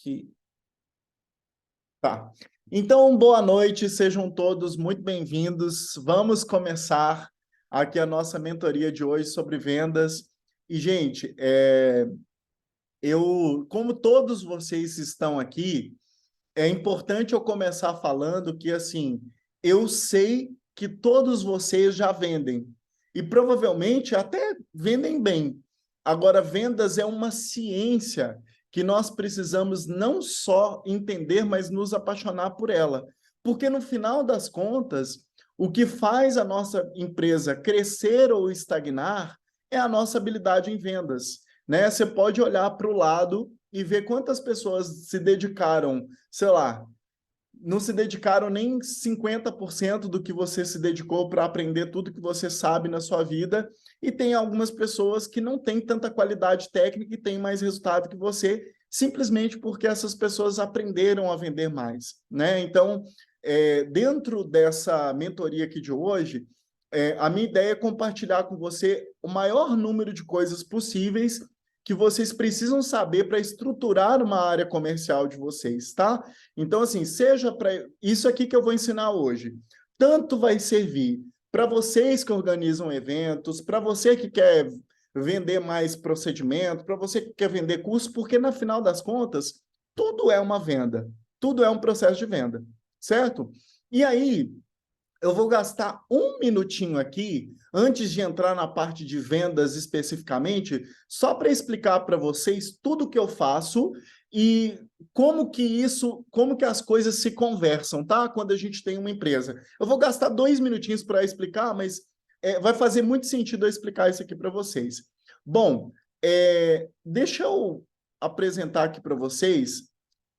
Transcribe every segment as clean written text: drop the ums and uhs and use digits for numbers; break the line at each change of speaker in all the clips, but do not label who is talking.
que... Tá. Então, boa noite, sejam todos muito bem-vindos. Vamos começar aqui a nossa mentoria de hoje sobre vendas. E, gente, como todos vocês estão aqui, é importante eu começar falando que, assim, eu sei que todos vocês já vendem. E provavelmente até vendem bem. Agora, vendas é uma ciência que nós precisamos não só entender, mas nos apaixonar por ela. Porque, no final das contas, o que faz a nossa empresa crescer ou estagnar é a nossa habilidade em vendas, né? Você pode olhar para o lado e ver quantas pessoas se dedicaram, sei lá, não se dedicaram nem 50% do que você se dedicou para aprender tudo que você sabe na sua vida, e tem algumas pessoas que não têm tanta qualidade técnica e têm mais resultado que você, simplesmente porque essas pessoas aprenderam a vender mais, né? Então, dentro dessa mentoria aqui de hoje, a minha ideia é compartilhar com você o maior número de coisas possíveis que vocês precisam saber para estruturar uma área comercial de vocês, tá? Então, assim, seja para... Isso aqui que eu vou ensinar hoje, tanto vai servir para vocês que organizam eventos, para você que quer vender mais procedimento, para você que quer vender curso, porque, no final das contas, tudo é uma venda, tudo é um processo de venda, certo? E aí, eu vou gastar um minutinho aqui, antes de entrar na parte de vendas especificamente, só para explicar para vocês tudo o que eu faço e como que as coisas se conversam, tá? Quando a gente tem uma empresa. Eu vou gastar 2 minutinhos para explicar, mas vai fazer muito sentido eu explicar isso aqui para vocês. Bom, deixa eu apresentar aqui para vocês,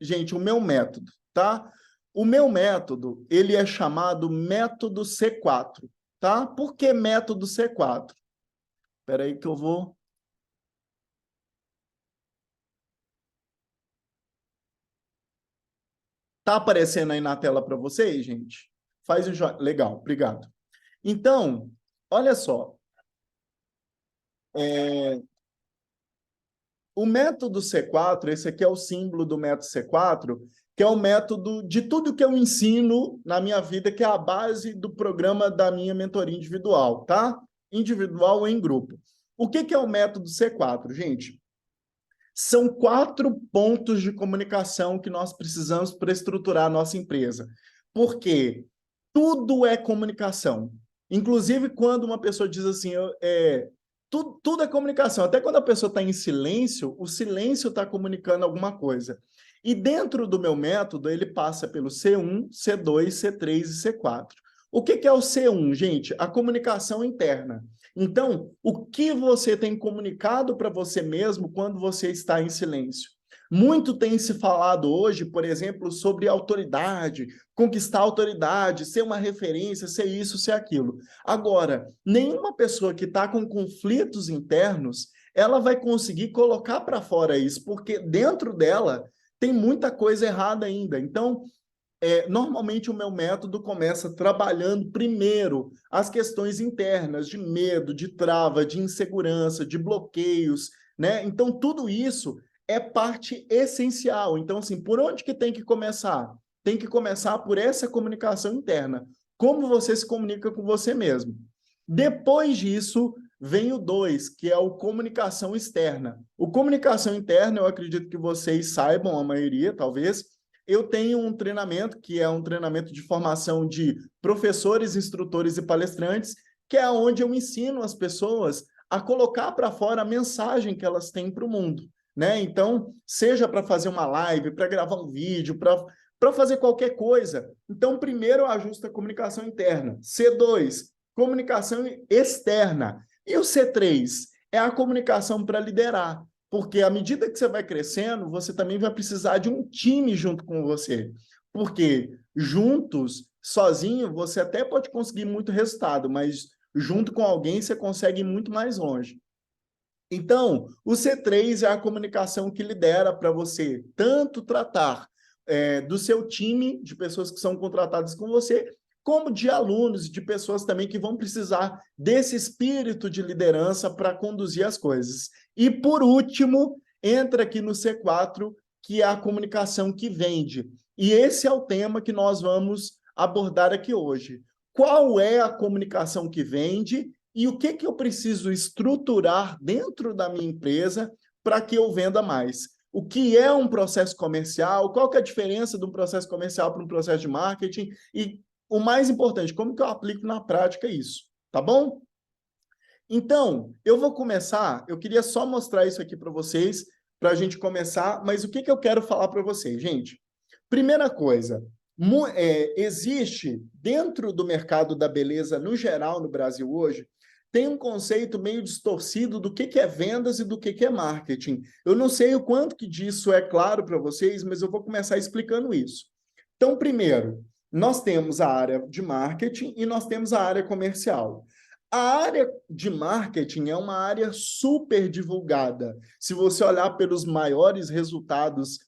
gente, o meu método, tá? O meu método, ele é chamado método C4, tá? Por que método C4? Espera aí que eu vou... Tá aparecendo aí na tela para vocês, gente? Faz o joinha. Legal, obrigado. Então, olha só. O método C4, esse aqui é o símbolo do método C4, que é o método de tudo que eu ensino na minha vida, que é a base do programa da minha mentoria individual, tá? Individual ou em grupo. O que é o método C4, gente? São 4 pontos de comunicação que nós precisamos para estruturar a nossa empresa. Porque tudo é comunicação. Inclusive, quando uma pessoa diz assim, tudo é comunicação. Até quando a pessoa está em silêncio, o silêncio está comunicando alguma coisa. E dentro do meu método, ele passa pelo C1, C2, C3 e C4. O que é o C1, gente? A comunicação interna. Então, o que você tem comunicado para você mesmo quando você está em silêncio? Muito tem se falado hoje, por exemplo, sobre autoridade, conquistar autoridade, ser uma referência, ser isso, ser aquilo. Agora, nenhuma pessoa que está com conflitos internos, ela vai conseguir colocar para fora isso, porque dentro dela tem muita coisa errada ainda. Então, normalmente o meu método começa trabalhando primeiro as questões internas de medo, de trava, de insegurança, de bloqueios, né? Então, tudo isso é parte essencial. Então, assim, por onde que tem que começar? Tem que começar por essa comunicação interna. Como você se comunica com você mesmo. Depois disso, vem o 2, que é o comunicação externa. O comunicação interna, eu acredito que vocês saibam, a maioria, talvez. Eu tenho um treinamento, que é um treinamento de formação de professores, instrutores e palestrantes, que é onde eu ensino as pessoas a colocar para fora a mensagem que elas têm para o mundo, né? Então, seja para fazer uma live, para gravar um vídeo, para fazer qualquer coisa. Então, primeiro eu ajusto a comunicação interna. C2, comunicação externa. E o C3 é a comunicação para liderar. Porque à medida que você vai crescendo, você também vai precisar de um time junto com você. Porque juntos, sozinho, você até pode conseguir muito resultado, mas junto com alguém você consegue ir muito mais longe. Então, o C3 é a comunicação que lidera para você tanto tratar do seu time, de pessoas que são contratadas com você, como de alunos e de pessoas também que vão precisar desse espírito de liderança para conduzir as coisas. E, por último, entra aqui no C4, que é a comunicação que vende. E esse é o tema que nós vamos abordar aqui hoje. Qual é a comunicação que vende e o que eu preciso estruturar dentro da minha empresa para que eu venda mais? O que é um processo comercial? Qual que é a diferença de um processo comercial para um processo de marketing? E o mais importante, como que eu aplico na prática isso? Tá bom? Então, eu vou começar, eu queria só mostrar isso aqui para vocês, para a gente começar, mas o que eu quero falar para vocês, gente? Primeira coisa, existe dentro do mercado da beleza, no geral, no Brasil hoje, tem um conceito meio distorcido do que é vendas e do que é marketing. Eu não sei o quanto que disso é claro para vocês, mas eu vou começar explicando isso. Então, primeiro, nós temos a área de marketing e nós temos a área comercial. A área de marketing é uma área super divulgada. Se você olhar pelos maiores resultados,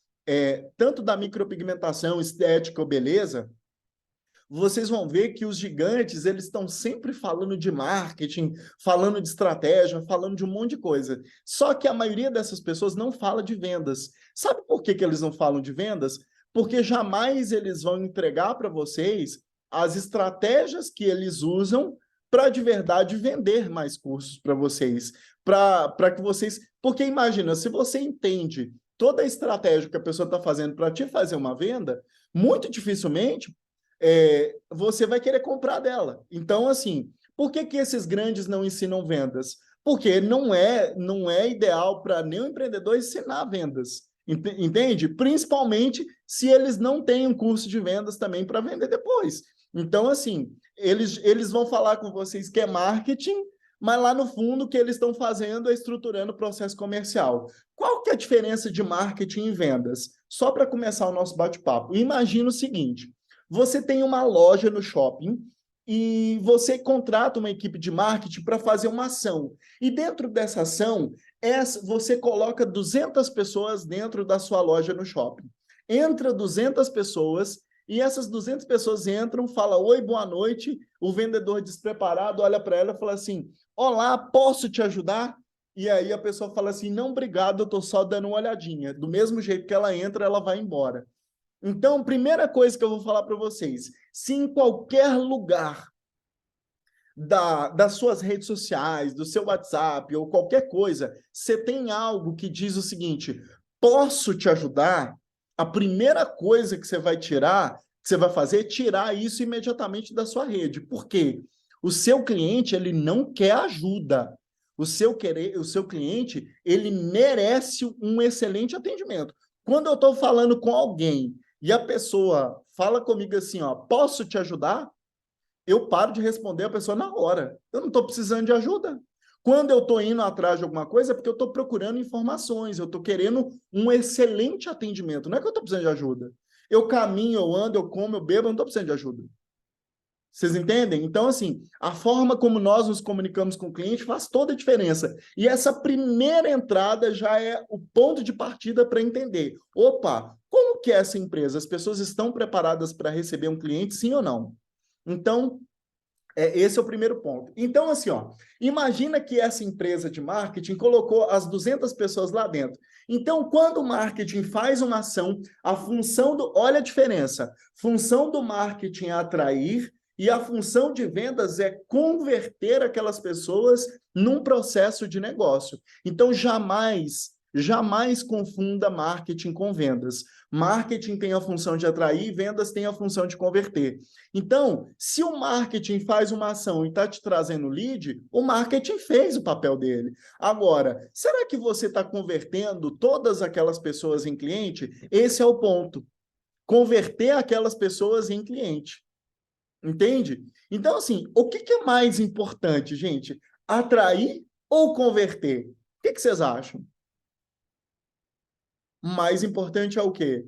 tanto da micropigmentação, estética ou beleza, vocês vão ver que os gigantes, eles estão sempre falando de marketing, falando de estratégia, falando de um monte de coisa. Só que a maioria dessas pessoas não fala de vendas. Sabe por que eles não falam de vendas? Porque jamais eles vão entregar para vocês as estratégias que eles usam para de verdade vender mais cursos para vocês, para que vocês... Porque imagina, se você entende toda a estratégia que a pessoa está fazendo para te fazer uma venda, muito dificilmente você vai querer comprar dela. Então, assim, por que esses grandes não ensinam vendas? Porque não é ideal para nenhum empreendedor ensinar vendas, entende? Principalmente se eles não têm um curso de vendas também para vender depois. Então, assim, eles vão falar com vocês que é marketing, mas lá no fundo o que eles estão fazendo é estruturando o processo comercial. Qual que é a diferença de marketing e vendas? Só para começar o nosso bate-papo. Imagina o seguinte, você tem uma loja no shopping e você contrata uma equipe de marketing para fazer uma ação. E dentro dessa ação, você coloca 200 pessoas dentro da sua loja no shopping. Entra 200 pessoas e essas 200 pessoas entram, falam oi, boa noite, o vendedor despreparado olha para ela e fala assim, olá, posso te ajudar? E aí a pessoa fala assim, não, obrigado, eu estou só dando uma olhadinha. Do mesmo jeito que ela entra, ela vai embora. Então, primeira coisa que eu vou falar para vocês, se em qualquer lugar das suas redes sociais, do seu WhatsApp ou qualquer coisa, você tem algo que diz o seguinte, posso te ajudar? A primeira coisa que você vai tirar, que você vai fazer, é tirar isso imediatamente da sua rede. Por quê? O seu cliente, ele não quer ajuda. O seu cliente, ele merece um excelente atendimento. Quando eu estou falando com alguém e a pessoa fala comigo assim, ó, posso te ajudar? Eu paro de responder a pessoa na hora. Eu não estou precisando de ajuda. Quando eu estou indo atrás de alguma coisa, é porque eu estou procurando informações, eu estou querendo um excelente atendimento. Não é que eu estou precisando de ajuda. Eu caminho, eu ando, eu como, eu bebo, eu não estou precisando de ajuda. Vocês entendem? Então, assim, a forma como nós nos comunicamos com o cliente faz toda a diferença. E essa primeira entrada já é o ponto de partida para entender. Opa, como que é essa empresa? As pessoas estão preparadas para receber um cliente, sim ou não? Então, esse é o primeiro ponto. Então, assim, ó, imagina que essa empresa de marketing colocou as 200 pessoas lá dentro. Então, quando o marketing faz uma ação, a função do... Olha a diferença. Função do marketing é atrair e a função de vendas é converter aquelas pessoas num processo de negócio. Então, jamais confunda marketing com vendas. Marketing tem a função de atrair, vendas tem a função de converter. Então, se o marketing faz uma ação e está te trazendo lead, o marketing fez o papel dele. Agora, será que você está convertendo todas aquelas pessoas em cliente? Esse é o ponto. Converter aquelas pessoas em cliente. Entende? Então, assim, o que é mais importante, gente? Atrair ou converter? O que vocês acham? Mais importante é o quê?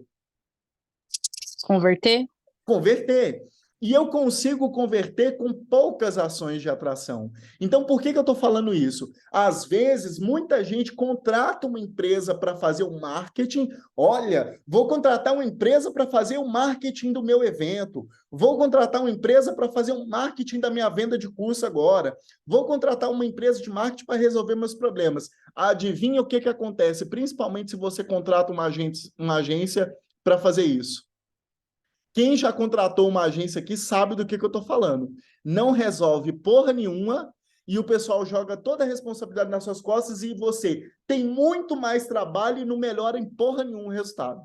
Converter?
Converter. E eu consigo converter com poucas ações de atração. Então, por que eu estou falando isso? Às vezes, muita gente contrata uma empresa para fazer o marketing. Olha, vou contratar uma empresa para fazer o marketing do meu evento. Vou contratar uma empresa para fazer o marketing da minha venda de curso agora. Vou contratar uma empresa de marketing para resolver meus problemas. Adivinha o que acontece? Principalmente se você contrata uma agência para fazer isso. Quem já contratou uma agência aqui sabe do que eu estou falando. Não resolve porra nenhuma e o pessoal joga toda a responsabilidade nas suas costas e você tem muito mais trabalho e não melhora em porra nenhum o resultado.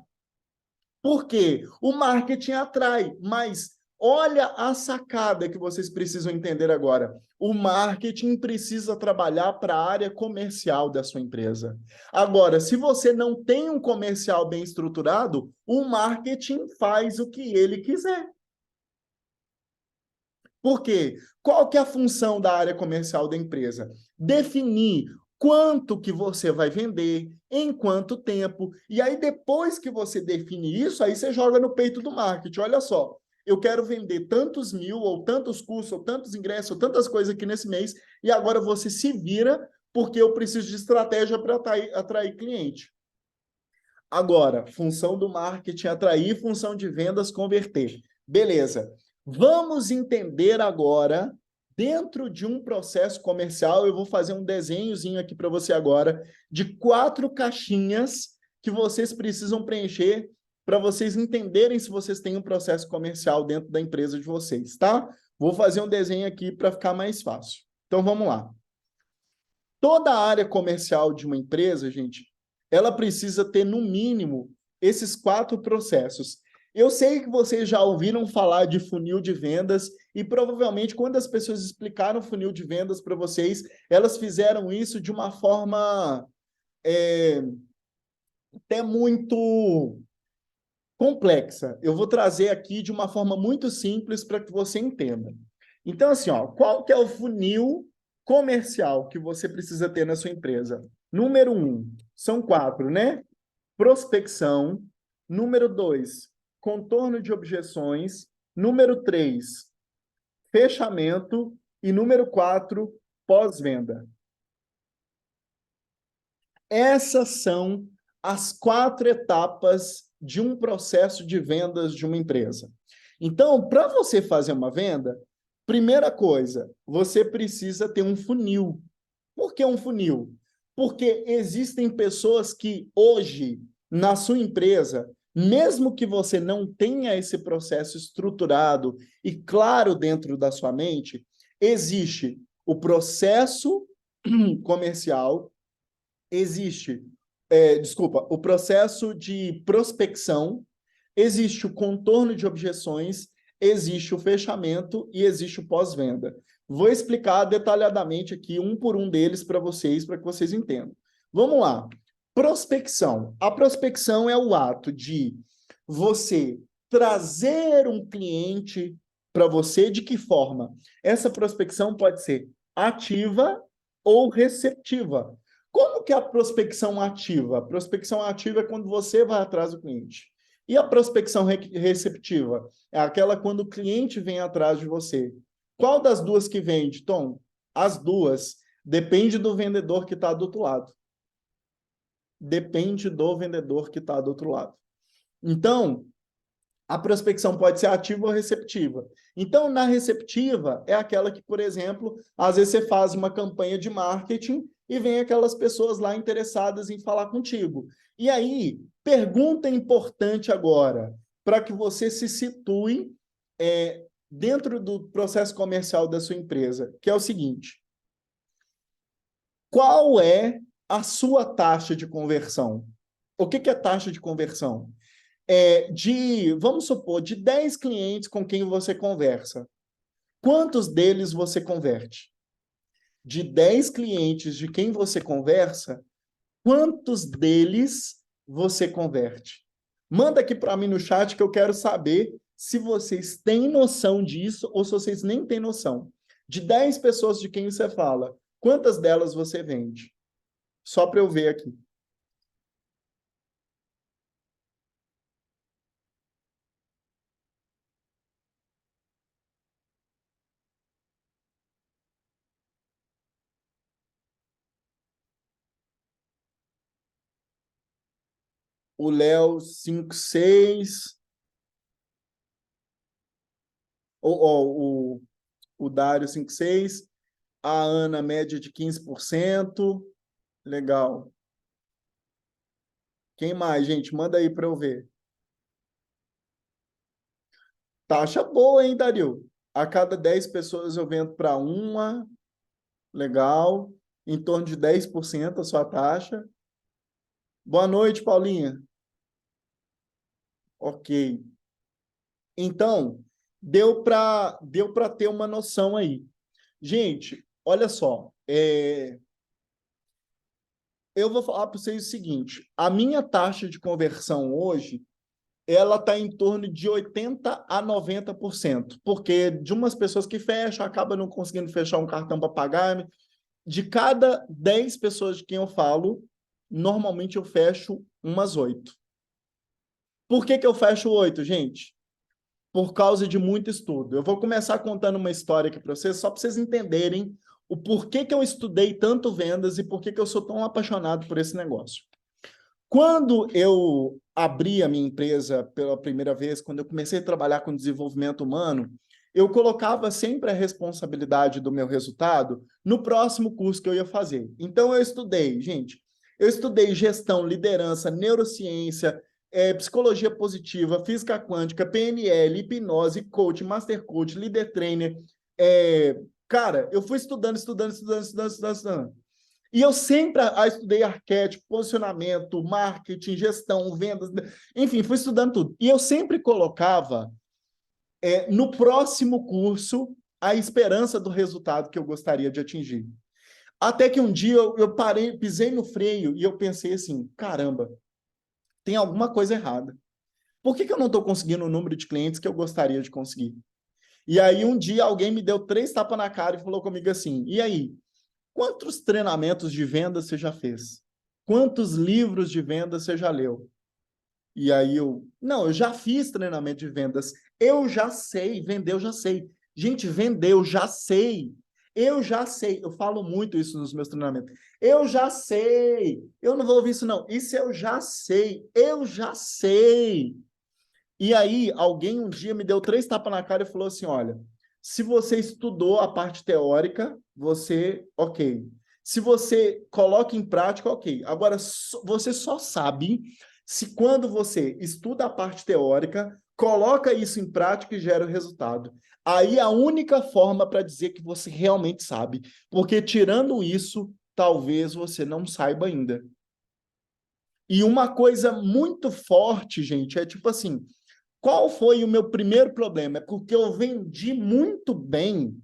Por quê? O marketing atrai, mas olha a sacada que vocês precisam entender agora. O marketing precisa trabalhar para a área comercial da sua empresa. Agora, se você não tem um comercial bem estruturado, o marketing faz o que ele quiser. Por quê? Qual que é a função da área comercial da empresa? Definir quanto que você vai vender, em quanto tempo. E aí, depois que você define isso, aí você joga no peito do marketing. Olha só, eu quero vender tantos mil, ou tantos cursos, ou tantos ingressos, ou tantas coisas aqui nesse mês, e agora você se vira porque eu preciso de estratégia para atrair cliente. Agora, função do marketing atrair, função de vendas converter. Beleza. Vamos entender agora, dentro de um processo comercial, eu vou fazer um desenhozinho aqui para você agora, de 4 caixinhas que vocês precisam preencher para vocês entenderem se vocês têm um processo comercial dentro da empresa de vocês, tá? Vou fazer um desenho aqui para ficar mais fácil. Então, vamos lá. Toda a área comercial de uma empresa, gente, ela precisa ter, no mínimo, esses 4 processos. Eu sei que vocês já ouviram falar de funil de vendas e provavelmente quando as pessoas explicaram funil de vendas para vocês, elas fizeram isso de uma forma até muito complexa. Eu vou trazer aqui de uma forma muito simples para que você entenda. Então, assim, ó, qual que é o funil comercial que você precisa ter na sua empresa? Número 1, são 4, né? Prospecção. Número 2, contorno de objeções. Número 3, fechamento. E número 4, pós-venda. Essas são as 4 etapas de um processo de vendas de uma empresa. Então, para você fazer uma venda, primeira coisa, você precisa ter um funil. Por que um funil? Porque existem pessoas que hoje, na sua empresa, mesmo que você não tenha esse processo estruturado e claro dentro da sua mente, existe o processo comercial, existe, o processo de prospecção, existe o contorno de objeções, existe o fechamento e existe o pós-venda. Vou explicar detalhadamente aqui, um por um deles para que vocês entendam. Vamos lá. Prospecção. A prospecção é o ato de você trazer um cliente para você. De que forma? Essa prospecção pode ser ativa ou receptiva. Como que é a prospecção ativa? A prospecção ativa é quando você vai atrás do cliente. E a prospecção receptiva? É aquela quando o cliente vem atrás de você. Qual das duas que vende, Tom? As duas. Depende do vendedor que está do outro lado. Depende do vendedor que está do outro lado. Então, a prospecção pode ser ativa ou receptiva. Então, na receptiva, é aquela que, por exemplo, às vezes você faz uma campanha de marketing e vem aquelas pessoas lá interessadas em falar contigo. E aí, pergunta importante agora, para que você se situe dentro do processo comercial da sua empresa, que é o seguinte: qual é a sua taxa de conversão? O que é taxa de conversão? Vamos supor, de 10 clientes com quem você conversa, quantos deles você converte? De 10 clientes de quem você conversa, quantos deles você converte? Manda aqui para mim no chat que eu quero saber se vocês têm noção disso ou se vocês nem têm noção. De 10 pessoas de quem você fala, quantas delas você vende? Só para eu ver aqui. O Léo, 5,6. O Dário, 5,6. A Ana, média de 15%. Legal. Quem mais, gente? Manda aí para eu ver. Taxa boa, hein, Dario? A cada 10 pessoas eu vendo para uma. Legal. Em torno de 10% a sua taxa. Boa noite, Paulinha. Ok. Então, deu para ter uma noção aí. Gente, olha só. Eu vou falar para vocês o seguinte. A minha taxa de conversão hoje, ela está em torno de 80% a 90%. Porque de umas pessoas que fecham, acaba não conseguindo fechar um cartão para pagar. De cada 10 pessoas de quem eu falo, normalmente eu fecho umas 8. Por que eu fecho 8, gente? Por causa de muito estudo. Eu vou começar contando uma história aqui para vocês, só para vocês entenderem o porquê que eu estudei tanto vendas e por que eu sou tão apaixonado por esse negócio. Quando eu abri a minha empresa pela primeira vez, quando eu comecei a trabalhar com desenvolvimento humano, eu colocava sempre a responsabilidade do meu resultado no próximo curso que eu ia fazer. Então, eu estudei, gente, eu estudei gestão, liderança, neurociência, psicologia positiva, física quântica, PNL, hipnose, coach, master coach, leader trainer. Cara, eu fui estudando. E eu sempre estudei arquétipo, posicionamento, marketing, gestão, vendas, enfim, fui estudando tudo. E eu sempre colocava no próximo curso a esperança do resultado que eu gostaria de atingir. Até que um dia eu parei, pisei no freio e eu pensei assim, caramba, tem alguma coisa errada. Por que eu não estou conseguindo o número de clientes que eu gostaria de conseguir? E aí um dia alguém me deu 3 tapas na cara e falou comigo assim, e aí, quantos treinamentos de venda você já fez? Quantos livros de venda você já leu? E aí eu já fiz treinamento de vendas. Eu já sei, vender eu já sei. Gente, vender eu já sei. Eu já sei. Eu falo muito isso nos meus treinamentos. Eu já sei. Eu não vou ouvir isso, não. Isso eu já sei. Eu já sei. E aí, alguém um dia me deu 3 tapas na cara e falou assim, olha, se você estudou a parte teórica, ok. Se você coloca em prática, ok. Agora, você só sabe se quando você estuda a parte teórica, coloca isso em prática e gera o resultado. Aí a única forma para dizer que você realmente sabe, porque tirando isso, talvez você não saiba ainda. E uma coisa muito forte, gente, é tipo assim, qual foi o meu primeiro problema? É porque eu vendi muito bem.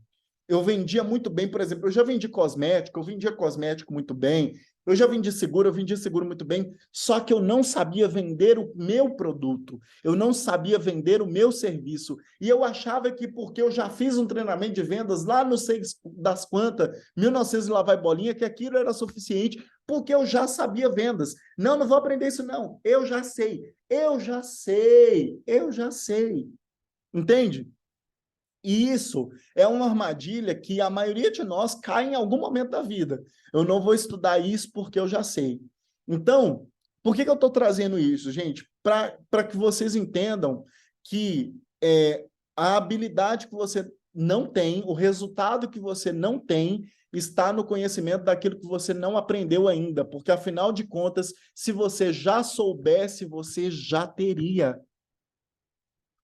Eu vendia muito bem, por exemplo, eu já vendi cosmético, eu vendia cosmético muito bem, eu vendia seguro muito bem, só que eu não sabia vender o meu produto, eu não sabia vender o meu serviço, e eu achava que porque eu já fiz um treinamento de vendas lá no sei das quantas, 1900 e lá vai bolinha, que aquilo era suficiente, porque eu já sabia vendas. Não, não vou aprender isso não, eu já sei, entende? E isso é uma armadilha que a maioria de nós cai em algum momento da vida. Eu não vou estudar isso porque eu já sei. Então, por que eu estou trazendo isso, gente? Para que vocês entendam que a habilidade que você não tem, o resultado que você não tem, está no conhecimento daquilo que você não aprendeu ainda. Porque, afinal de contas, se você já soubesse, você já teria.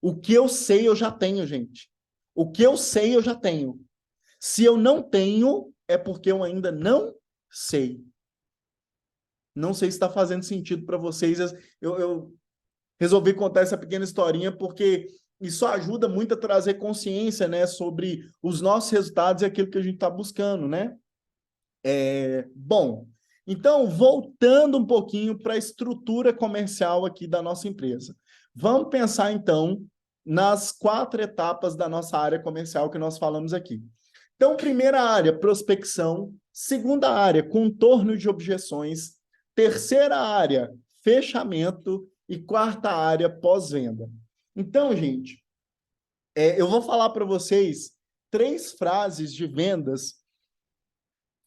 O que eu sei, eu já tenho, gente. O que eu sei, eu já tenho. Se eu não tenho, é porque eu ainda não sei. Não sei se está fazendo sentido para vocês. Eu resolvi contar essa pequena historinha porque isso ajuda muito a trazer consciência, né, sobre os nossos resultados e aquilo que a gente está buscando, né? Bom, então, voltando um pouquinho para a estrutura comercial aqui da nossa empresa. Vamos pensar, então, nas 4 etapas da nossa área comercial que nós falamos aqui. Então, primeira área, prospecção. Segunda área, contorno de objeções. Terceira área, fechamento. E quarta área, pós-venda. Então, gente, eu vou falar para vocês 3 frases de vendas.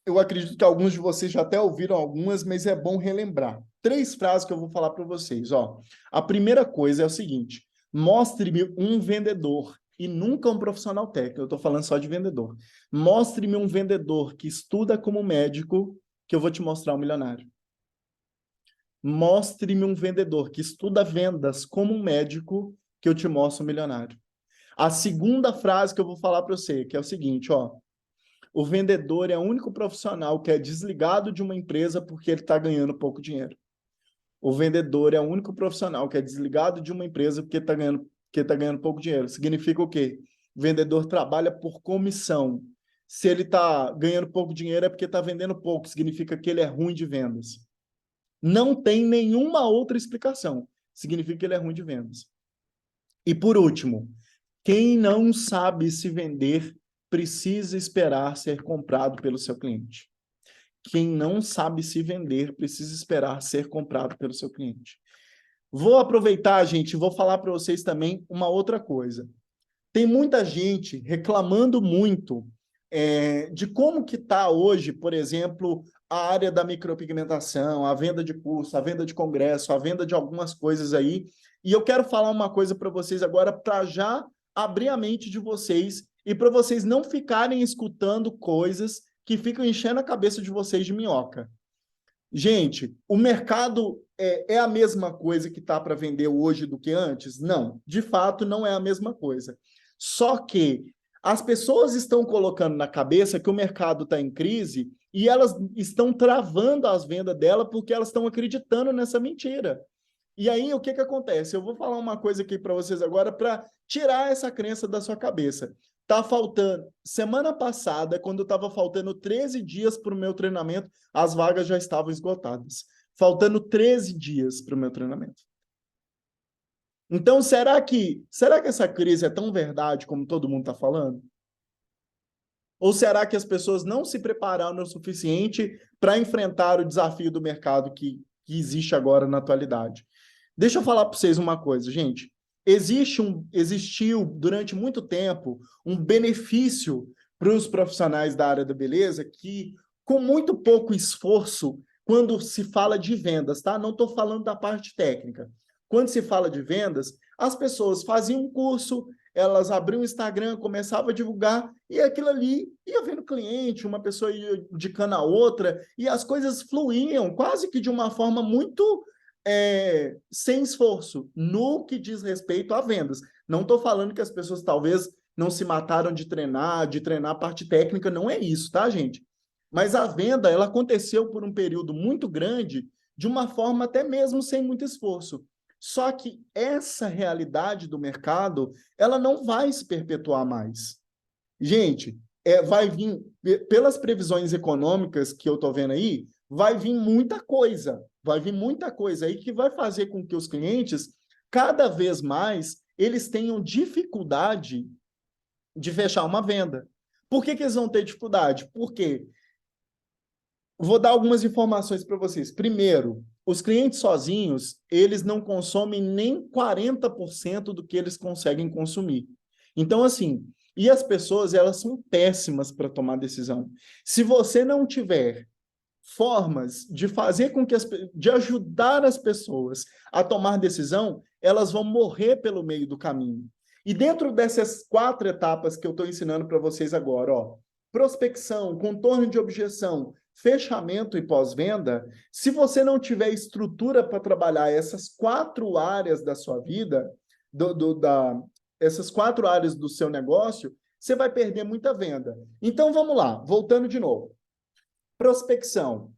Eu acredito que alguns de vocês já até ouviram algumas, mas é bom relembrar. 3 frases que eu vou falar para vocês. Ó. A primeira coisa é o seguinte: mostre-me um vendedor e nunca um profissional técnico. Eu estou falando só de vendedor. Mostre-me um vendedor que estuda como médico, que eu vou te mostrar um milionário. Mostre-me um vendedor que estuda vendas como um médico, que eu te mostro um milionário. A segunda frase que eu vou falar para você, que é o seguinte, ó. O vendedor é o único profissional que é desligado de uma empresa porque ele está ganhando pouco dinheiro. O vendedor é o único profissional que é desligado de uma empresa porque tá ganhando pouco dinheiro. Significa o quê? O vendedor trabalha por comissão. Se ele está ganhando pouco dinheiro é porque está vendendo pouco. Significa que ele é ruim de vendas. Não tem nenhuma outra explicação. Significa que ele é ruim de vendas. E por último, quem não sabe se vender precisa esperar ser comprado pelo seu cliente. Quem não sabe se vender precisa esperar ser comprado pelo seu cliente. Vou aproveitar, gente, e vou falar para vocês também uma outra coisa. Tem muita gente reclamando muito de como que está hoje, por exemplo, a área da micropigmentação, a venda de curso, a venda de congresso, a venda de algumas coisas aí. E eu quero falar uma coisa para vocês agora para já abrir a mente de vocês e para vocês não ficarem escutando coisas que ficam enchendo a cabeça de vocês de minhoca. Gente, o mercado é a mesma coisa que está para vender hoje do que antes? Não, de fato não é a mesma coisa. Só que as pessoas estão colocando na cabeça que o mercado está em crise e elas estão travando as vendas dela porque elas estão acreditando nessa mentira. E aí, o que acontece? Eu vou falar uma coisa aqui para vocês agora para tirar essa crença da sua cabeça. Tá faltando. Semana passada, quando estava faltando 13 dias para o meu treinamento, as vagas já estavam esgotadas. Faltando 13 dias para o meu treinamento. Então, será que essa crise é tão verdade como todo mundo está falando? Ou será que as pessoas não se prepararam o suficiente para enfrentar o desafio do mercado que existe agora na atualidade? Deixa eu falar para vocês uma coisa, gente. Existiu durante muito tempo um benefício para os profissionais da área da beleza que, com muito pouco esforço, quando se fala de vendas, tá? Não estou falando da parte técnica. Quando se fala de vendas, as pessoas faziam um curso, elas abriam o Instagram, começavam a divulgar, e aquilo ali ia vendo cliente, uma pessoa ia indicando a outra, e as coisas fluíam quase que de uma forma muito sem esforço, no que diz respeito a vendas. Não estou falando que as pessoas talvez não se mataram de treinar a parte técnica, não é isso, tá, gente? Mas a venda, ela aconteceu por um período muito grande, de uma forma até mesmo sem muito esforço. Só que essa realidade do mercado, ela não vai se perpetuar mais. Gente, vai vir, pelas previsões econômicas que eu estou vendo aí, vai vir muita coisa aí que vai fazer com que os clientes, cada vez mais, eles tenham dificuldade de fechar uma venda. Por que eles vão ter dificuldade? Porque vou dar algumas informações para vocês. Primeiro, os clientes sozinhos, eles não consomem nem 40% do que eles conseguem consumir. Então, assim, e as pessoas, elas são péssimas para tomar decisão. Se você não tiver formas de fazer com que de ajudar as pessoas a tomar decisão, elas vão morrer pelo meio do caminho. E dentro dessas 4 etapas que eu estou ensinando para vocês agora, ó, prospecção, contorno de objeção, fechamento e pós-venda, se você não tiver estrutura para trabalhar essas 4 áreas da sua vida, essas 4 áreas do seu negócio, você vai perder muita venda. Então, vamos lá, voltando de novo. Prospecção.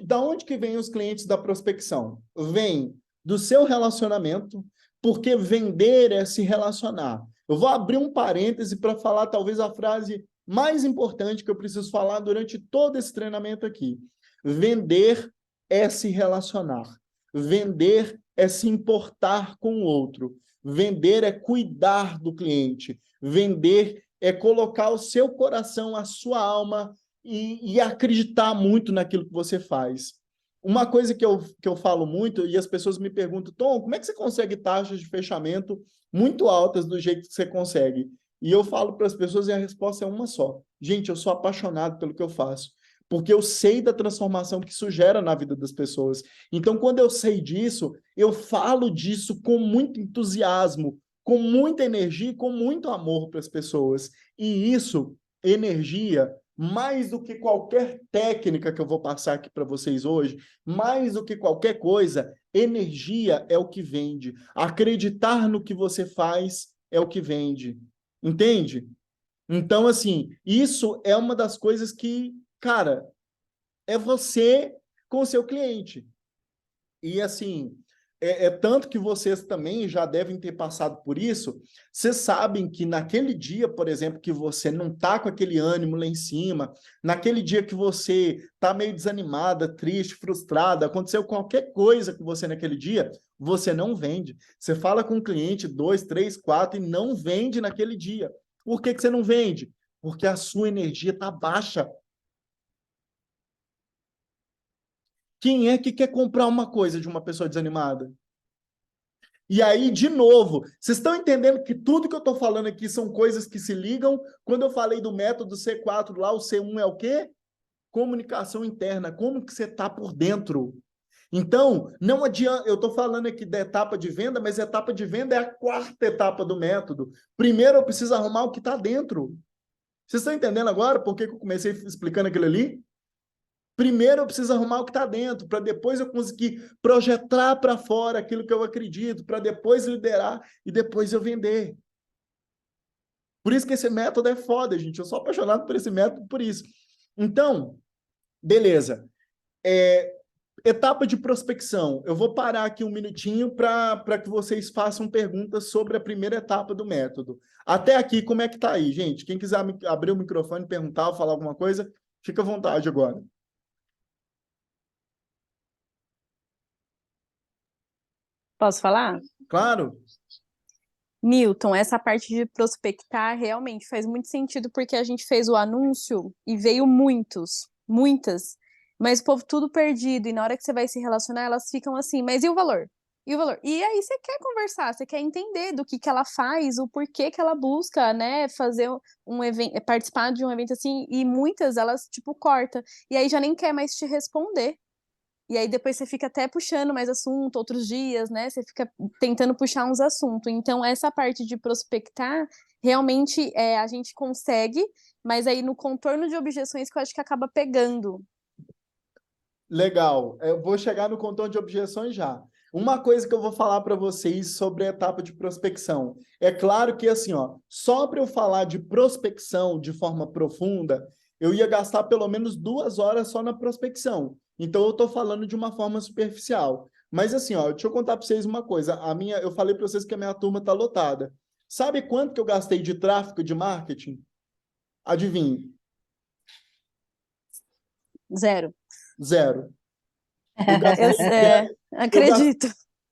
Da onde que vem os clientes da prospecção? Vem do seu relacionamento, porque vender é se relacionar. Eu vou abrir um parêntese para falar talvez a frase mais importante que eu preciso falar durante todo esse treinamento aqui. Vender é se relacionar. Vender é se importar com o outro. Vender é cuidar do cliente. Vender é colocar o seu coração, a sua alma e acreditar muito naquilo que você faz. Uma coisa que eu falo muito, e as pessoas me perguntam, Tom, como é que você consegue taxas de fechamento muito altas do jeito que você consegue? E eu falo para as pessoas e a resposta é uma só. Gente, eu sou apaixonado pelo que eu faço. porque eu sei da transformação que isso gera na vida das pessoas. Então, quando eu sei disso, eu falo disso com muito entusiasmo, com muita energia e com muito amor para as pessoas. E isso, energia, mais do que qualquer técnica que eu vou passar aqui para vocês hoje, mais do que qualquer coisa, energia é o que vende. Acreditar no que você faz é o que vende. Entende? Então, assim, isso é uma das coisas que, cara, é você com o seu cliente. E, assim, é tanto que vocês também já devem ter passado por isso. Vocês sabem que naquele dia, por exemplo, que você não tá com aquele ânimo lá em cima, naquele dia que você tá meio desanimada, triste, frustrada, aconteceu qualquer coisa com você naquele dia, você não vende. Você fala com o cliente 2, 3, 4 e não vende naquele dia. Por que que você não vende? Porque a sua energia está baixa. Quem é que quer comprar uma coisa de uma pessoa desanimada? E aí, de novo, vocês estão entendendo que tudo que eu estou falando aqui são coisas que se ligam? Quando eu falei do método C4 lá, o C1 é o quê? Comunicação interna. Como que você está por dentro? Então, não adianta, eu estou falando aqui da etapa de venda, mas a etapa de venda é a quarta etapa do método. Primeiro eu preciso arrumar o que está dentro. Vocês estão entendendo agora por que eu comecei explicando aquilo ali? Primeiro eu preciso arrumar o que está dentro, para depois eu conseguir projetar para fora aquilo que eu acredito, para depois liderar e depois eu vender. Por isso que esse método é foda, gente. Eu sou apaixonado por esse método, por isso. Então, beleza. Etapa de prospecção. Eu vou parar aqui um minutinho para que vocês façam perguntas sobre a primeira etapa do método. Até aqui, como é que está aí, gente? Quem quiser abrir o microfone, perguntar ou falar alguma coisa, fica à vontade agora.
Posso falar?
Claro?
Newton, essa parte de prospectar realmente faz muito sentido porque a gente fez o anúncio e veio muitas, mas o povo tudo perdido e na hora que você vai se relacionar, elas ficam assim, mas e o valor? E o valor? E aí você quer conversar, você quer entender do que ela faz, o porquê que ela busca, né, fazer um evento, participar de um evento assim, e muitas elas tipo corta, e aí já nem quer mais te responder. E aí depois você fica até puxando mais assunto, outros dias, né? Você fica tentando puxar uns assuntos. Então, essa parte de prospectar, realmente a gente consegue, mas aí no contorno de objeções que eu acho que acaba pegando.
Legal. Eu vou chegar no contorno de objeções já. Uma coisa que eu vou falar para vocês sobre a etapa de prospecção. É claro que, assim, ó, só para eu falar de prospecção de forma profunda, eu ia gastar pelo menos 2 horas só na prospecção. Então, eu estou falando de uma forma superficial. Mas, assim, ó, deixa eu contar para vocês uma coisa. Eu falei para vocês que a minha turma está lotada. Sabe quanto que eu gastei de tráfego de marketing? Adivinhe.
Zero.
Zero. Eu gastei zero. Eu gastei
Acredito.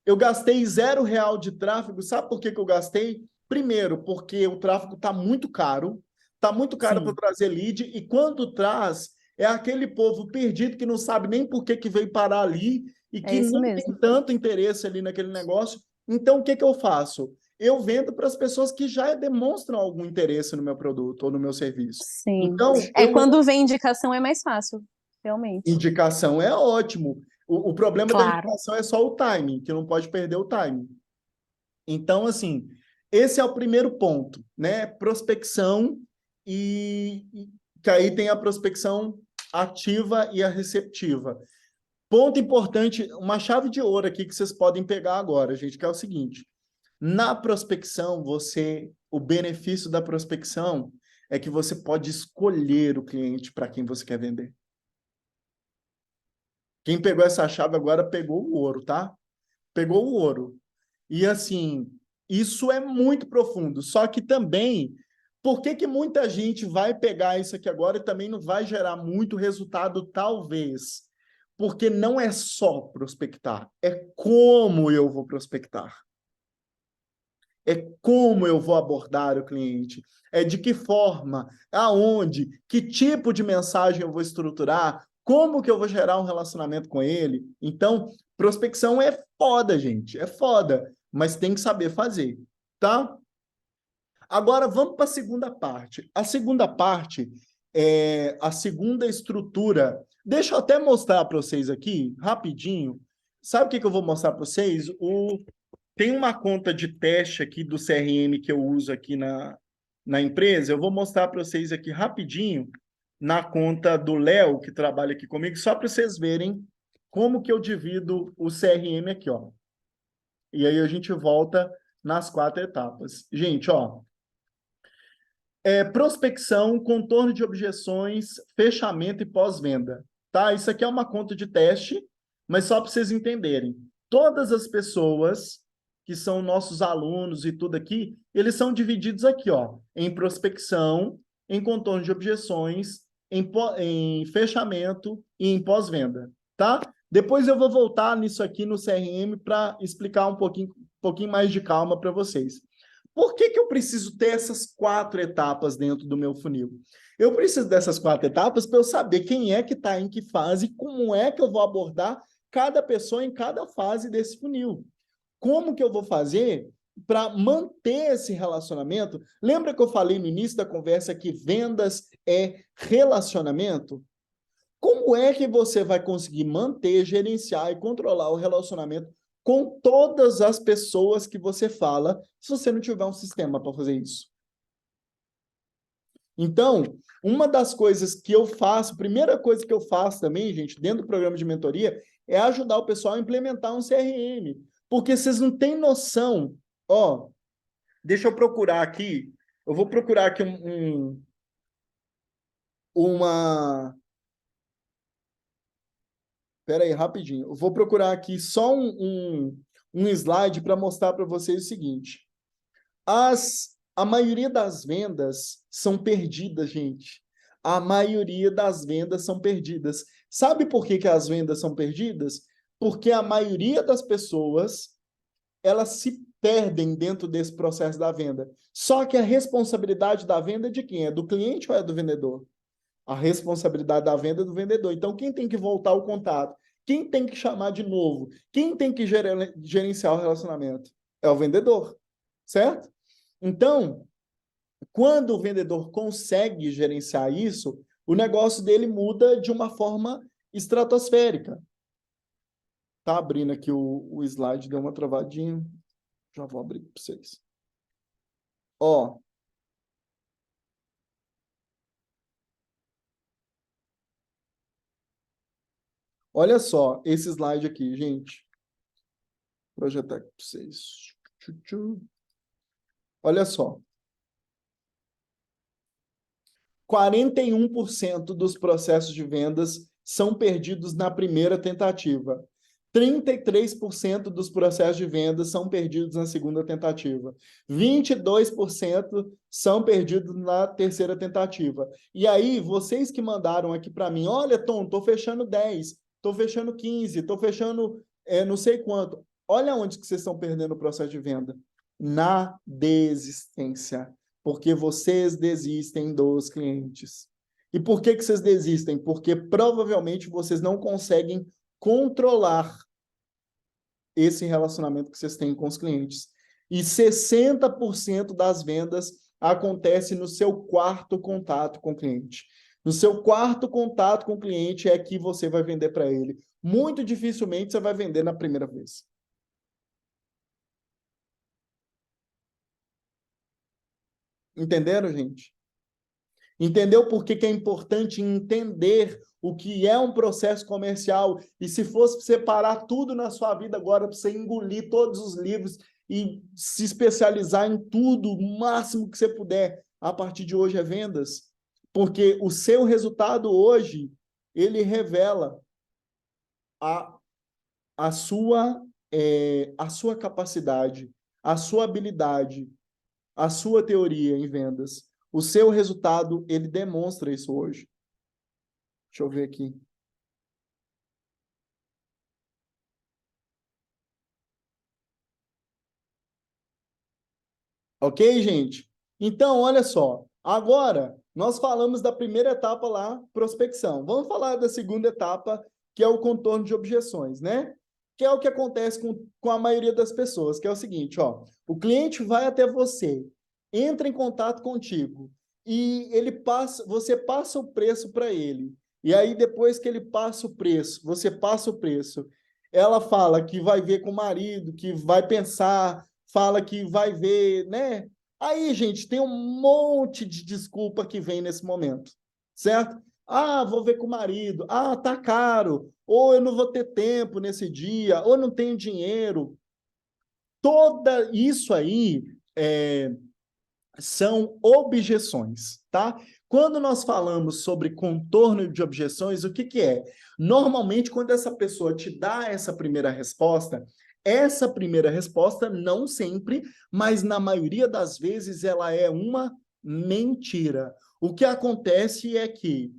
Eu gastei R$ 0 de tráfego. Sabe por que que eu gastei? Primeiro, porque o tráfego está muito caro. Está muito caro para
Sim,
trazer lead. E quando traz, é aquele povo perdido que não sabe nem por que que veio parar ali e
é
que
isso
não tem
mesmo.
tanto interesse ali naquele negócio. Então, o que que eu faço? Eu vendo para as pessoas que já demonstram algum interesse no meu produto ou no meu serviço.
Sim.
Então, eu
Quando vem indicação é mais fácil, realmente.
indicação é ótimo. O problema da
Claro.
indicação é só o timing, que não pode perder o timing. Então, assim, esse é o primeiro ponto, né? Prospecção e que aí tem a prospecção ativa e a receptiva. Ponto importante, uma chave de ouro aqui que vocês podem pegar agora, gente, que é o seguinte: na prospecção, o benefício da prospecção é que você pode escolher o cliente para quem você quer vender. Quem pegou essa chave agora pegou o ouro, tá? Pegou o ouro. E assim, isso é muito profundo. Só que também, por que que muita gente vai pegar isso aqui agora e também não vai gerar muito resultado, talvez? Porque não é só prospectar, é como eu vou prospectar. É como eu vou abordar o cliente, é de que forma, aonde, que tipo de mensagem eu vou estruturar, como que eu vou gerar um relacionamento com ele. Então, prospecção é foda, gente, é foda, mas tem que saber fazer, tá? Agora vamos para a segunda parte. A segunda parte a segunda estrutura. Deixa eu até mostrar para vocês aqui, rapidinho. Sabe o que eu vou mostrar para vocês? Tem uma conta de teste aqui do CRM que eu uso aqui na empresa. Eu vou mostrar para vocês aqui rapidinho na conta do Léo, que trabalha aqui comigo, só para vocês verem como que eu divido o CRM aqui, ó. E aí a gente volta nas 4 etapas. Gente, ó, prospecção, contorno de objeções, fechamento e pós-venda, tá? Isso aqui é uma conta de teste, mas só para vocês entenderem. Todas as pessoas que são nossos alunos e tudo aqui, eles são divididos aqui, ó, em prospecção, em contorno de objeções, em fechamento e em pós-venda, tá? Depois eu vou voltar nisso aqui no CRM para explicar um pouquinho mais de calma para vocês. Por que eu preciso ter essas 4 etapas dentro do meu funil? Eu preciso dessas 4 etapas para eu saber quem é que está em que fase, como é que eu vou abordar cada pessoa em cada fase desse funil. Como que eu vou fazer para manter esse relacionamento? Lembra que eu falei no início da conversa que vendas é relacionamento? Como é que você vai conseguir manter, gerenciar e controlar o relacionamento com todas as pessoas que você fala, se você não tiver um sistema para fazer isso? Então, uma das coisas que eu faço, primeira coisa que eu faço também, gente, dentro do programa de mentoria, é ajudar o pessoal a implementar um CRM. Porque vocês não têm noção. Ó, deixa eu procurar aqui. Eu vou procurar aqui uma... Espera aí, rapidinho. Eu vou procurar aqui só um slide para mostrar para vocês o seguinte. A maioria das vendas são perdidas, gente. A maioria das vendas são perdidas. Sabe por que as vendas são perdidas? Porque a maioria das pessoas, elas se perdem dentro desse processo da venda. Só que a responsabilidade da venda é de quem? É do cliente ou é do vendedor? A responsabilidade da venda é do vendedor. Então, quem tem que voltar o contato? Quem tem que chamar de novo? Quem tem que gerenciar o relacionamento? É o vendedor, certo? Então, quando o vendedor consegue gerenciar isso, o negócio dele muda de uma forma estratosférica. Tá abrindo aqui o slide, deu uma travadinha. Já vou abrir para vocês. Ó. Olha só esse slide aqui, gente. Vou projetar aqui para vocês. Olha só. 41% dos processos de vendas são perdidos na primeira tentativa. 33% dos processos de vendas são perdidos na segunda tentativa. 22% são perdidos na terceira tentativa. E aí, vocês que mandaram aqui para mim, olha, Tom, estou fechando 10, estou fechando 15, estou fechando não sei quanto. Olha onde que vocês estão perdendo o processo de venda. Na desistência. Porque vocês desistem dos clientes. E por que vocês desistem? Porque provavelmente vocês não conseguem controlar esse relacionamento que vocês têm com os clientes. E 60% das vendas acontece no seu quarto contato com o cliente. No seu quarto contato com o cliente é que você vai vender para ele. Muito dificilmente você vai vender na primeira vez. Entenderam, gente? Entendeu por que é importante entender o que é um processo comercial? E se fosse separar tudo na sua vida agora, para você engolir todos os livros e se especializar em tudo, o máximo que você puder, a partir de hoje é vendas. Porque o seu resultado hoje, ele revela a sua capacidade, a sua habilidade, a sua teoria em vendas. O seu resultado, ele demonstra isso hoje. Deixa eu ver aqui. Ok, gente? Então, olha só. Agora, nós falamos da primeira etapa lá, prospecção. Vamos falar da segunda etapa, que é o contorno de objeções, né? Que é o que acontece com a maioria das pessoas, que é o seguinte, ó. O cliente vai até você, entra em contato contigo, e você passa o preço para ele. E aí, depois que ele passa o preço, você passa o preço, ela fala que vai ver com o marido, que vai pensar, fala que vai ver, né? Aí, gente, tem um monte de desculpa que vem nesse momento, certo? Ah, vou ver com o marido. Ah, tá caro. Ou eu não vou ter tempo nesse dia, ou não tenho dinheiro. Toda isso aí são objeções, tá? Quando nós falamos sobre contorno de objeções, o que que é? Normalmente, quando essa pessoa te dá essa primeira resposta não sempre, mas na maioria das vezes ela é uma mentira. O que acontece é que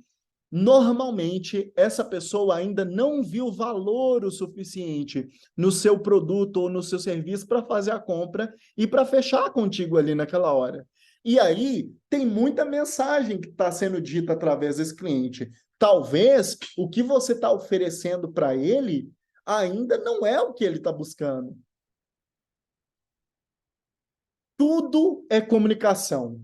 normalmente, essa pessoa ainda não viu valor o suficiente no seu produto ou no seu serviço para fazer a compra e para fechar contigo ali naquela hora. E aí, tem muita mensagem que está sendo dita através desse cliente. Talvez o que você está oferecendo para ele ainda não é o que ele está buscando. Tudo é comunicação.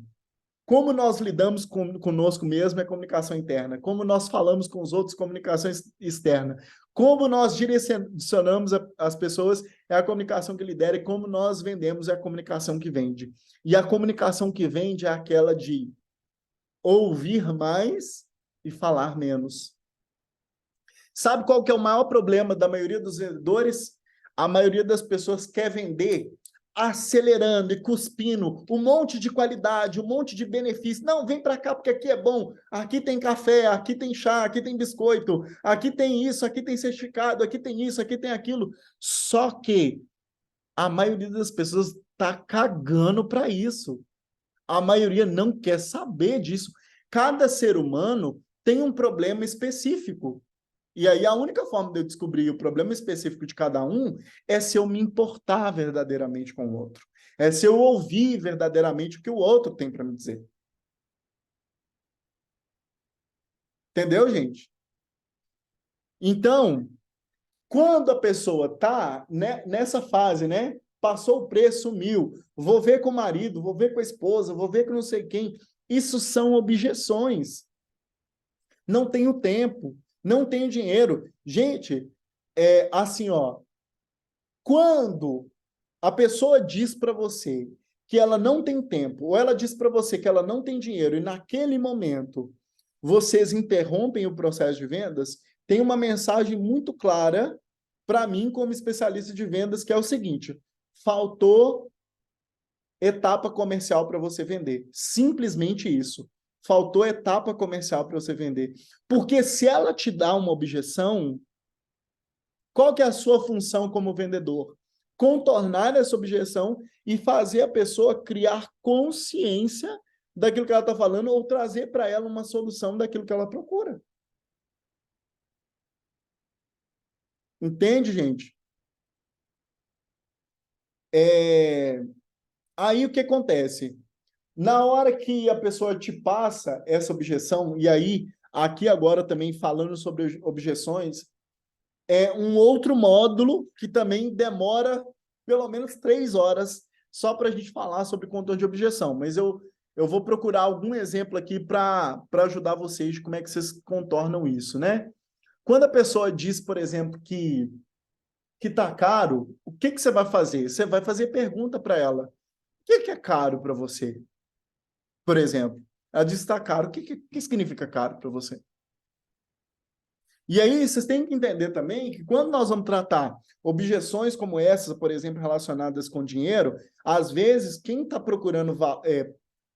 Como nós lidamos conosco mesmo é comunicação interna. Como nós falamos com os outros, comunicação externa. Como nós direcionamos as pessoas é a comunicação que lidera e como nós vendemos é a comunicação que vende. E a comunicação que vende é aquela de ouvir mais e falar menos. Sabe qual que é o maior problema da maioria dos vendedores? A maioria das pessoas quer vender acelerando e cuspindo um monte de qualidade, um monte de benefício. Não, vem para cá porque aqui é bom. Aqui tem café, aqui tem chá, aqui tem biscoito, aqui tem isso, aqui tem certificado, aqui tem isso, aqui tem aquilo. Só que a maioria das pessoas está cagando para isso. A maioria não quer saber disso. Cada ser humano tem um problema específico. E aí a única forma de eu descobrir o problema específico de cada um é se eu me importar verdadeiramente com o outro. É se eu ouvir verdadeiramente o que o outro tem para me dizer. Entendeu, gente? Então, quando a pessoa está nessa fase, né? Passou o preço, sumiu. Vou ver com o marido, vou ver com a esposa, vou ver com não sei quem. Isso são objeções. Não tenho tempo, não tenho dinheiro. Gente, assim, ó, quando a pessoa diz para você que ela não tem tempo, ou ela diz para você que ela não tem dinheiro, e naquele momento vocês interrompem o processo de vendas, tem uma mensagem muito clara para mim, como especialista de vendas, que é o seguinte: faltou etapa comercial para você vender. Simplesmente isso. Faltou etapa comercial para você vender. Porque se ela te dá uma objeção, qual que é a sua função como vendedor? Contornar essa objeção e fazer a pessoa criar consciência daquilo que ela está falando ou trazer para ela uma solução daquilo que ela procura. Entende, gente? Aí o que acontece? Na hora que a pessoa te passa essa objeção, e aí, aqui agora também falando sobre objeções, é um outro módulo que também demora pelo menos 3 horas só para a gente falar sobre contorno de objeção. Mas eu vou procurar algum exemplo aqui para ajudar vocês de como é que vocês contornam isso, né? Quando a pessoa diz, por exemplo, que está caro, o que você vai fazer? Você vai fazer pergunta para ela. O que é caro para você? Por exemplo, ela diz que está caro. O que significa caro para você? E aí, vocês têm que entender também que quando nós vamos tratar objeções como essas, por exemplo, relacionadas com dinheiro, às vezes quem está procurando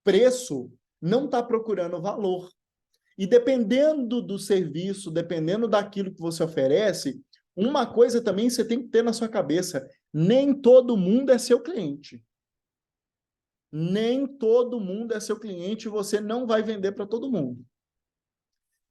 preço não está procurando valor. E dependendo do serviço, dependendo daquilo que você oferece, uma coisa também você tem que ter na sua cabeça: nem todo mundo é seu cliente. Nem todo mundo é seu cliente e você não vai vender para todo mundo.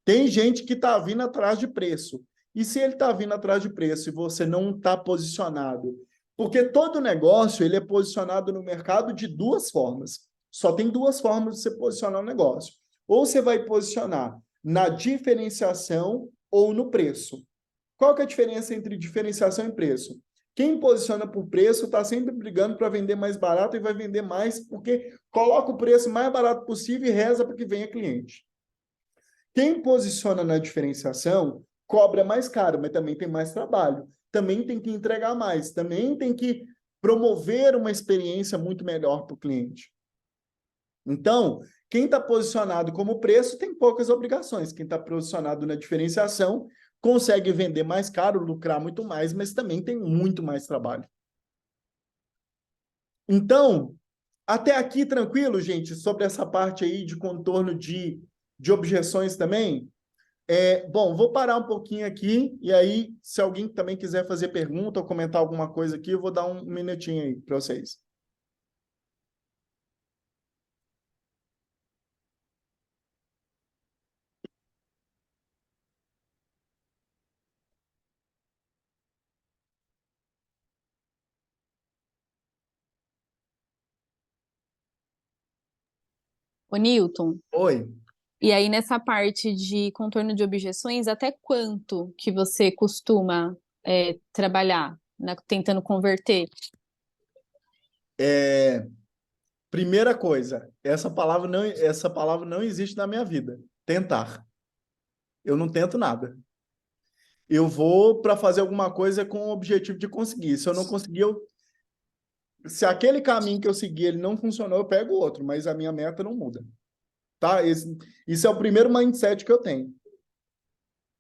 Tem gente que está vindo atrás de preço. E se ele está vindo atrás de preço e você não está posicionado? Porque todo negócio ele é posicionado no mercado de 2 formas. Só tem 2 formas de você posicionar o negócio. Ou você vai posicionar na diferenciação ou no preço. Qual que é a diferença entre diferenciação e preço? Quem posiciona por preço está sempre brigando para vender mais barato e vai vender mais porque coloca o preço mais barato possível e reza para que venha cliente. Quem posiciona na diferenciação cobra mais caro, mas também tem mais trabalho. Também tem que entregar mais. Também tem que promover uma experiência muito melhor para o cliente. Então, quem está posicionado como preço tem poucas obrigações. Quem está posicionado na diferenciação consegue vender mais caro, lucrar muito mais, mas também tem muito mais trabalho. Então, até aqui tranquilo, gente, sobre essa parte aí de contorno de objeções também? Bom, vou parar um pouquinho aqui, e aí, se alguém também quiser fazer pergunta ou comentar alguma coisa aqui, eu vou dar um minutinho aí para vocês.
Ô, Newton,
Oi.
e aí nessa parte de contorno de objeções, até quanto que você costuma trabalhar, tentando converter?
Primeira coisa, essa palavra não existe na minha vida. Tentar. Eu não tento nada. Eu vou para fazer alguma coisa com o objetivo de conseguir. Se eu não conseguir, se aquele caminho que eu segui ele não funcionou, eu pego outro, mas a minha meta não muda. Tá? Isso é o primeiro mindset que eu tenho.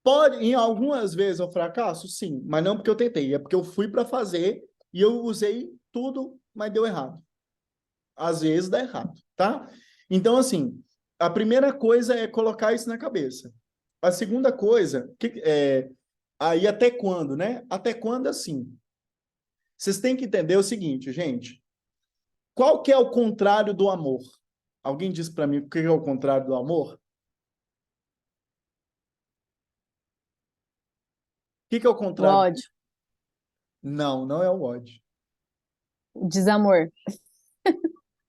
Pode, em algumas vezes eu fracasso? Sim, mas não porque eu tentei, é porque eu fui para fazer e eu usei tudo, mas deu errado. Às vezes dá errado, tá? Então, assim, a primeira coisa é colocar isso na cabeça. A segunda coisa, aí até quando, né? Até quando, assim? Vocês têm que entender o seguinte, gente. Qual que é o contrário do amor? Alguém diz para mim o que é o contrário do amor? O que é o
O
contrário?
ódio,
Não, não é o ódio.
o desamor.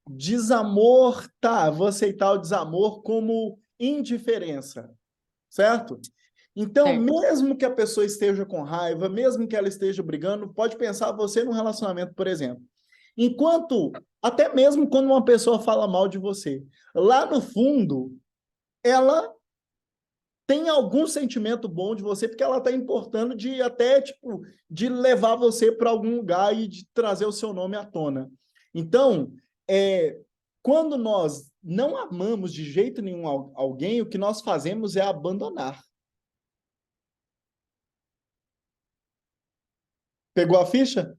Desamor, tá, vou aceitar o desamor como indiferença, certo? Então,
Certo.
mesmo que a pessoa esteja com raiva, mesmo que ela esteja brigando, pode pensar você num relacionamento, por exemplo. Até mesmo quando uma pessoa fala mal de você, lá no fundo, ela tem algum sentimento bom de você, porque ela está importando de até, tipo, de levar você para algum lugar e de trazer o seu nome à tona. Então, quando nós não amamos de jeito nenhum alguém, o que nós fazemos é abandonar. Pegou a ficha?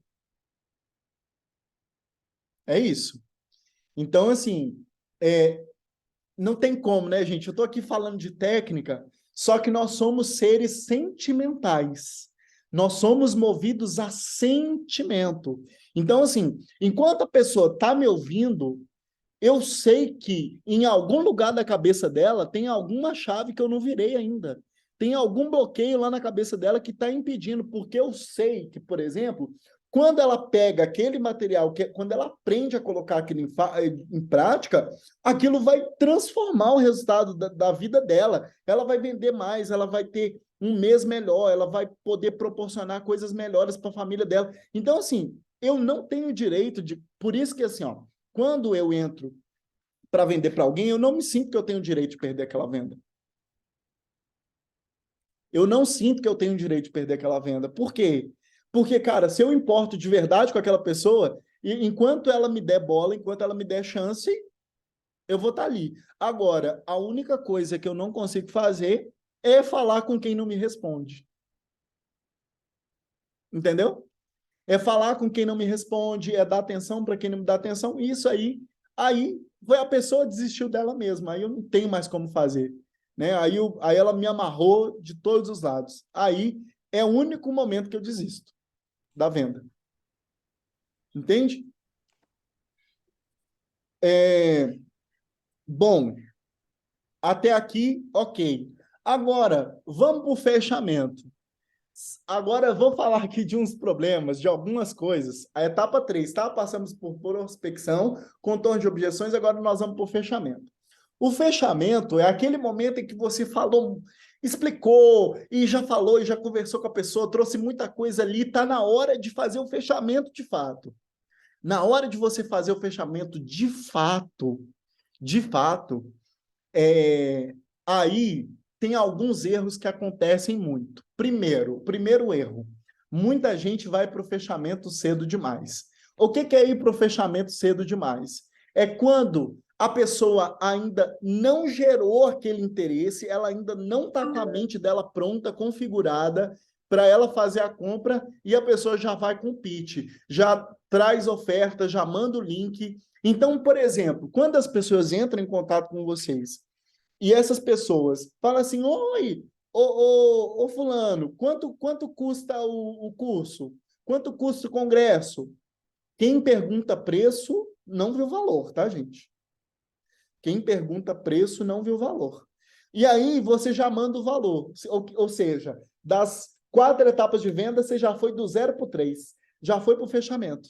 É isso. Então, assim, não tem como, né, gente? Eu estou aqui falando de técnica, só que nós somos seres sentimentais. Nós somos movidos a sentimento. Então, assim, enquanto a pessoa está me ouvindo, eu sei que em algum lugar da cabeça dela tem alguma chave que eu não virei ainda. Tem algum bloqueio lá na cabeça dela que está impedindo, porque eu sei que, por exemplo, quando ela pega aquele material, quando ela aprende a colocar aquilo em prática, aquilo vai transformar o resultado da vida dela. Ela vai vender mais, ela vai ter um mês melhor, ela vai poder proporcionar coisas melhores para a família dela. Então, assim, eu não tenho direito de. Por isso que, assim, ó, quando eu entro para vender para alguém, eu não me sinto que eu tenho o direito de perder aquela venda. Eu não sinto que eu tenho o direito de perder aquela venda. Por quê? Porque, cara, se eu importo de verdade com aquela pessoa, enquanto ela me der bola, enquanto ela me der chance, eu vou estar ali. Agora, a única coisa que eu não consigo fazer é falar com quem não me responde. Entendeu? É falar com quem não me responde, é dar atenção para quem não me dá atenção. Isso aí foi a pessoa desistiu dela mesma. Aí eu não tenho mais como fazer, né? Aí ela me amarrou de todos os lados. Aí é o único momento que eu desisto da venda. Entende? Bom, até aqui, ok. Agora, vamos para o fechamento. Agora eu vou falar aqui de uns problemas, de algumas coisas. A etapa 3, tá? Passamos por prospecção, contorno de objeções, agora nós vamos para o fechamento. O fechamento é aquele momento em que você falou, explicou, e já falou, e já conversou com a pessoa, trouxe muita coisa ali, está na hora de fazer o fechamento de fato. Na hora de você fazer o fechamento de fato, aí tem alguns erros que acontecem muito. Primeiro, o primeiro erro, muita gente vai para o fechamento cedo demais. O que é ir para o fechamento cedo demais? É quando a pessoa ainda não gerou aquele interesse, ela ainda não está com a mente dela pronta, configurada, para ela fazer a compra, e a pessoa já vai com o pitch, já traz oferta, já manda o link. Então, por exemplo, quando as pessoas entram em contato com vocês, e essas pessoas falam assim, oi, ô fulano, quanto custa o curso? Quanto custa o congresso? Quem pergunta preço não viu valor, tá, gente? Quem pergunta preço não viu valor. E aí você já manda o valor. Ou seja, das 4 etapas de venda, você já foi do 0 para o 3. Já foi para o fechamento.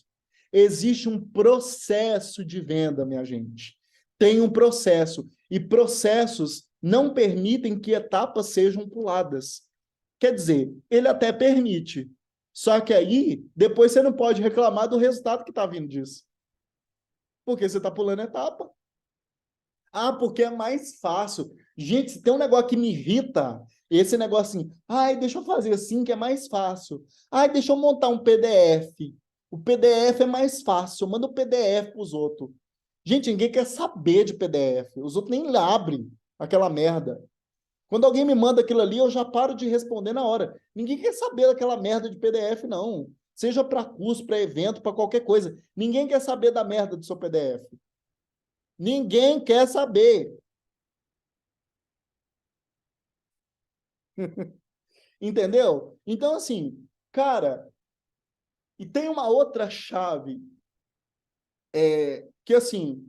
Existe um processo de venda, minha gente. Tem um processo. E processos não permitem que etapas sejam puladas. Quer dizer, ele até permite. Só que aí, depois você não pode reclamar do resultado que está vindo disso. Porque você está pulando etapa. Ah, porque é mais fácil. Gente, se tem um negócio que me irrita, esse negócio assim, ai, deixa eu fazer assim que é mais fácil. Ai, deixa eu montar um PDF. O PDF é mais fácil. Eu mando o PDF para os outros. Gente, ninguém quer saber de PDF. Os outros nem abrem aquela merda. Quando alguém me manda aquilo ali, eu já paro de responder na hora. Ninguém quer saber daquela merda de PDF, não. Seja para curso, para evento, para qualquer coisa. Ninguém quer saber da merda do seu PDF. Ninguém quer saber. Entendeu? Então, assim, cara, e tem uma outra chave que, assim,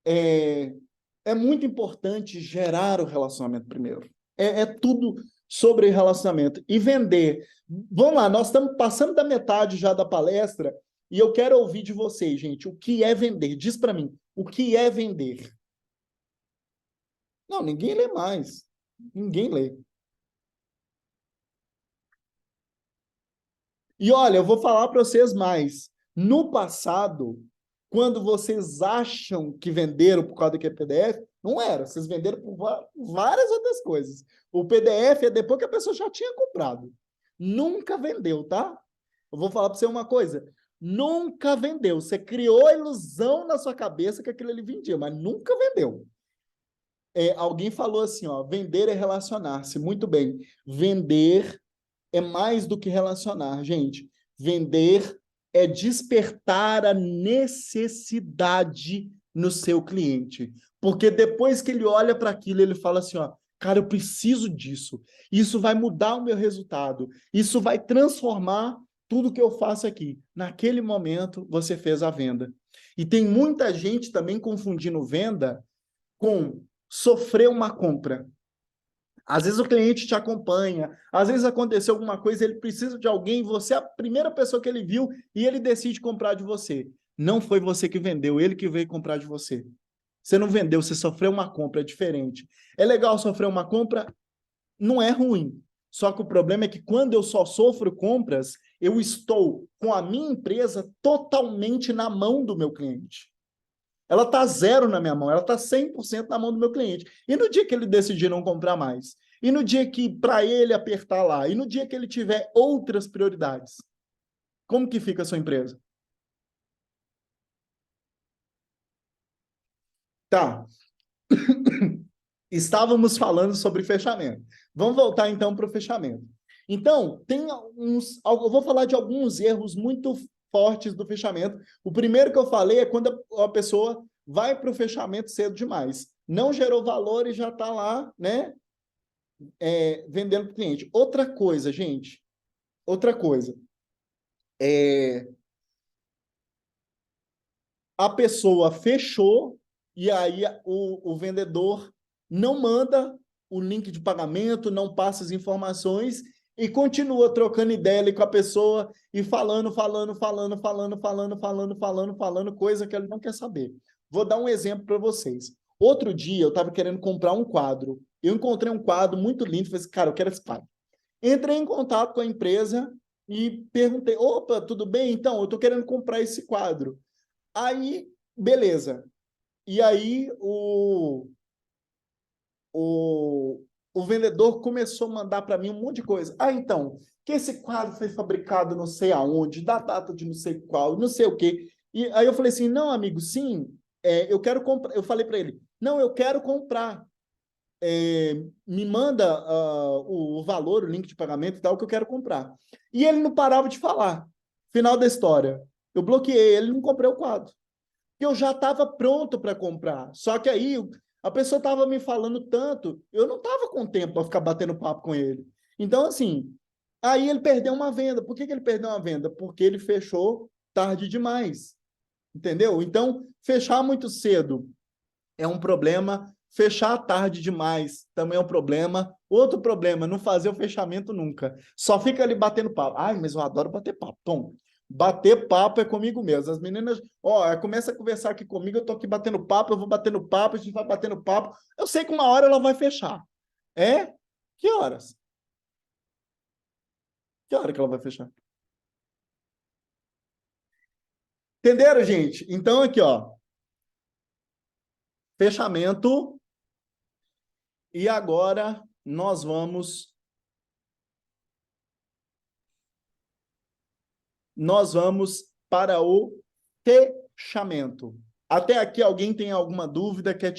é muito importante gerar o relacionamento primeiro. É tudo sobre relacionamento. E vender. Vamos lá, nós estamos passando da metade já da palestra e eu quero ouvir de vocês, gente, o que é vender? Diz para mim, o que é vender? Não, ninguém lê mais. Ninguém lê. E olha, eu vou falar para vocês mais. No passado, quando vocês acham que venderam por causa daquele PDF, não era. Vocês venderam por várias outras coisas. O PDF é depois que a pessoa já tinha comprado. Nunca vendeu, tá? Eu vou falar para você uma coisa. Nunca vendeu. Você criou a ilusão na sua cabeça que aquilo ali vendia, mas nunca vendeu. Alguém falou assim, ó, vender é relacionar-se. Muito bem. Vender é mais do que relacionar, gente. Vender é despertar a necessidade no seu cliente. Porque depois que ele olha para aquilo, ele fala assim, ó, cara, eu preciso disso. Isso vai mudar o meu resultado. Isso vai transformar tudo que eu faço aqui. Naquele momento, você fez a venda. E tem muita gente também confundindo venda com sofrer uma compra. Às vezes o cliente te acompanha, às vezes aconteceu alguma coisa, ele precisa de alguém, você é a primeira pessoa que ele viu e ele decide comprar de você. Não foi você que vendeu, ele que veio comprar de você. Você não vendeu, você sofreu uma compra, é diferente. É legal sofrer uma compra? Não é ruim. Só que o problema é que quando eu só sofro compras, eu estou com a minha empresa totalmente na mão do meu cliente. Ela está zero na minha mão, ela está 100% na mão do meu cliente. E no dia que ele decidir não comprar mais? E no dia que, para ele apertar lá? E no dia que ele tiver outras prioridades? Como que fica a sua empresa? Tá. Estávamos falando sobre fechamento. Vamos voltar então para o fechamento. Então, eu vou falar de alguns erros muito fortes do fechamento. O primeiro que eu falei é quando a pessoa vai para o fechamento cedo demais. Não gerou valor e já está lá, né? Vendendo para o cliente. Outra coisa, gente. Outra coisa. A pessoa fechou e aí o vendedor não manda o link de pagamento, não passa as informações e continua trocando ideia ali com a pessoa e falando, coisa que ele não quer saber. Vou dar um exemplo para vocês. Outro dia eu estava querendo comprar um quadro Eu encontrei um quadro muito lindo, falei assim, cara, eu quero esse quadro. Entrei em contato com a empresa e perguntei, opa, tudo bem? Então, eu estou querendo comprar esse quadro. Aí, beleza. E aí, o vendedor começou a mandar para mim um monte de coisa. Ah, então, que esse quadro foi fabricado não sei aonde, da data de não sei qual, não sei o quê. E aí eu falei assim, não, amigo, sim, eu quero comprar. Eu falei para ele, não, eu quero comprar. Me manda o valor, o link de pagamento e tal, que eu quero comprar. E ele não parava de falar. Final da história. Eu bloqueei ele, não comprei o quadro. Que eu já estava pronto para comprar. Só que aí a pessoa estava me falando tanto, eu não estava com tempo para ficar batendo papo com ele. Então, assim, aí ele perdeu uma venda. Por que ele perdeu uma venda? Porque ele fechou tarde demais. Entendeu? Então, fechar muito cedo é um problema. Fechar tarde demais também é um problema. Outro problema, não fazer o fechamento nunca. Só fica ali batendo papo. Ai, mas eu adoro bater papo. Tom, bater papo é comigo mesmo. As meninas, começa a conversar aqui comigo, eu tô aqui batendo papo, eu vou batendo papo, a gente vai batendo papo. Eu sei que uma hora ela vai fechar. É? Que horas? Que hora que ela vai fechar? Entenderam, gente? Então, aqui, ó. Fechamento. E agora nós vamos para o fechamento. Até aqui, alguém tem alguma dúvida? Quer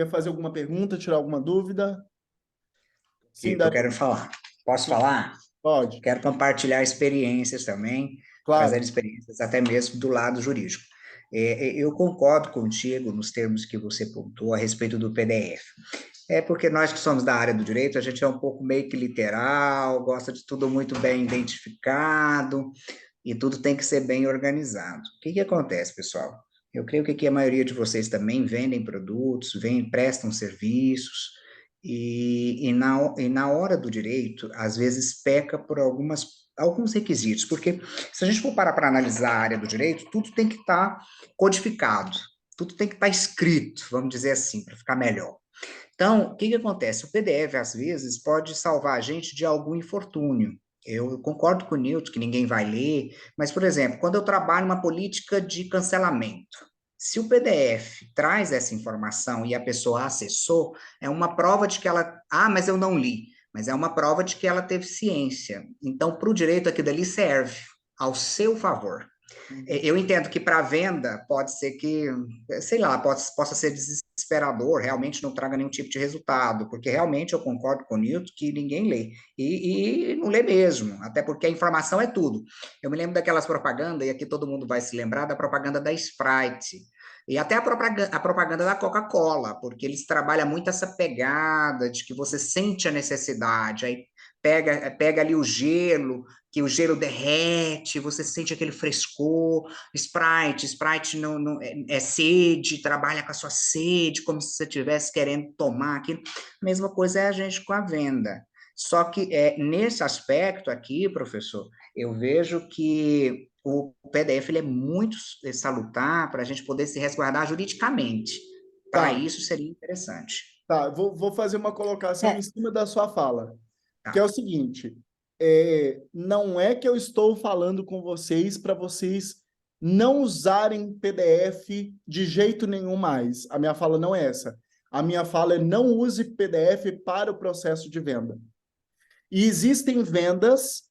fazer alguma pergunta, tirar alguma dúvida? Sim,
Eu quero falar. Posso falar?
pode.
Quero compartilhar experiências também, trazendo
Claro.
experiências até mesmo do lado jurídico. Eu concordo contigo nos termos que você pontuou a respeito do PDF. É porque nós que somos da área do direito, a gente é um pouco meio que literal, gosta de tudo muito bem identificado, e tudo tem que ser bem organizado. O que acontece, pessoal? Eu creio que aqui a maioria de vocês também vendem produtos, prestam serviços, e na hora do direito, às vezes peca por alguns requisitos, porque se a gente for parar para analisar a área do direito, tudo tem que estar codificado, tudo tem que estar escrito, vamos dizer assim, para ficar melhor. Então, o que acontece? O PDF, às vezes, pode salvar a gente de algum infortúnio. Eu concordo com o Newton que ninguém vai ler, mas, por exemplo, quando eu trabalho uma política de cancelamento, se o PDF traz essa informação e a pessoa acessou, é uma prova de que ela. Ah, mas eu não li. Mas é uma prova de que ela teve ciência. Então, para o direito, aquilo ali serve ao seu favor. Eu entendo que para venda pode ser que, sei lá, possa ser desesperador, realmente não traga nenhum tipo de resultado, porque realmente eu concordo com o Newton que ninguém lê, e não lê mesmo, até porque a informação é tudo. Eu me lembro daquelas propagandas, e aqui todo mundo vai se lembrar da propaganda da Sprite, e até a propaganda da Coca-Cola, porque eles trabalham muito essa pegada de que você sente a necessidade, aí pega ali o gelo, que o gelo derrete, você sente aquele frescor, Sprite é sede, trabalha com a sua sede, como se você estivesse querendo tomar aquilo. Mesma coisa é a gente com a venda. Só que nesse aspecto aqui, professor, eu vejo que o PDF ele é muito salutar para a gente poder se resguardar juridicamente. Para
Tá,
isso seria interessante.
tá. Vou fazer uma colocação em cima da sua fala, que é o
Tá.
seguinte: não é que eu estou falando com vocês para vocês não usarem PDF de jeito nenhum mais. A minha fala não é essa. A minha fala é não use PDF para o processo de venda. E existem vendas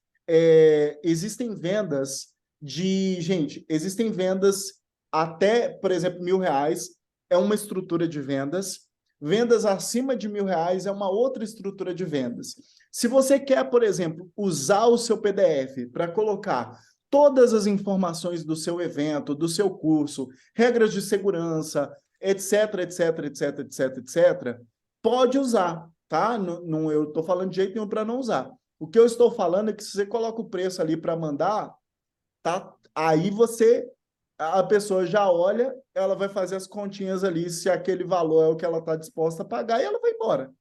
gente, existem vendas até, por exemplo, R$ 1.000 é uma estrutura de vendas. Vendas acima de R$ 1.000 é uma outra estrutura de vendas. Se você quer, por exemplo, usar o seu PDF para colocar todas as informações do seu evento, do seu curso, regras de segurança, etc, etc, etc, etc, etc, pode usar, tá? Não, eu estou falando de jeito nenhum para não usar. O que eu estou falando é que se você coloca o preço ali para mandar, tá? Aí a pessoa já olha, ela vai fazer as continhas ali, se aquele valor é o que ela está disposta a pagar, e ela vai embora.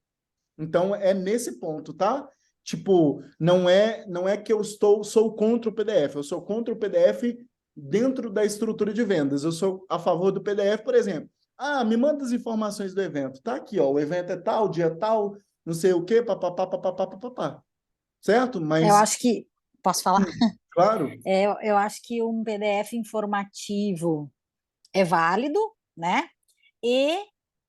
Então, é nesse ponto, tá? Tipo, não é que eu sou contra o PDF, eu sou contra o PDF dentro da estrutura de vendas. Eu sou a favor do PDF, por exemplo. Ah, me manda as informações do evento. Tá aqui, ó, o evento é tal, dia tal, não sei o quê, papapá, papapá, papapá. Certo?
Eu
Mas,
acho que, posso falar?
claro.
Eu acho que um PDF informativo é válido, né? E,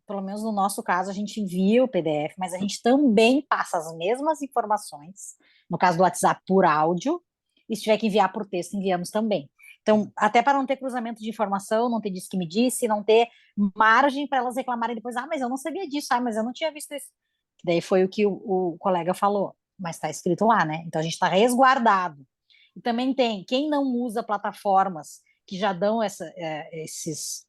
pelo menos no nosso caso, a gente envia o PDF, mas a gente também passa as mesmas informações, no caso do WhatsApp, por áudio, e se tiver que enviar por texto, enviamos também. Então, até para não ter cruzamento de informação, não ter disse que me disse, não ter margem para elas reclamarem depois, ah, mas eu não sabia disso, ah, mas eu não tinha visto isso. Daí foi o que o colega falou, mas está escrito lá, né? Então a gente está resguardado. E também tem, quem não usa plataformas que já dão esses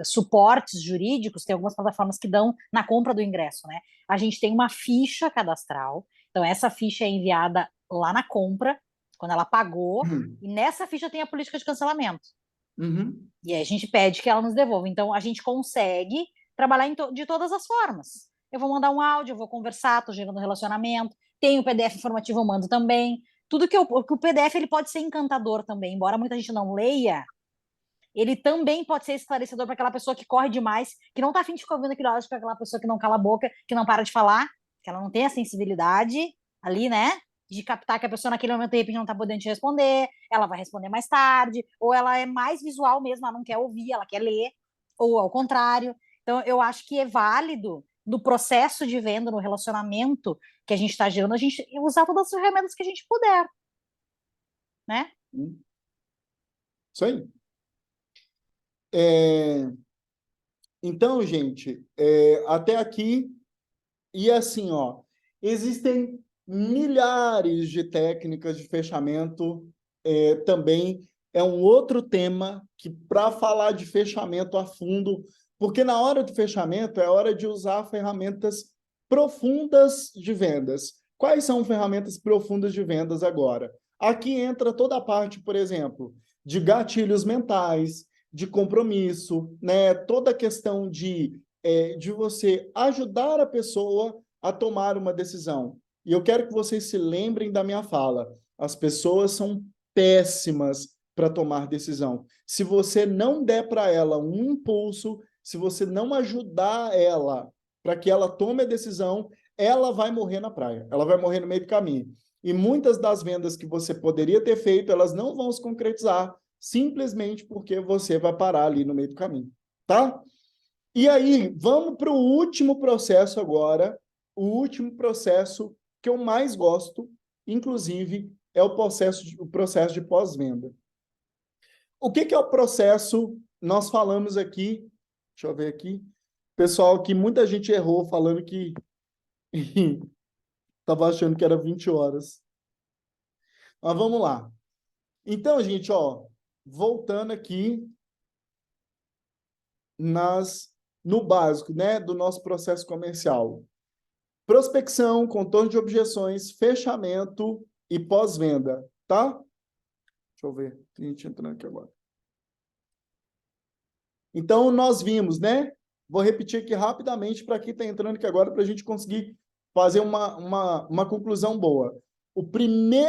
suportes jurídicos, tem algumas plataformas que dão na compra do ingresso, né? A gente tem uma ficha cadastral, então essa ficha é enviada lá na compra, quando ela pagou, e nessa ficha tem a política de cancelamento.
Uhum.
E aí a gente pede que ela nos devolva. Então a gente consegue trabalhar de todas as formas. Eu vou mandar um áudio, eu vou conversar, estou gerando relacionamento, tem o PDF informativo, eu mando também. Tudo que o PDF ele pode ser encantador também, embora muita gente não leia, ele também pode ser esclarecedor para aquela pessoa que corre demais, que não está afim de ficar ouvindo aquilo, para aquela pessoa que não cala a boca, que não para de falar, que ela não tem a sensibilidade ali, né? De captar que a pessoa naquele momento de repente não está podendo te responder, ela vai responder mais tarde, ou ela é mais visual mesmo, ela não quer ouvir, ela quer ler, ou ao contrário. Então, eu acho que é válido no processo de venda, no relacionamento que a gente está gerando, a gente usar todas as ferramentas que a gente puder, né?
Isso aí. Então, gente, até aqui, e assim, ó, existem milhares de técnicas de fechamento, também é um outro tema que, para falar de fechamento a fundo, porque na hora do fechamento é hora de usar ferramentas profundas de vendas. Quais são ferramentas profundas de vendas agora? Aqui entra toda a parte, por exemplo, de gatilhos mentais, de compromisso, né? Toda a questão de você ajudar a pessoa a tomar uma decisão. E eu quero que vocês se lembrem da minha fala. As pessoas são péssimas para tomar decisão. Se você não der para ela um impulso, se você não ajudar ela para que ela tome a decisão, ela vai morrer na praia, ela vai morrer no meio do caminho. E muitas das vendas que você poderia ter feito, elas não vão se concretizar, simplesmente porque você vai parar ali no meio do caminho, tá? E aí, vamos para o último processo agora, o último processo que eu mais gosto, inclusive, é o processo de pós-venda. O que é o processo? Nós falamos aqui, deixa eu ver aqui, pessoal, que muita gente errou falando que estava achando que era 20 horas. Mas vamos lá. Então, gente, ó, voltando aqui no básico, né, do nosso processo comercial. Prospecção, contorno de objeções, fechamento e pós-venda, tá? Deixa eu ver, tem gente entrando aqui agora. Então, nós vimos, né? Vou repetir aqui rapidamente para quem está entrando aqui agora, para a gente conseguir fazer uma conclusão boa.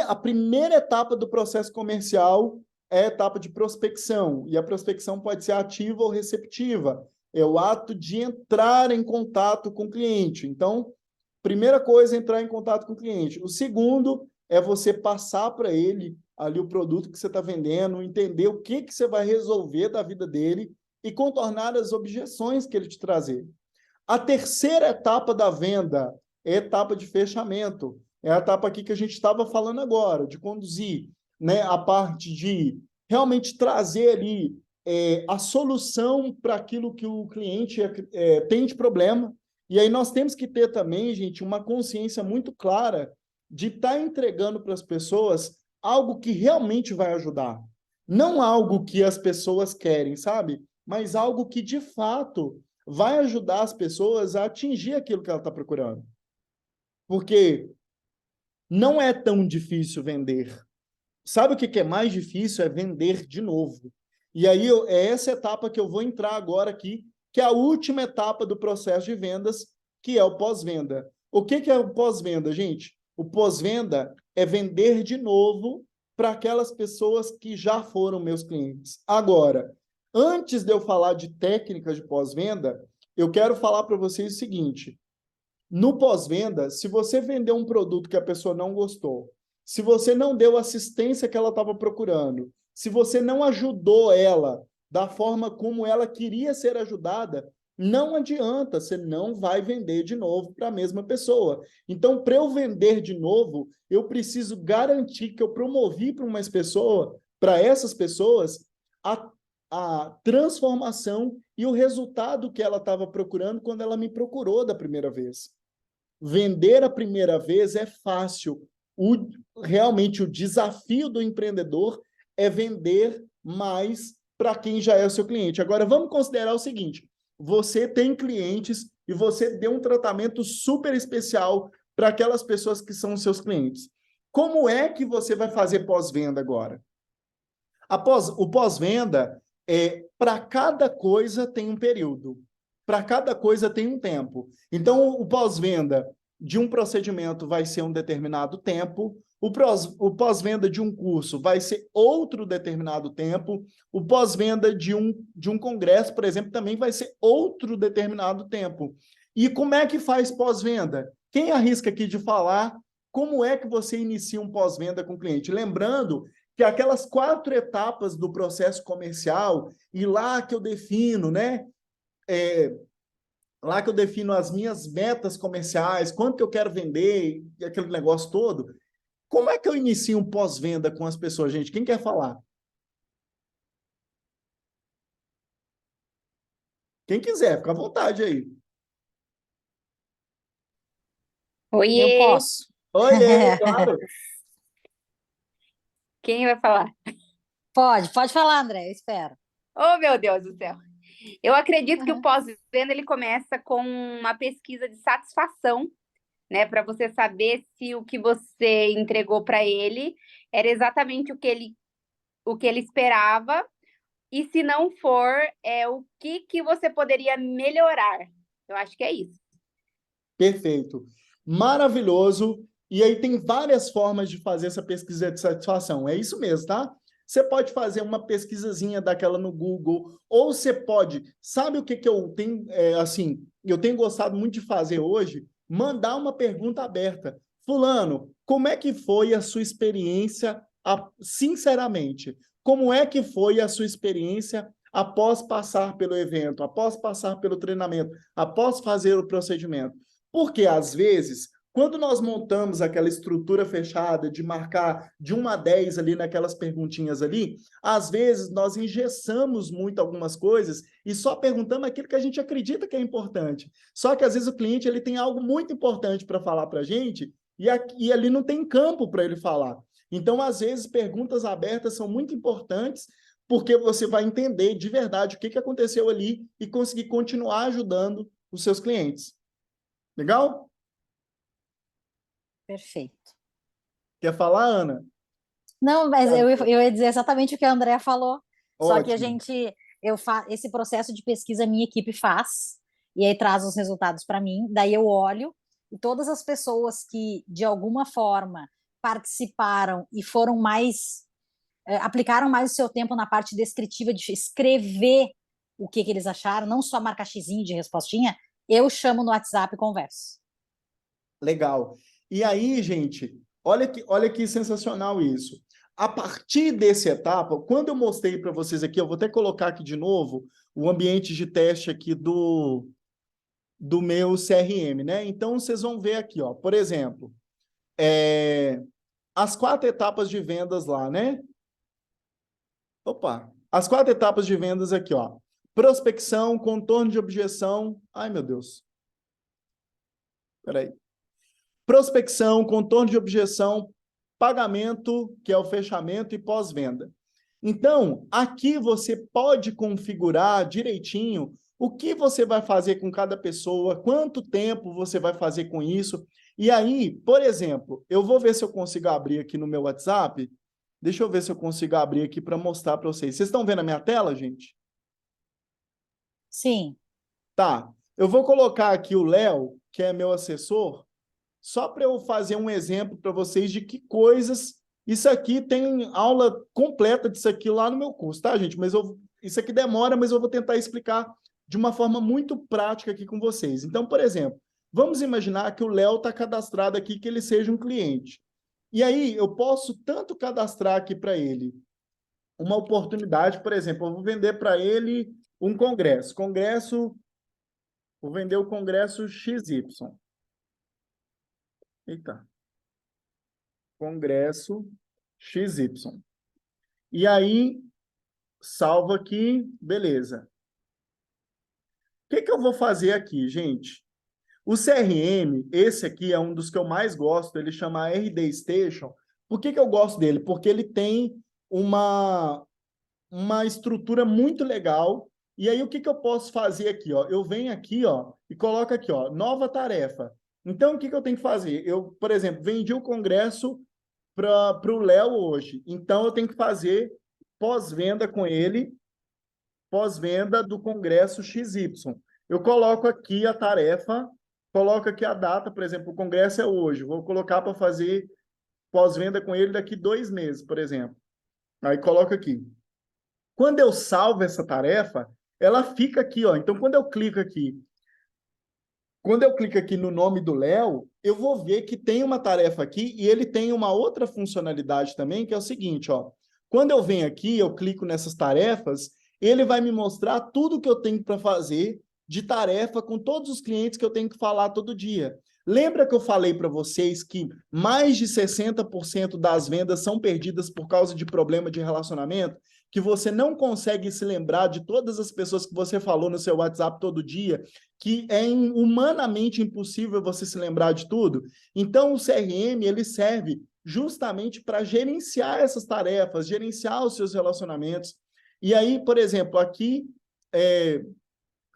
A primeira etapa do processo comercial é a etapa de prospecção, e a prospecção pode ser ativa ou receptiva. É o ato de entrar em contato com o cliente. Então, primeira coisa é entrar em contato com o cliente. O segundo é você passar para ele ali o produto que você está vendendo, entender o que você vai resolver da vida dele e contornar as objeções que ele te trazer. A terceira etapa da venda é a etapa de fechamento. É a etapa aqui que a gente estava falando agora, de conduzir, né, a parte de realmente trazer ali a solução para aquilo que o cliente tem de problema. E aí nós temos que ter também, gente, uma consciência muito clara de estar entregando para as pessoas algo que realmente vai ajudar. Não algo que as pessoas querem, sabe? Mas algo que, de fato, vai ajudar as pessoas a atingir aquilo que ela está procurando. Porque não é tão difícil vender. Sabe o que é mais difícil? É vender de novo. E aí é essa etapa que eu vou entrar agora aqui, que é a última etapa do processo de vendas, que é o pós-venda. O que é o pós-venda, gente? O pós-venda é vender de novo para aquelas pessoas que já foram meus clientes. Agora, Antes de eu falar de técnicas de pós-venda, eu quero falar para vocês o seguinte. No pós-venda, se você vender um produto que a pessoa não gostou, se você não deu a assistência que ela estava procurando, se você não ajudou ela da forma como ela queria ser ajudada, não adianta, você não vai vender de novo para a mesma pessoa. Então, para eu vender de novo, eu preciso garantir que eu promovi para essas pessoas, a transformação e o resultado que ela estava procurando quando ela me procurou da primeira vez. Vender a primeira vez é fácil. Realmente, o desafio do empreendedor é vender mais para quem já é o seu cliente. Agora, vamos considerar o seguinte, você tem clientes e você deu um tratamento super especial para aquelas pessoas que são seus clientes. Como é que você vai fazer pós-venda agora? O pós-venda, para cada coisa tem um período. Para cada coisa tem um tempo. Então, o pós-venda de um procedimento vai ser um determinado tempo, o pós-venda de um curso vai ser outro determinado tempo, o pós-venda de um congresso, por exemplo, também vai ser outro determinado tempo. E como é que faz pós-venda? Quem arrisca aqui de falar como é que você inicia um pós-venda com o cliente? Lembrando que aquelas 4 etapas do processo comercial, e lá que eu defino, né? Lá que eu defino as minhas metas comerciais, quanto que eu quero vender, e aquele negócio todo. Como é que eu inicio um pós-venda com as pessoas, gente? Quem quer falar? Quem quiser, fica à vontade aí.
Oiê!
Eu posso.
Oiê, claro.
Quem vai falar?
Pode falar, André, eu espero.
Oh, meu Deus do céu! Eu acredito que o pós-venda ele começa com uma pesquisa de satisfação, né, para você saber se o que você entregou para ele era exatamente o que ele esperava, e se não for, o que você poderia melhorar. Eu acho que é isso.
Perfeito. Maravilhoso. E aí tem várias formas de fazer essa pesquisa de satisfação. É isso mesmo, tá? Você pode fazer uma pesquisazinha daquela no Google, ou você pode... Sabe o que eu tenho, eu tenho gostado muito de fazer hoje? Mandar uma pergunta aberta. Fulano, como é que foi a sua experiência, sinceramente, como é que foi a sua experiência após passar pelo evento, após passar pelo treinamento, após fazer o procedimento? Porque, às vezes, quando nós montamos aquela estrutura fechada de marcar de 1 a 10 ali naquelas perguntinhas ali, às vezes nós engessamos muito algumas coisas e só perguntamos aquilo que a gente acredita que é importante. Só que, às vezes, o cliente ele tem algo muito importante para falar para a gente e ali não tem campo para ele falar. Então, às vezes, perguntas abertas são muito importantes porque você vai entender de verdade o que aconteceu ali e conseguir continuar ajudando os seus clientes. Legal?
Perfeito.
Quer falar, Ana?
Não, mas eu ia dizer exatamente o que a Andrea falou. Só que
Ótimo.
esse processo de pesquisa a minha equipe faz, e aí traz os resultados para mim, daí eu olho, e todas as pessoas que, de alguma forma, participaram e foram aplicaram mais o seu tempo na parte descritiva de escrever o que eles acharam, não só marcar xizinho de respostinha, eu chamo no WhatsApp e converso.
Legal. E aí, gente, olha que sensacional isso. A partir dessa etapa, quando eu mostrei para vocês aqui, eu vou até colocar aqui de novo o ambiente de teste aqui do meu CRM, né? Então, vocês vão ver aqui, ó, por exemplo, as 4 etapas de vendas lá, né? Opa! As 4 etapas de vendas aqui, ó. Prospecção, contorno de objeção. Ai, meu Deus. Peraí. Prospecção, contorno de objeção, pagamento, que é o fechamento, e pós-venda. Então, aqui você pode configurar direitinho o que você vai fazer com cada pessoa, quanto tempo você vai fazer com isso. E aí, por exemplo, eu vou ver se eu consigo abrir aqui no meu WhatsApp. Deixa eu ver se eu consigo abrir aqui para mostrar para vocês. Vocês estão vendo a minha tela, gente?
Sim.
Tá. Eu vou colocar aqui o Léo, que é meu assessor, só para eu fazer um exemplo para vocês de que coisas... Isso aqui tem aula completa disso aqui lá no meu curso, tá, gente? Mas isso aqui demora, mas eu vou tentar explicar de uma forma muito prática aqui com vocês. Então, por exemplo, vamos imaginar que o Léo está cadastrado aqui, que ele seja um cliente. E aí, eu posso tanto cadastrar aqui para ele uma oportunidade, por exemplo, eu vou vender para ele um congresso. Vou vender o congresso XY. Eita. Congresso XY. E aí, salvo aqui, beleza. O que eu vou fazer aqui, gente? O CRM, esse aqui é um dos que eu mais gosto, ele chama RD Station. Por que eu gosto dele? Porque ele tem uma estrutura muito legal. E aí, o que eu posso fazer aqui? Ó? Eu venho aqui, ó, e coloco aqui, ó, nova tarefa. Então, o que eu tenho que fazer? Eu, por exemplo, vendi o congresso para o Léo hoje. Então, eu tenho que fazer pós-venda com ele, pós-venda do congresso XY. Eu coloco aqui a tarefa, coloco aqui a data, por exemplo, o congresso é hoje. Vou colocar para fazer pós-venda com ele daqui 2 meses, por exemplo. Aí coloco aqui. Quando eu salvo essa tarefa, ela fica aqui, ó. Então, quando eu clico aqui no nome do Léo, eu vou ver que tem uma tarefa aqui e ele tem uma outra funcionalidade também, que é o seguinte, ó. Quando eu venho aqui, eu clico nessas tarefas, ele vai me mostrar tudo que eu tenho para fazer de tarefa com todos os clientes que eu tenho que falar todo dia. Lembra que eu falei para vocês que mais de 60% das vendas são perdidas por causa de problema de relacionamento? Que você não consegue se lembrar de todas as pessoas que você falou no seu WhatsApp todo dia, que é humanamente impossível você se lembrar de tudo? Então, o CRM, ele serve justamente para gerenciar essas tarefas, gerenciar os seus relacionamentos. E aí, por exemplo, aqui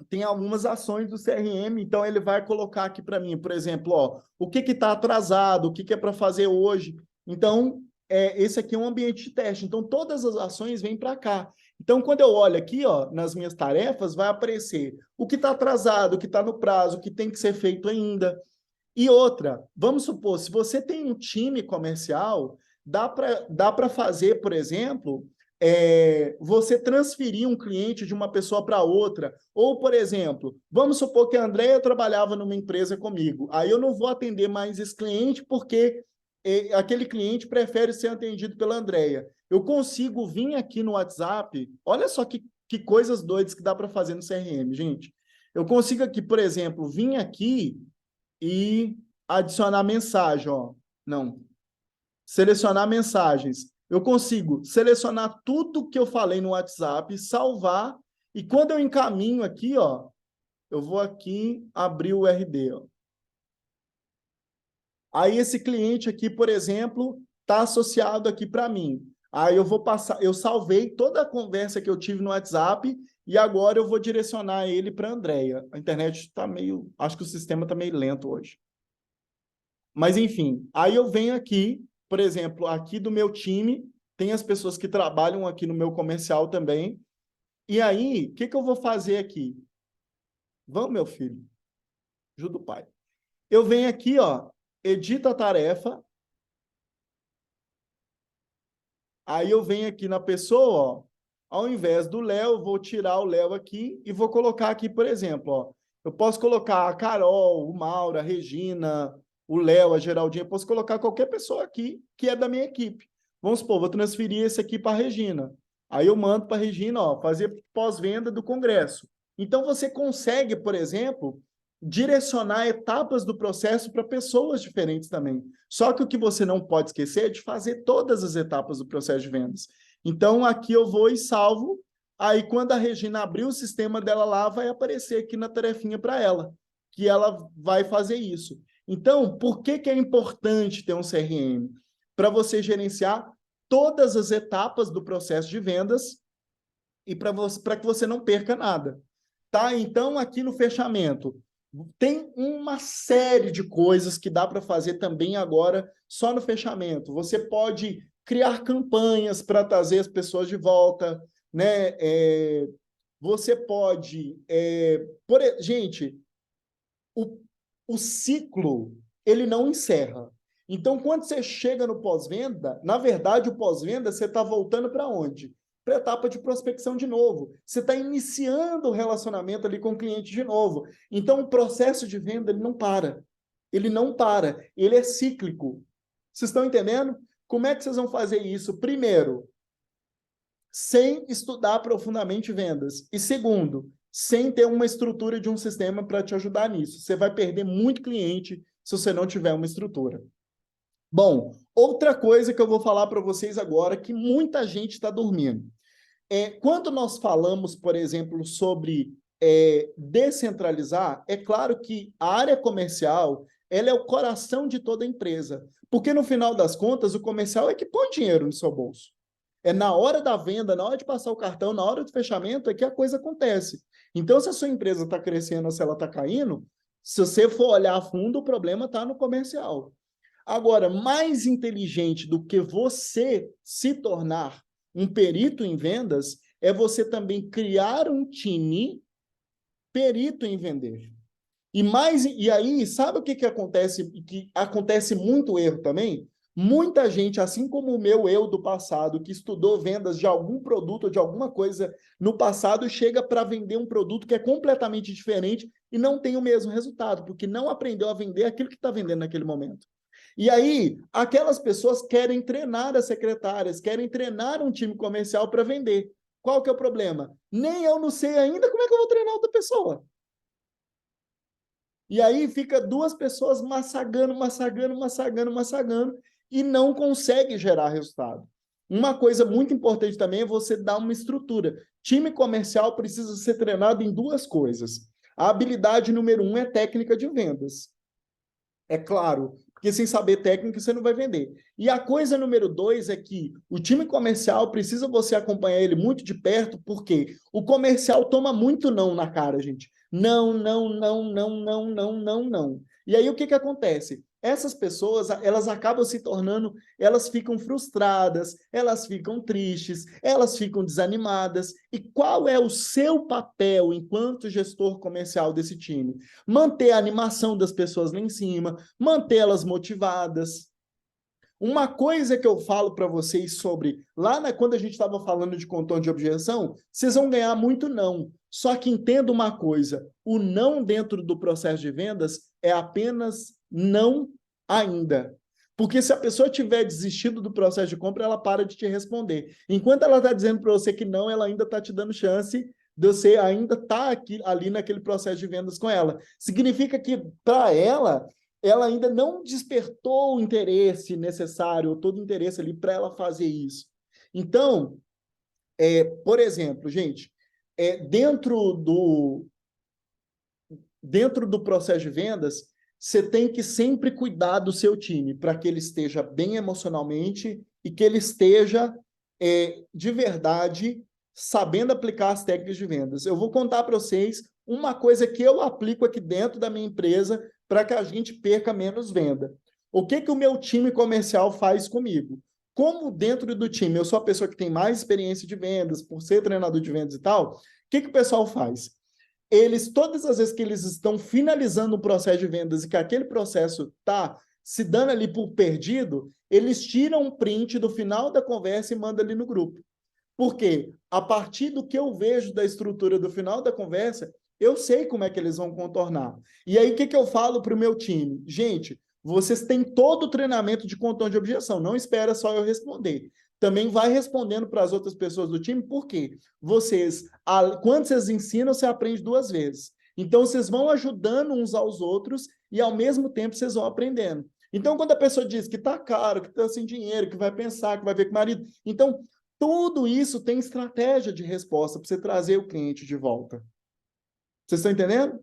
tem algumas ações do CRM, então ele vai colocar aqui para mim, por exemplo, ó, o que está atrasado, o que é para fazer hoje. Então, esse aqui é um ambiente de teste. Então, todas as ações vêm para cá. Então, quando eu olho aqui, ó, nas minhas tarefas, vai aparecer o que está atrasado, o que está no prazo, o que tem que ser feito ainda. E outra, vamos supor, se você tem um time comercial, dá para fazer, por exemplo, você transferir um cliente de uma pessoa para outra. Ou, por exemplo, vamos supor que a Andréia trabalhava numa empresa comigo. Aí eu não vou atender mais esse cliente porque aquele cliente prefere ser atendido pela Andréia. Eu consigo vir aqui no WhatsApp, olha só que coisas doidas que dá para fazer no CRM, gente. Eu consigo aqui, por exemplo, vir aqui e adicionar mensagem, ó. Não. Selecionar mensagens. Eu consigo selecionar tudo que eu falei no WhatsApp, salvar, e quando eu encaminho aqui, ó, eu vou aqui abrir o RD, ó. Aí esse cliente aqui, por exemplo, está associado aqui para mim. Aí eu vou passar, eu salvei toda a conversa que eu tive no WhatsApp e agora eu vou direcionar ele para a Andréia. A internet está meio, acho que o sistema está meio lento hoje. Mas enfim, aí eu venho aqui, por exemplo, aqui do meu time, tem as pessoas que trabalham aqui no meu comercial também. E aí, o que eu vou fazer aqui? Vamos, meu filho. Ajuda o pai. Eu venho aqui, ó, edita a tarefa. Aí eu venho aqui na pessoa, ó, ao invés do Léo, eu vou tirar o Léo aqui e vou colocar aqui, por exemplo, ó, eu posso colocar a Carol, o Mauro, a Regina, o Léo, a Geraldinha, eu posso colocar qualquer pessoa aqui que é da minha equipe. Vamos supor, vou transferir esse aqui para a Regina. Aí eu mando para a Regina, ó, fazer pós-venda do congresso. Então você consegue, por exemplo, direcionar etapas do processo para pessoas diferentes também. Só que o que você não pode esquecer é de fazer todas as etapas do processo de vendas. Então, aqui eu vou e salvo. Aí, quando a Regina abrir o sistema dela lá, vai aparecer aqui na tarefinha para ela, que ela vai fazer isso. Então, por que é importante ter um CRM? Para você gerenciar todas as etapas do processo de vendas e para que você não perca nada. Tá? Então, aqui no fechamento, tem uma série de coisas que dá para fazer também agora só no fechamento. Você pode criar campanhas para trazer as pessoas de volta, né? Você pode... gente, o ciclo, ele não encerra. Então, quando você chega no pós-venda, na verdade, o pós-venda, você está voltando para onde? para a etapa de prospecção de novo. Você está iniciando o relacionamento ali com o cliente de novo. Então, o processo de venda, ele não para. Ele não para. Ele é cíclico. Vocês estão entendendo? Como é que vocês vão fazer isso? Primeiro, sem estudar profundamente vendas. E segundo, sem ter uma estrutura de um sistema para te ajudar nisso. Você vai perder muito cliente se você não tiver uma estrutura. Bom, outra coisa que eu vou falar para vocês agora, que muita gente está dormindo. Quando nós falamos, por exemplo, sobre descentralizar, é claro que a área comercial ela é o coração de toda empresa. Porque, no final das contas, o comercial é que põe dinheiro no seu bolso. É na hora da venda, na hora de passar o cartão, na hora do fechamento, é que a coisa acontece. Então, se a sua empresa está crescendo ou se ela está caindo, se você for olhar a fundo, o problema está no comercial. Agora, mais inteligente do que você se tornar um perito em vendas é você também criar um time perito em vender. E aí, sabe o que acontece? Que acontece muito erro também? Muita gente, assim como o meu eu do passado, que estudou vendas de algum produto ou de alguma coisa no passado, chega para vender um produto que é completamente diferente e não tem o mesmo resultado, porque não aprendeu a vender aquilo que está vendendo naquele momento. E aí, aquelas pessoas querem treinar as secretárias, querem treinar um time comercial para vender. Qual que é o problema? Nem eu não sei ainda como é que eu vou treinar outra pessoa. E aí fica duas pessoas massagando e não consegue gerar resultado. Uma coisa muito importante também é você dar uma estrutura. Time comercial precisa ser treinado em duas coisas. A habilidade número 1 é técnica de vendas. É claro, porque sem saber técnica você não vai vender. E a coisa número 2 é que o time comercial precisa você acompanhar ele muito de perto, porque o comercial toma muito não na cara, gente. Não, não, não, não, não, não, não, não. E aí o que acontece? Essas pessoas, elas acabam se tornando, elas ficam frustradas, elas ficam tristes, elas ficam desanimadas. E qual é o seu papel enquanto gestor comercial desse time? Manter a animação das pessoas lá em cima, mantê-las motivadas. Uma coisa que eu falo para vocês sobre, quando a gente estava falando de contorno de objeção, vocês vão ganhar muito não. Só que entenda uma coisa, o não dentro do processo de vendas é apenas não ainda. Porque se a pessoa tiver desistido do processo de compra, ela para de te responder. Enquanto ela está dizendo para você que não, ela ainda está te dando chance de você ainda estar ali naquele processo de vendas com ela. Significa que, para ela ainda não despertou o interesse necessário, todo o interesse ali para ela fazer isso. Então, por exemplo, gente, dentro do processo de vendas, você tem que sempre cuidar do seu time para que ele esteja bem emocionalmente e que ele esteja, de verdade, sabendo aplicar as técnicas de vendas. Eu vou contar para vocês uma coisa que eu aplico aqui dentro da minha empresa para que a gente perca menos venda. O que o meu time comercial faz comigo? Como dentro do time eu sou a pessoa que tem mais experiência de vendas, por ser treinador de vendas e tal, o que o pessoal faz? Todas as vezes que eles estão finalizando um processo de vendas e que aquele processo está se dando ali por perdido, eles tiram um print do final da conversa e mandam ali no grupo. Por quê? A partir do que eu vejo da estrutura do final da conversa, eu sei como é que eles vão contornar. E aí, o que eu falo para o meu time? Gente, vocês têm todo o treinamento de contorno de objeção, não espera só eu responder. Também vai respondendo para as outras pessoas do time, por quê? Quando vocês ensinam, você aprende 2 vezes. Então, vocês vão ajudando uns aos outros e, ao mesmo tempo, vocês vão aprendendo. Então, quando a pessoa diz que está caro, que está sem dinheiro, que vai pensar, que vai ver com o marido... Então, tudo isso tem estratégia de resposta para você trazer o cliente de volta. Vocês estão entendendo?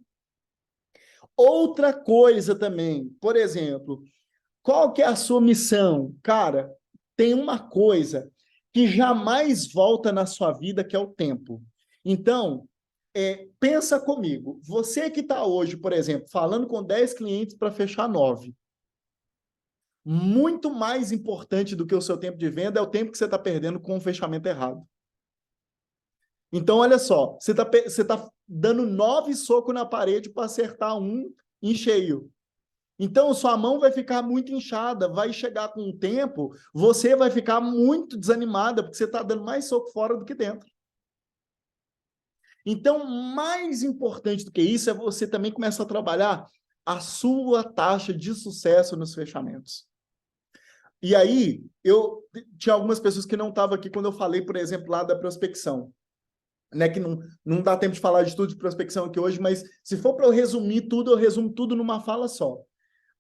Outra coisa também, por exemplo, qual que é a sua missão? Cara, tem uma coisa que jamais volta na sua vida, que é o tempo. Então, pensa comigo. Você que está hoje, por exemplo, falando com 10 clientes para fechar 9. Muito mais importante do que o seu tempo de venda é o tempo que você está perdendo com o fechamento errado. Então, olha só, você tá dando 9 socos na parede para acertar um em cheio. Então, sua mão vai ficar muito inchada, vai chegar com o tempo, você vai ficar muito desanimada, porque você está dando mais soco fora do que dentro. Então, mais importante do que isso é você também começar a trabalhar a sua taxa de sucesso nos fechamentos. E aí, eu tinha algumas pessoas que não estavam aqui quando eu falei, por exemplo, lá da prospecção. Né, que não dá tempo de falar de tudo de prospecção aqui hoje, mas se for para eu resumir tudo, eu resumo tudo numa fala só.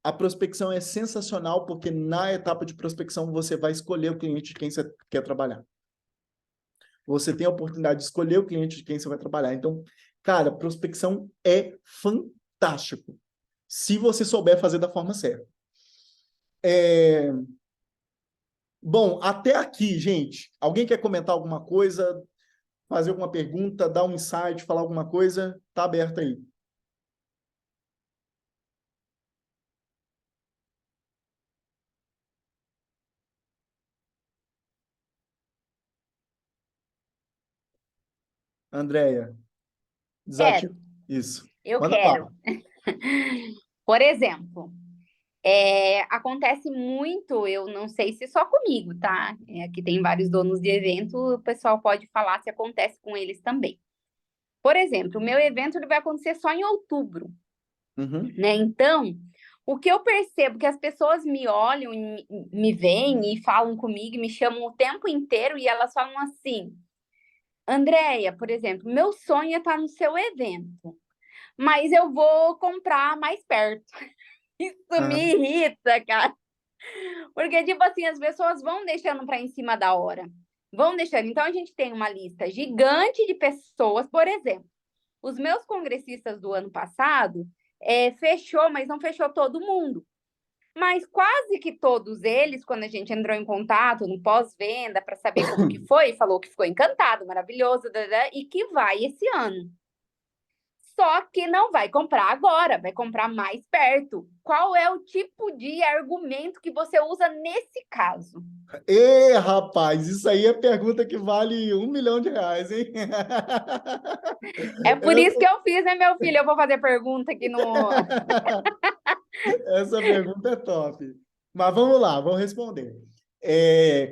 A prospecção é sensacional porque na etapa de prospecção você vai escolher o cliente de quem você quer trabalhar. Você tem a oportunidade de escolher o cliente de quem você vai trabalhar. Então, cara, prospecção é fantástico se você souber fazer da forma certa. Bom, até aqui, gente. Alguém quer comentar alguma coisa? Fazer alguma pergunta, dar um insight, falar alguma coisa? Tá aberto aí. Andréia, desativa. Isso.
Eu
Manda
quero.
bala.
Por exemplo, acontece muito, eu não sei se só comigo, tá? Aqui tem vários donos de evento, o pessoal pode falar se acontece com eles também. Por exemplo, o meu evento ele vai acontecer só em outubro, né? Então, o que eu percebo que as pessoas me olham, me veem e falam comigo, me chamam o tempo inteiro e elas falam assim: Andréia, por exemplo, meu sonho é estar no seu evento, mas eu vou comprar mais perto. Isso me irrita, cara. Porque, tipo assim, as pessoas vão deixando para em cima da hora. Vão deixando. Então, a gente tem uma lista gigante de pessoas. Por exemplo, os meus congressistas do ano passado fechou, mas não fechou todo mundo. Mas quase que todos eles, quando a gente entrou em contato no pós-venda para saber como que foi, falou que ficou encantado, maravilhoso, e que vai esse ano. Só que não vai comprar agora, vai comprar mais perto. Qual é o tipo de argumento que você usa nesse caso?
Ê, rapaz, isso aí é pergunta que vale R$1 milhão, hein?
É por isso que eu fiz, né, meu filho? Eu vou fazer pergunta aqui no...
Essa pergunta é top. Mas vamos lá, vamos responder.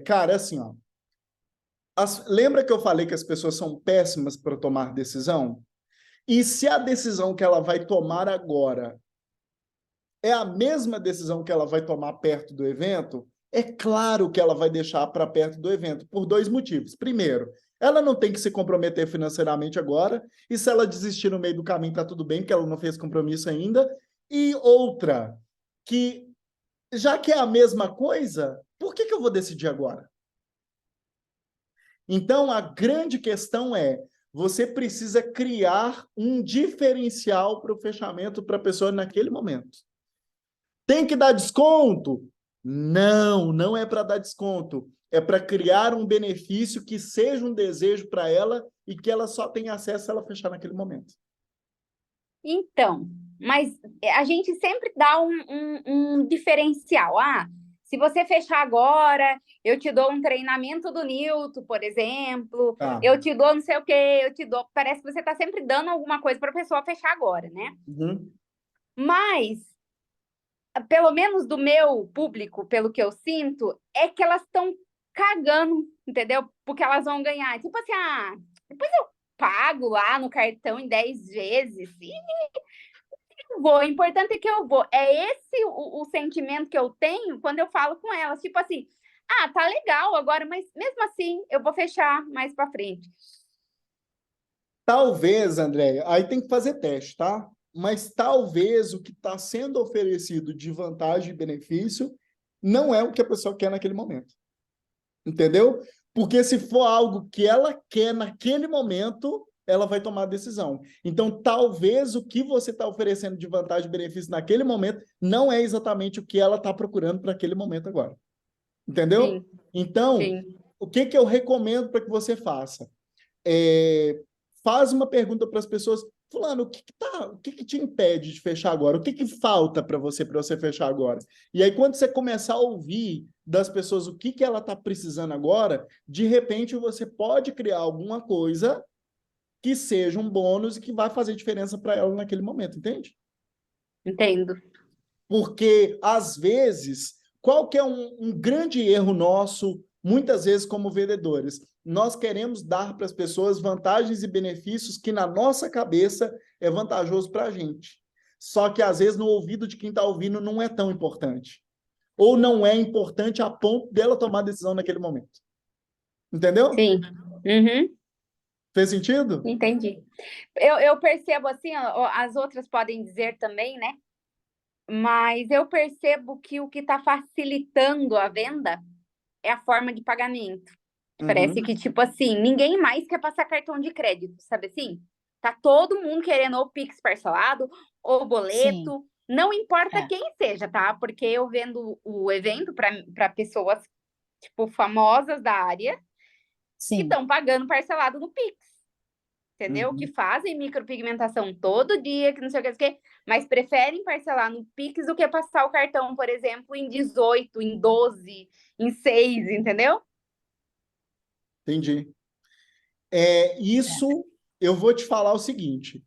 Cara, assim, ó. Lembra que eu falei que as pessoas são péssimas para tomar decisão? E se a decisão que ela vai tomar agora é a mesma decisão que ela vai tomar perto do evento, é claro que ela vai deixar para perto do evento, por 2 motivos. Primeiro, ela não tem que se comprometer financeiramente agora, e se ela desistir no meio do caminho, tá tudo bem, porque ela não fez compromisso ainda. E outra, que já que é a mesma coisa, por que eu vou decidir agora? Então, a grande questão é, você precisa criar um diferencial para o fechamento para a pessoa naquele momento. Tem que dar desconto? Não, não é para dar desconto. É para criar um benefício que seja um desejo para ela e que ela só tenha acesso se ela fechar naquele momento.
Então, mas a gente sempre dá um diferencial. Se você fechar agora, eu te dou um treinamento do Newton, por exemplo, eu te dou não sei o quê, eu te dou... Parece que você está sempre dando alguma coisa para a pessoa fechar agora, né? Mas, pelo menos do meu público, pelo que eu sinto, é que elas estão cagando, entendeu? Porque elas vão ganhar. Tipo assim, depois eu pago lá no cartão em 10 vezes e eu vou. O importante é que eu vou. É esse o sentimento que eu tenho quando eu falo com elas. Tipo assim, tá legal agora, mas mesmo assim eu vou fechar mais para frente.
Talvez, Andréia, aí tem que fazer teste, tá? Mas talvez o que está sendo oferecido de vantagem e benefício não é o que a pessoa quer naquele momento. Entendeu? Porque se for algo que ela quer naquele momento, ela vai tomar a decisão. Então, talvez o que você está oferecendo de vantagem e benefício naquele momento não é exatamente o que ela está procurando para aquele momento agora. Entendeu?
Sim.
Então,
Sim.
O que eu recomendo para que você faça? Faz uma pergunta para as pessoas. Fulano, o que te impede de fechar agora? O que falta para você fechar agora? E aí, quando você começar a ouvir das pessoas o que ela está precisando agora, de repente você pode criar alguma coisa que seja um bônus e que vai fazer diferença para ela naquele momento, entende?
Entendo.
Porque, às vezes, qual que é um grande erro nosso, muitas vezes como vendedores? Nós queremos dar para as pessoas vantagens e benefícios que na nossa cabeça é vantajoso para a gente. Só que, às vezes, no ouvido de quem está ouvindo não é tão importante. Ou não é importante a ponto dela tomar decisão naquele momento. Entendeu?
Sim. Uhum,
Fez sentido?
entendi. Eu percebo assim, ó, as outras podem dizer também, né? Mas eu percebo que o que está facilitando a venda é a forma de pagamento. Parece que, tipo assim, ninguém mais quer passar cartão de crédito, sabe assim? Tá todo mundo querendo ou Pix parcelado, ou
Sim,
boleto, não importa
é,
quem seja, tá? Porque eu vendo o evento para pessoas, tipo, famosas da área, que
sim.
estão pagando parcelado no Pix, entendeu? Que
Uhum.
fazem micropigmentação todo dia, que não sei o que, mas preferem parcelar no Pix do que passar o cartão, por exemplo, em 18, em 12, em 6, entendeu?
Entendi.
É.
Isso, eu vou te falar o seguinte.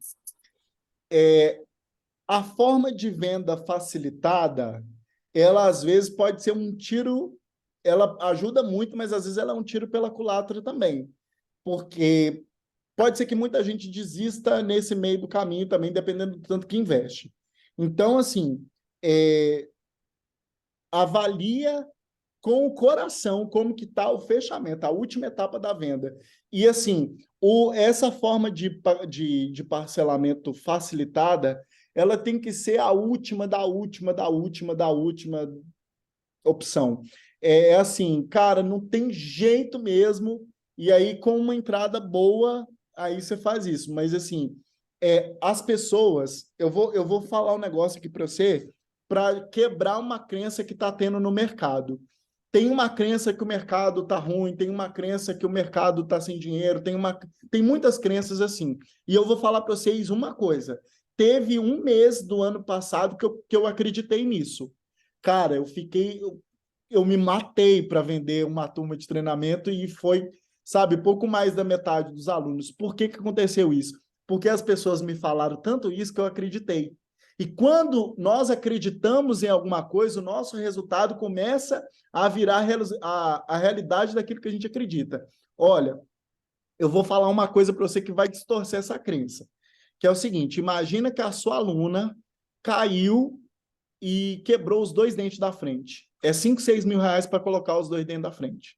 A forma de venda facilitada, ela às vezes pode ser um tiro, ela ajuda muito, mas às vezes ela é um tiro pela culatra também. Porque pode ser que muita gente desista nesse meio do caminho também, dependendo do tanto que investe. Então, assim, avalia com o coração como que está o fechamento, a última etapa da venda. E, assim, essa forma de parcelamento facilitada, ela tem que ser a última, da última, da última, da última opção. É assim, cara, não tem jeito mesmo, e aí com uma entrada boa, aí você faz isso. Mas, assim, as pessoas, eu vou falar um negócio aqui para você, para quebrar uma crença que está tendo no mercado. Tem uma crença que o mercado está ruim, tem uma crença que o mercado está sem dinheiro, tem muitas crenças assim. E eu vou falar para vocês uma coisa. Teve um mês do ano passado que eu acreditei nisso. Cara, eu me matei para vender uma turma de treinamento e foi, sabe, pouco mais da metade dos alunos. Por que que aconteceu isso? Porque as pessoas me falaram tanto isso que eu acreditei. E quando nós acreditamos em alguma coisa, o nosso resultado começa a virar a realidade daquilo que a gente acredita. Olha, eu vou falar uma coisa para você que vai distorcer essa crença, que é o seguinte: imagina que a sua aluna caiu e quebrou os dois dentes da frente. É 5, 6 mil reais para colocar os dois dentes da frente.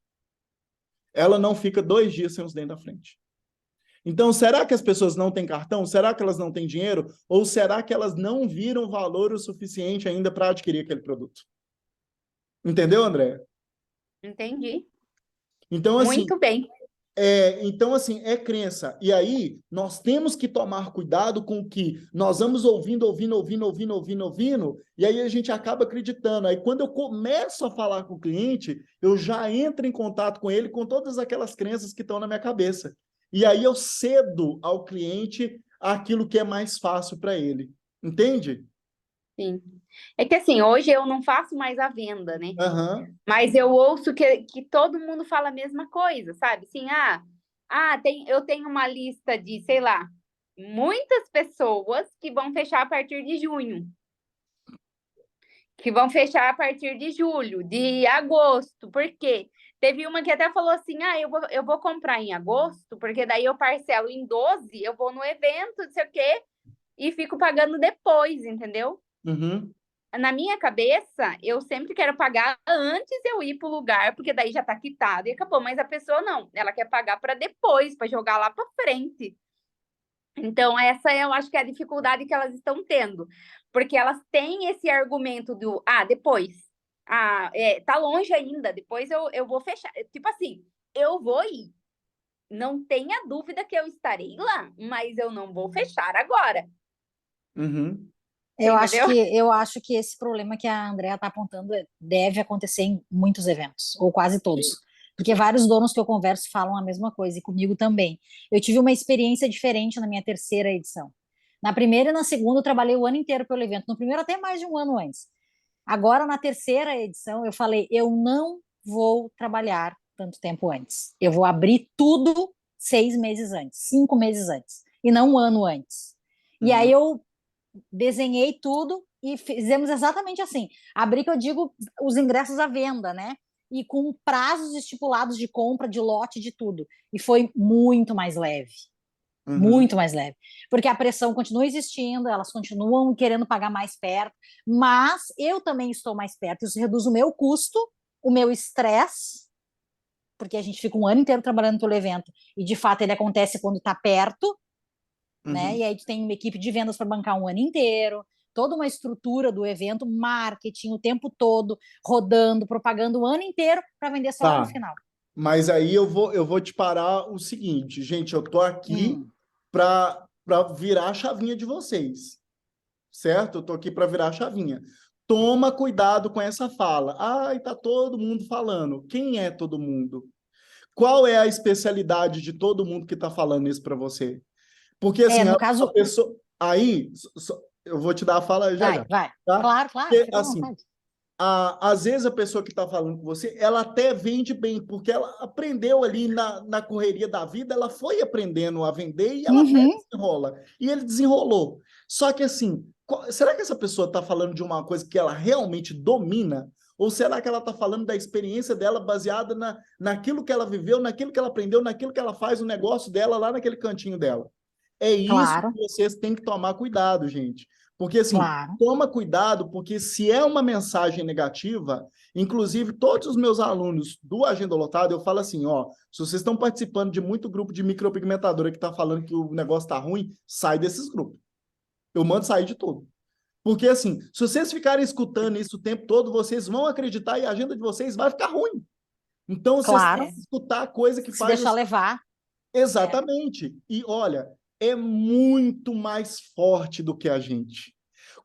Ela não fica 2 dias sem os dentes da frente. Então, será que as pessoas não têm cartão? Será que elas não têm dinheiro? Ou será que elas não viram valor o suficiente ainda para adquirir aquele produto? Entendeu, André?
Entendi.
Então, assim,
Muito bem.
então, assim, crença. E aí, nós temos que tomar cuidado com o que nós vamos ouvindo, e aí a gente acaba acreditando. Aí, quando eu começo a falar com o cliente, eu já entro em contato com ele com todas aquelas crenças que estão na minha cabeça. E aí eu cedo ao cliente aquilo que é mais fácil para ele. Entende?
Sim. É que assim, hoje eu não faço mais a venda, né?
Aham.
Mas eu ouço que todo mundo fala a mesma coisa, sabe? Assim, eu tenho uma lista de, sei lá, muitas pessoas que vão fechar a partir de junho, que vão fechar a partir de julho, de agosto. Por quê? Teve uma que até falou assim: eu vou comprar em agosto, porque daí eu parcelo em 12, eu vou no evento, não sei o quê, e fico pagando depois, entendeu?
Uhum.
Na minha cabeça, eu sempre quero pagar antes de eu ir para o lugar, porque daí já está quitado e acabou. Mas a pessoa não, ela quer pagar para depois, para jogar lá para frente. Então, essa eu acho que é a dificuldade que elas estão tendo, porque elas têm esse argumento do depois. Tá longe ainda, depois eu vou fechar. Tipo assim, eu vou ir. Não tenha dúvida que eu estarei lá, mas eu não vou fechar agora.
Uhum.
Você entendeu?
Eu acho que esse problema que a Andrea está apontando deve acontecer em muitos eventos, ou quase todos. Porque vários donos que eu converso falam a mesma coisa, e comigo também. Eu tive uma experiência diferente na minha terceira edição. Na primeira e na segunda, eu trabalhei o ano inteiro pelo evento. No primeiro, até mais de um ano antes. Agora, na terceira edição, eu falei: eu não vou trabalhar tanto tempo antes. Eu vou abrir tudo 6 meses antes, 5 meses antes, e não um ano antes. E aí
Uhum.
eu desenhei tudo, e fizemos exatamente assim. Abrir, que eu digo, os ingressos à venda, né? E com prazos estipulados de compra, de lote, de tudo. E foi muito mais leve. Muito mais leve. Porque a pressão continua existindo, elas continuam querendo pagar mais perto, mas eu também estou mais perto. Isso reduz o meu custo, o meu estresse, porque a gente fica um ano inteiro trabalhando pelo evento, e de fato ele acontece quando está perto, né? E aí tu tem uma equipe de vendas para bancar um ano inteiro, toda uma estrutura do evento, marketing o tempo todo, rodando, propagando o ano inteiro para vender só lá no
Tá,
final.
mas aí eu vou te parar o seguinte, gente, eu tô aqui
Hum.
para virar a chavinha de vocês, certo? Eu tô aqui para virar a chavinha. Toma cuidado com essa fala. Ai, tá todo mundo falando. Quem é todo mundo? Qual é a especialidade de todo mundo que está falando isso para você? Porque assim,
No
a
caso,
pessoa aí eu vou te dar a fala já já,
vai.
tá?
Claro,
Porque,
fica à
assim,
vontade.
às vezes a pessoa que está falando com você, ela até vende bem, porque ela aprendeu ali na correria da vida, ela foi aprendendo a vender e ela até desenrola. E ele desenrolou. Só que assim, será que essa pessoa está falando de uma coisa que ela realmente domina? Ou será que ela está falando da experiência dela baseada naquilo que ela viveu, naquilo que ela aprendeu, naquilo que ela faz o negócio dela lá naquele cantinho dela? É isso
Claro,
que vocês têm que tomar cuidado, gente. Porque, assim,
claro.
toma cuidado, porque se é uma mensagem negativa, inclusive todos os meus alunos do Agenda Lotada, eu falo assim, ó, se vocês estão participando de muito grupo de micropigmentadora que está falando que o negócio está ruim, sai desses grupos. Eu mando sair de tudo. Porque, assim, se vocês ficarem escutando isso o tempo todo, vocês vão acreditar e a agenda de vocês vai ficar ruim. Então, vocês têm
Claro,
que escutar a coisa que
se
faz...
deixar levar.
Exatamente. E, olha, é muito mais forte do que a gente.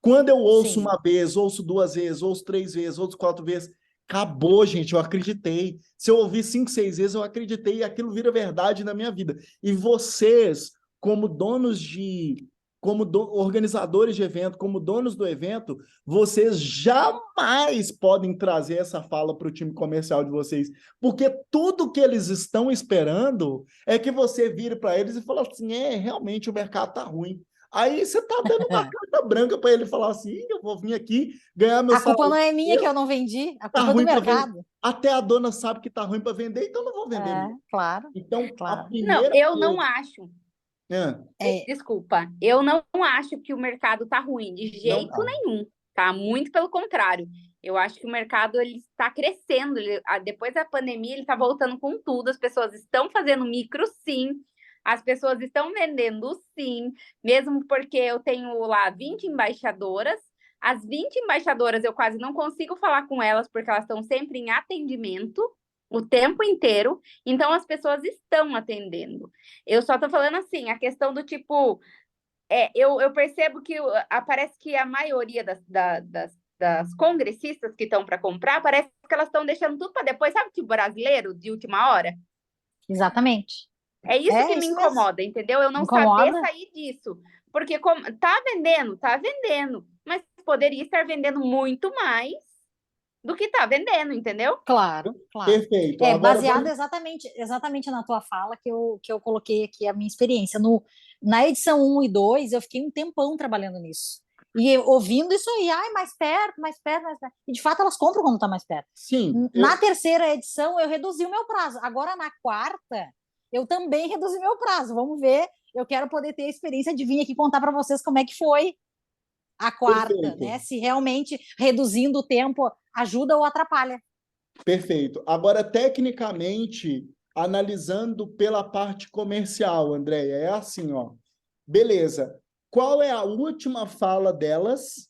Quando eu ouço
Sim.
uma vez, ouço duas vezes, ouço três vezes, ouço quatro vezes, acabou, gente, eu acreditei. Se eu ouvir cinco, seis vezes, eu acreditei e aquilo vira verdade na minha vida. E vocês, como donos de... organizadores de evento, como donos do evento, vocês jamais podem trazer essa fala para o time comercial de vocês, porque tudo que eles estão esperando é que você vire para eles e fale assim, realmente o mercado tá ruim. Aí você tá dando uma carta branca para ele falar assim, eu vou vir aqui ganhar meu
A culpa
salário.
não é minha que eu não vendi, a
Tá
culpa é do
ruim para vender.
mercado.
Até a dona sabe que tá ruim para vender, então não vou vender mesmo.
Claro,
Então, a
claro.
Não,
primeira
eu não
coisa...
acho.
É,
Desculpa, eu não acho que o mercado tá ruim, de
Não
jeito
tá.
nenhum, tá? Muito pelo contrário. Eu acho que o mercado ele está crescendo. Depois da pandemia, ele está voltando com tudo. As pessoas estão fazendo micro, sim. As pessoas estão vendendo, sim. Mesmo porque eu tenho lá 20 embaixadoras. As 20 embaixadoras eu quase não consigo falar com elas, porque elas estão sempre em atendimento o tempo inteiro. Então, as pessoas estão atendendo. Eu só tô falando assim, a questão do tipo... eu percebo que parece que a maioria das congressistas que estão para comprar, parece que elas estão deixando tudo para depois, sabe, tipo brasileiro de última hora?
exatamente.
É isso que me
Isso mesmo.
incomoda, entendeu? Eu não
Incomoda?
saber sair disso. Porque tá vendendo, mas poderia estar vendendo muito mais do que tá vendendo, entendeu?
Claro, claro.
Perfeito. Agora
Baseado
vamos...
exatamente na tua fala que eu coloquei aqui a minha experiência. Na edição 1 e 2, eu fiquei um tempão trabalhando nisso. E ouvindo isso aí, ai, mais perto, mais perto, mais perto. E de fato elas compram quando está mais perto.
Sim.
Na terceira edição, eu reduzi o meu prazo. Agora, na quarta, eu também reduzi meu prazo. Vamos ver. Eu quero poder ter a experiência de vir aqui contar para vocês como é que foi a quarta,
Perfeito.
né? Se realmente reduzindo o tempo ajuda ou atrapalha.
Perfeito. Agora, tecnicamente, analisando pela parte comercial, Andréia, é assim, ó. Beleza. Qual é a última fala delas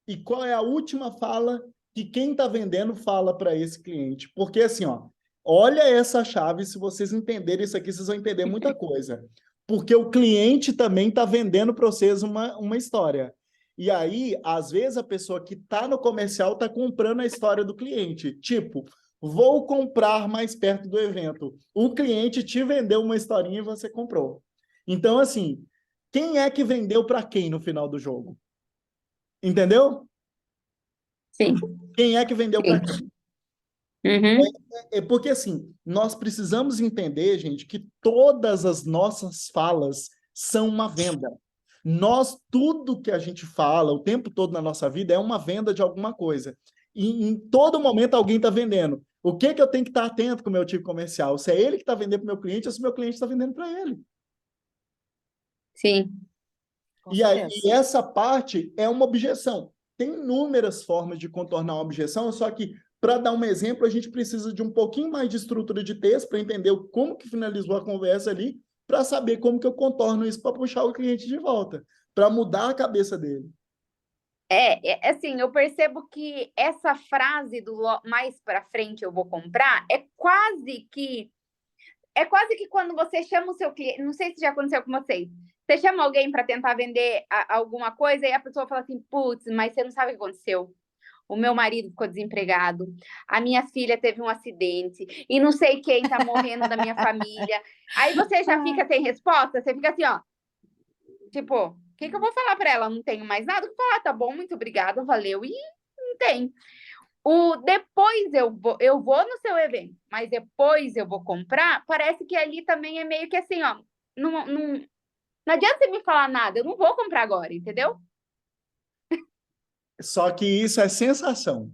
e qual é a última fala que quem está vendendo fala para esse cliente? Porque assim, ó, olha essa chave, se vocês entenderem isso aqui, vocês vão entender muita coisa. Porque o cliente também está vendendo para vocês uma história. E aí, às vezes, a pessoa que está no comercial está comprando a história do cliente. Tipo, vou comprar mais perto do evento. O cliente te vendeu uma historinha e você comprou. Então, assim, quem é que vendeu para quem no final do jogo? Entendeu?
Sim.
Quem é que vendeu para quem?
Uhum.
Porque, assim, nós precisamos entender, gente, que todas as nossas falas são uma venda. Tudo que a gente fala o tempo todo na nossa vida é uma venda de alguma coisa. E em todo momento alguém está vendendo. O que eu tenho que estar atento com o meu time comercial? Se é ele que está vendendo para o meu cliente ou se o meu cliente está vendendo para ele.
Sim.
E aí, essa parte é uma objeção. Tem inúmeras formas de contornar uma objeção, só que, para dar um exemplo, a gente precisa de um pouquinho mais de estrutura de texto para entender como que finalizou a conversa ali, para saber como que eu contorno isso para puxar o cliente de volta, para mudar a cabeça dele.
Assim, eu percebo que essa frase do mais para frente eu vou comprar é quase que quando você chama o seu cliente, não sei se já aconteceu com vocês, você chama alguém para tentar vender alguma coisa e a pessoa fala assim, putz, mas você não sabe o que aconteceu. O meu marido ficou desempregado, a minha filha teve um acidente, e não sei quem tá morrendo da minha família. Aí você já fica sem resposta, você fica assim, ó, tipo, o que eu vou falar para ela? Não tenho mais nada que falar, tá bom, muito obrigada, valeu, e não tem. Depois eu vou no seu evento, mas depois eu vou comprar, parece que ali também é meio que assim, ó, não adianta você me falar nada, eu não vou comprar agora, entendeu?
Só que isso é sensação.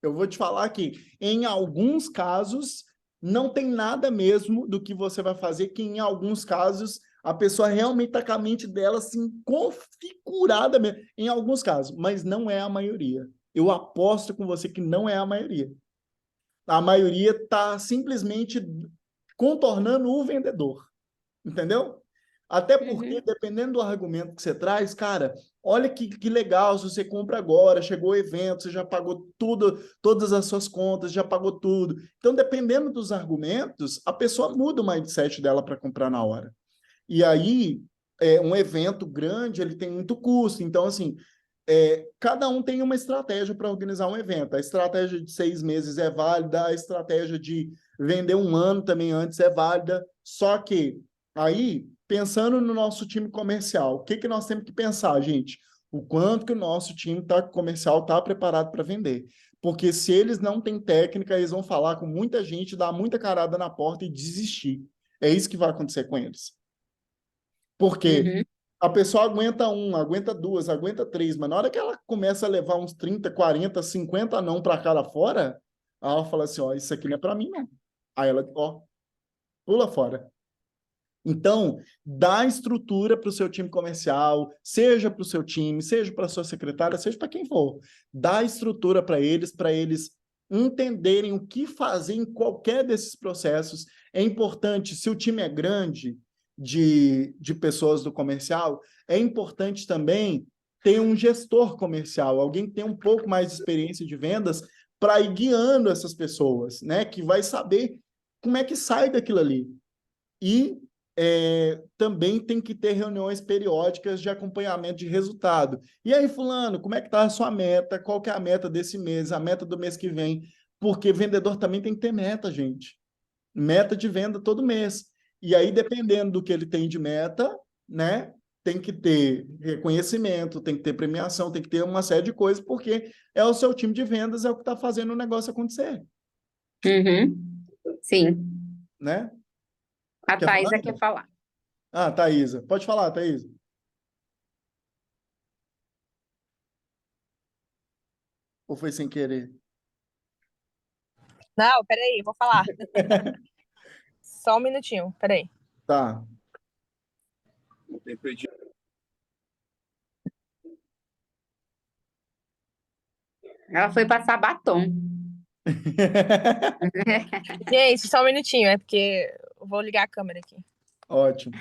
Eu vou te falar que, em alguns casos, não tem nada mesmo do que você vai fazer, que em alguns casos a pessoa realmente está com a mente dela assim, configurada mesmo. Em alguns casos, mas não é a maioria. Eu aposto com você que não é a maioria. A maioria está simplesmente contornando o vendedor. Entendeu? Até porque, dependendo do argumento que você traz, cara, olha que legal, se você compra agora, chegou o evento, você já pagou tudo, todas as suas contas, já pagou tudo. Então, dependendo dos argumentos, a pessoa muda o mindset dela para comprar na hora. E aí, um evento grande, ele tem muito custo. Então, assim, cada um tem uma estratégia para organizar um evento. A estratégia de 6 meses é válida, a estratégia de vender um ano também antes é válida. Só que, aí, pensando no nosso time comercial, o que nós temos que pensar, gente? O quanto que o nosso time comercial está preparado para vender. Porque se eles não têm técnica, eles vão falar com muita gente, dar muita carada na porta e desistir. É isso que vai acontecer com eles. Porque a pessoa aguenta aguenta duas, aguenta três, mas na hora que ela começa a levar uns 30, 40, 50 não para cara fora, ela fala assim, ó, isso aqui não é para mim, não. Aí ela, ó, pula fora. Então, dá estrutura para o seu time comercial, seja para o seu time, seja para a sua secretária, seja para quem for. Dá estrutura para eles entenderem o que fazer em qualquer desses processos. É importante, se o time é grande, de pessoas do comercial, é importante também ter um gestor comercial, alguém que tem um pouco mais de experiência de vendas para ir guiando essas pessoas, né? Que vai saber como é que sai daquilo ali. E também tem que ter reuniões periódicas de acompanhamento de resultado. E aí, fulano, como é que está a sua meta? Qual que é a meta desse mês? A meta do mês que vem? Porque vendedor também tem que ter meta, gente. Meta de venda todo mês. E aí, dependendo do que ele tem de meta, né, tem que ter reconhecimento, tem que ter premiação, tem que ter uma série de coisas, porque é o seu time de vendas, é o que está fazendo o negócio acontecer.
Sim.
Né?
A Thaisa quer falar.
Ah, Thaisa. Pode falar, Thaisa. Ou foi sem querer?
Não, peraí, vou falar. Só um minutinho, peraí.
Tá.
Ela foi passar batom.
Gente, só um minutinho, é porque eu vou ligar a câmera aqui.
Ótimo.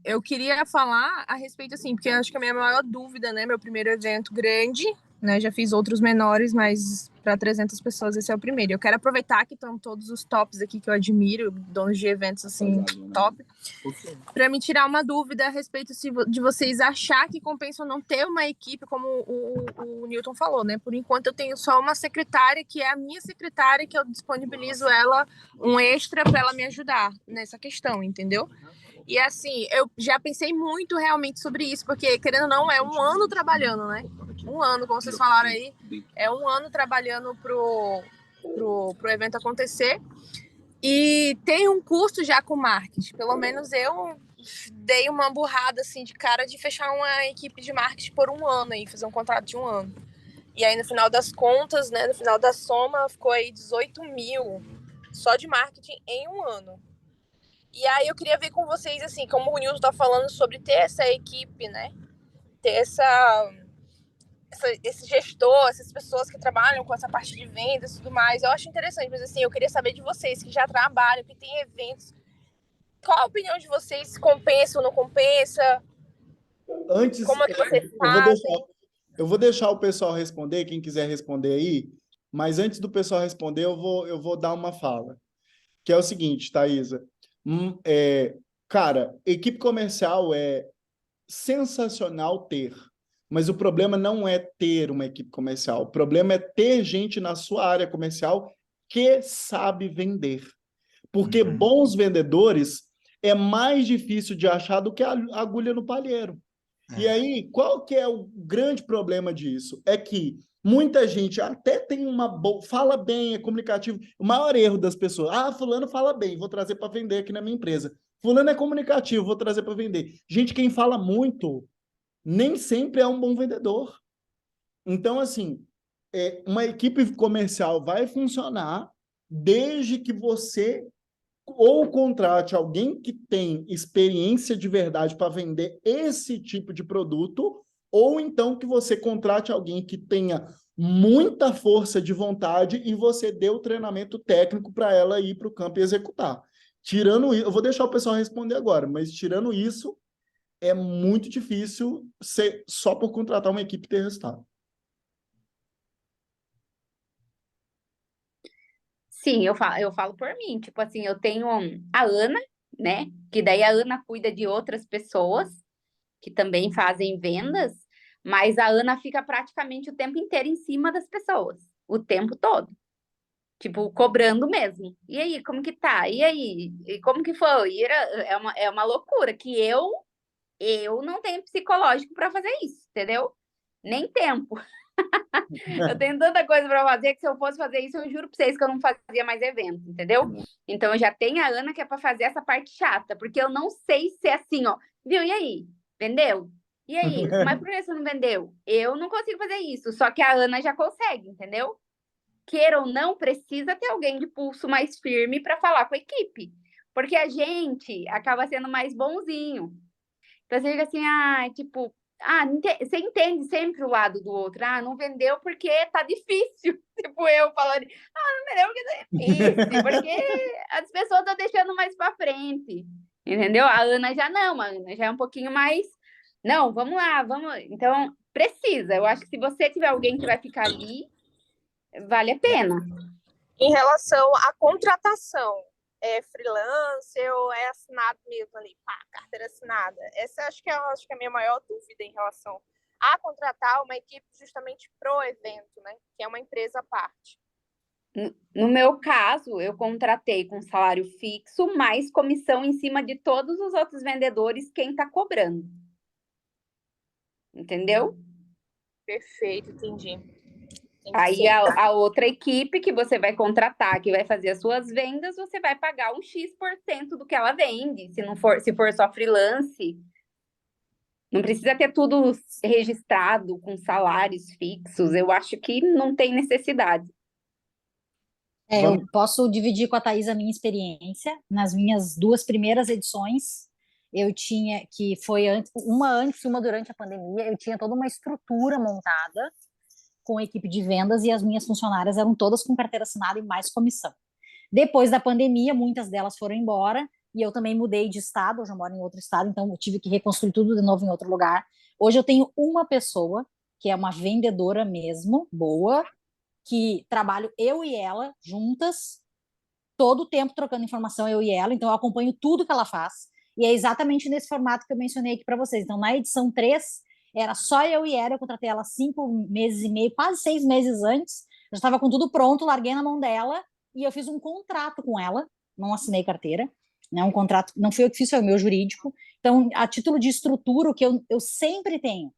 Eu queria falar a respeito, assim, porque eu acho que a minha maior dúvida, né, meu primeiro evento grande, né, já fiz outros menores, mas para 300 pessoas esse é o primeiro. Eu quero aproveitar que estão todos os tops aqui que eu admiro, donos de eventos, assim, top, para me tirar uma dúvida a respeito de vocês achar que compensa ou não ter uma equipe, como o Newton falou, né? Por enquanto eu tenho só uma secretária, que é a minha secretária, que eu disponibilizo ela um extra para ela me ajudar nessa questão, entendeu? E assim, eu já pensei muito realmente sobre isso, porque, querendo ou não, é um ano trabalhando, né? Um ano, como vocês falaram aí, é um ano trabalhando pro evento acontecer. E tem um custo já com marketing. Pelo menos eu dei uma burrada, assim, de cara de fechar uma equipe de marketing por 1 ano aí, fazer um contrato de 1 ano. E aí, no final das contas, né, no final da soma, ficou aí 18 mil só de marketing em 1 ano. E aí eu queria ver com vocês, assim, como o Nilson tá falando sobre ter essa equipe, né, ter esse gestor, essas pessoas que trabalham com essa parte de vendas e tudo mais. Eu acho interessante, mas assim, eu queria saber de vocês que já trabalham, que tem eventos. Qual a opinião de vocês? Se compensa ou não compensa?
Antes,
Como é que vocês
eu vou deixar,
fazem?
eu vou deixar o pessoal responder, quem quiser responder aí, mas antes do pessoal responder, eu vou dar uma fala, que é o seguinte, Thaisa. Cara, equipe comercial é sensacional ter, mas o problema não é ter uma equipe comercial, o problema é ter gente na sua área comercial que sabe vender. Porque bons vendedores é mais difícil de achar do que a agulha no palheiro. E aí, qual que é o grande problema disso? É que muita gente até tem uma boa, fala bem, é comunicativo. O maior erro das pessoas, fulano fala bem, vou trazer para vender aqui na minha empresa. Fulano é comunicativo, vou trazer para vender. Gente, quem fala muito, nem sempre é um bom vendedor. Então, assim, uma equipe comercial vai funcionar desde que você ou contrate alguém que tem experiência de verdade para vender esse tipo de produto, ou então que você contrate alguém que tenha muita força de vontade e você dê o treinamento técnico para ela ir para o campo e executar. Tirando isso, eu vou deixar o pessoal responder agora, mas tirando isso, é muito difícil ser só por contratar uma equipe ter resultado.
Sim, eu falo por mim. Tipo assim, eu tenho a Ana, né? Que daí a Ana cuida de outras pessoas que também fazem vendas, mas a Ana fica praticamente o tempo inteiro em cima das pessoas, o tempo todo. Tipo, cobrando mesmo. E aí, como que tá? E aí? E como que foi? É uma loucura que eu não tenho psicológico para fazer isso, entendeu? Nem tempo. Eu tenho tanta coisa para fazer que se eu fosse fazer isso, eu juro para vocês que eu não fazia mais evento, entendeu? Então eu já tenho a Ana que é para fazer essa parte chata, porque eu não sei se é assim, ó. Viu? E aí? Vendeu? E aí? Mas por que você não vendeu? Eu não consigo fazer isso, só que a Ana já consegue, entendeu? Queira ou não, precisa ter alguém de pulso mais firme para falar com a equipe, porque a gente acaba sendo mais bonzinho. Então você fica assim, tipo, você entende sempre o lado do outro. Não vendeu porque tá difícil. Tipo, eu falando, não vendeu porque tá difícil, porque as pessoas estão deixando mais para frente. Entendeu? A Ana já não, a Ana já é um pouquinho mais. Não, vamos lá, vamos. Então, precisa. Eu acho que se você tiver alguém que vai ficar ali, vale a pena.
Em relação à contratação, é freelancer ou é assinado mesmo ali, carteira assinada? Essa acho que é a minha maior dúvida em relação a contratar uma equipe justamente pro evento, né? Que é uma empresa à parte.
No meu caso, eu contratei com salário fixo, mais comissão em cima de todos os outros vendedores, quem está cobrando. Entendeu?
Perfeito, entendi.
Aí a outra equipe que você vai contratar, que vai fazer as suas vendas, você vai pagar um X% do que ela vende, se for só freelance. Não precisa ter tudo registrado com salários fixos. Eu acho que não tem necessidade.
Eu posso dividir com a Thaís a minha experiência. Nas minhas 2 primeiras edições, eu tinha, que foi uma antes e uma durante a pandemia, eu tinha toda uma estrutura montada com a equipe de vendas e as minhas funcionárias eram todas com carteira assinada e mais comissão. Depois da pandemia, muitas delas foram embora e eu também mudei de estado, eu já moro em outro estado, então eu tive que reconstruir tudo de novo em outro lugar. Hoje eu tenho uma pessoa que é uma vendedora mesmo, boa, que trabalho eu e ela juntas, todo o tempo trocando informação, eu e ela, então eu acompanho tudo que ela faz, e é exatamente nesse formato que eu mencionei aqui para vocês. Então, na edição 3, era só eu e ela, eu contratei ela 5 meses e meio, quase 6 meses antes, já estava com tudo pronto, larguei na mão dela, e eu fiz um contrato com ela, não assinei carteira, né, um contrato, não fui eu que fiz, foi o meu jurídico. Então, a título de estrutura, o que eu sempre tenho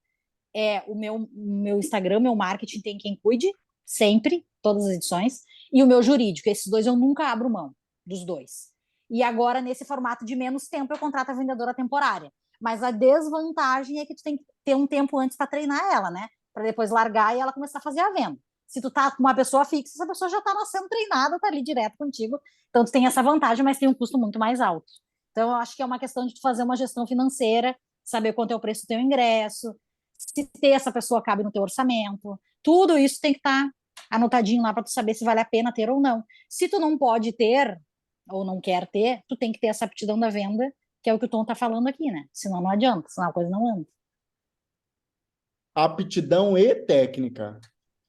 é o meu Instagram, meu marketing tem quem cuide, sempre, todas as edições, e o meu jurídico. Esses dois eu nunca abro mão dos dois. e agora, nesse formato de menos tempo, eu contrato a vendedora temporária. Mas a desvantagem é que tu tem que ter um tempo antes para treinar ela, né? Para depois largar e ela começar a fazer a venda. Se tu tá com uma pessoa fixa, essa pessoa já tá sendo treinada, tá ali direto contigo. Então, tu tem essa vantagem, mas tem um custo muito mais alto. Então, eu acho que é uma questão de tu fazer uma gestão financeira, saber quanto é o preço do teu ingresso, se ter essa pessoa cabe no teu orçamento. Tudo isso tem que estar anotadinho lá para tu saber se vale a pena ter ou não. Se tu não pode ter, ou não quer ter, tu tem que ter essa aptidão da venda, que é o que o Tom tá falando aqui, né? Senão não adianta, senão a coisa não anda.
Aptidão e técnica.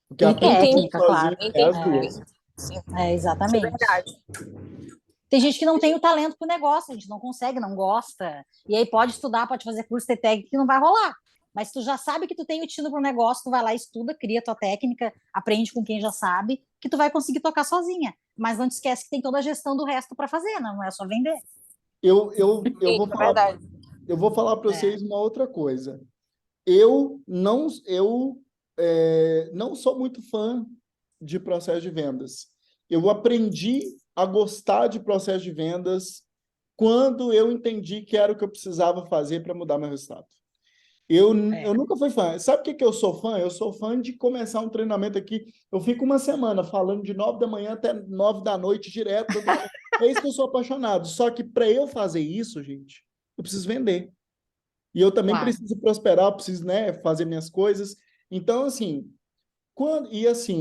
Porque
E
aprender
técnica,
sozinho
claro.
é as duas.
Sim,
Exatamente.
isso é verdade.
Tem gente que não tem o talento pro negócio, a gente não consegue, não gosta. E aí pode estudar, pode fazer curso de técnica que não vai rolar. Mas tu já sabe que tu tem o tino pro negócio, tu vai lá, estuda, cria tua técnica, aprende com quem já sabe, que tu vai conseguir tocar sozinha. Mas não te esquece que tem toda a gestão do resto para fazer, não é só vender.
Eu
Sim,
vou
é verdade.
eu vou falar para vocês uma outra coisa. Eu não sou muito fã de processo de vendas. Eu aprendi a gostar de processo de vendas quando eu entendi que era o que eu precisava fazer para mudar meu resultado. Eu nunca fui fã. Sabe o que eu sou fã? Eu sou fã de começar um treinamento aqui. Eu fico uma semana falando de 9 da manhã até 9 da noite direto. É isso que eu sou apaixonado. Só que para eu fazer isso, gente, eu preciso vender. E eu também preciso prosperar, eu preciso, né, fazer minhas coisas. Então, assim,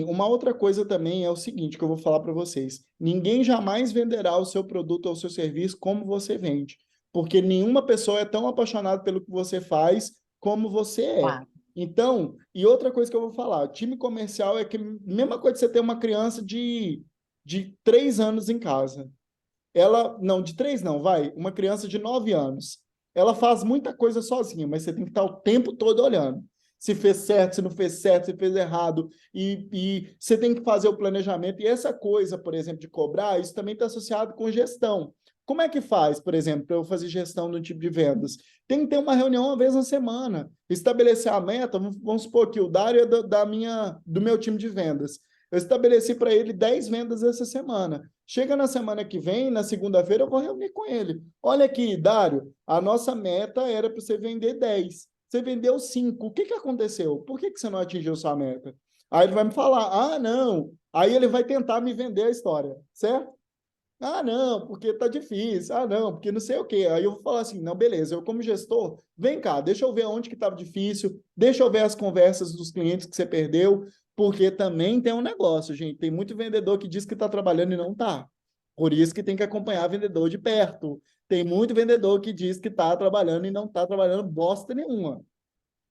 uma outra coisa também é o seguinte, que eu vou falar para vocês. Ninguém jamais venderá o seu produto ou o seu serviço como você vende. Porque nenhuma pessoa é tão apaixonada pelo que você faz como você é. Então, e outra coisa que eu vou falar, time comercial é que mesma coisa de você ter uma criança de 3 anos em casa. Não, de 3 não, uma criança de 9 anos. Ela faz muita coisa sozinha, mas você tem que estar o tempo todo olhando. Se fez certo, se não fez certo, se fez errado. E você tem que fazer o planejamento. E essa coisa, por exemplo, de cobrar, isso também está associado com gestão. Como é que faz, por exemplo, para eu fazer gestão no tipo de vendas? Tem que ter uma reunião uma vez na semana, estabelecer a meta. Vamos supor que o Dário é do meu time de vendas. Eu estabeleci para ele 10 vendas essa semana. Chega na semana que vem, na segunda-feira, eu vou reunir com ele. Olha aqui, Dário, a nossa meta era para você vender 10. Você vendeu 5. O que aconteceu? Por que você não atingiu sua meta? Aí ele vai me falar, não. Aí ele vai tentar me vender a história, certo? Não, porque tá difícil. Não, porque não sei o quê. Aí eu vou falar assim, não, beleza, eu como gestor, vem cá, deixa eu ver onde que estava difícil, deixa eu ver as conversas dos clientes que você perdeu, porque também tem um negócio, gente. Tem muito vendedor que diz que está trabalhando e não está. Por isso que tem que acompanhar vendedor de perto. Tem muito vendedor que diz que está trabalhando e não está trabalhando bosta nenhuma.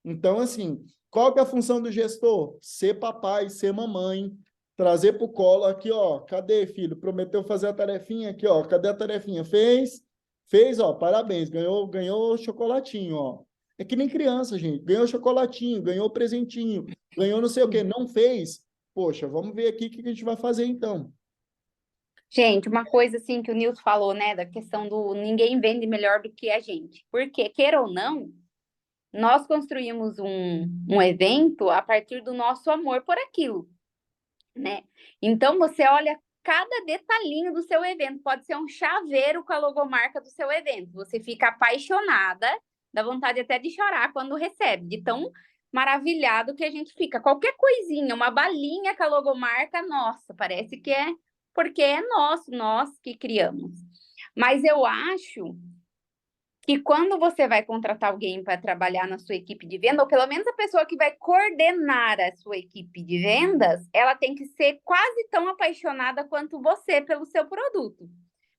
Então, assim, qual que é a função do gestor? Ser papai, ser mamãe, trazer para o colo aqui, ó, cadê, filho? Prometeu fazer a tarefinha aqui, ó, cadê a tarefinha? Fez? Fez, ó, parabéns, ganhou chocolatinho, ó. É que nem criança, gente, ganhou chocolatinho, ganhou presentinho, ganhou não sei o quê, não fez? Poxa, vamos ver aqui o que a gente vai fazer então.
Gente, uma coisa assim que o Nilson falou, né, da questão do ninguém vende melhor do que a gente. Porque, queira ou não, nós construímos um evento a partir do nosso amor por aquilo, né? Então, você olha cada detalhinho do seu evento. Pode ser um chaveiro com a logomarca do seu evento. Você fica apaixonada, dá vontade até de chorar quando recebe, de tão maravilhado que a gente fica. Qualquer coisinha, uma balinha com a logomarca, nossa, parece que é porque é nosso, nós que criamos. Mas eu acho que quando você vai contratar alguém para trabalhar na sua equipe de venda, ou pelo menos a pessoa que vai coordenar a sua equipe de vendas, ela tem que ser quase tão apaixonada quanto você pelo seu produto.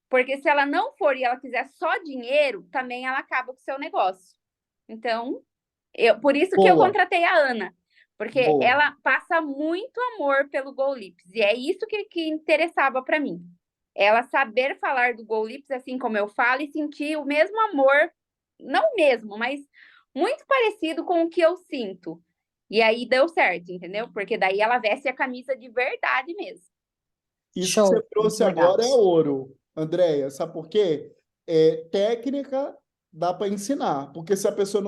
Porque se ela não for e ela quiser só dinheiro, também ela acaba com o seu negócio. Então, por isso que eu contratei a Ana. Porque ela passa muito amor pelo GoLips. E é isso que interessava para mim. Ela saber falar do GoLips, assim como eu falo, e sentir o mesmo amor, não o mesmo, mas muito parecido com o que eu sinto. E aí deu certo, entendeu? Porque daí ela veste a camisa de verdade mesmo.
Isso que você trouxe agora é ouro, Andréia. Sabe por quê? Técnica dá para ensinar. Porque se a pessoa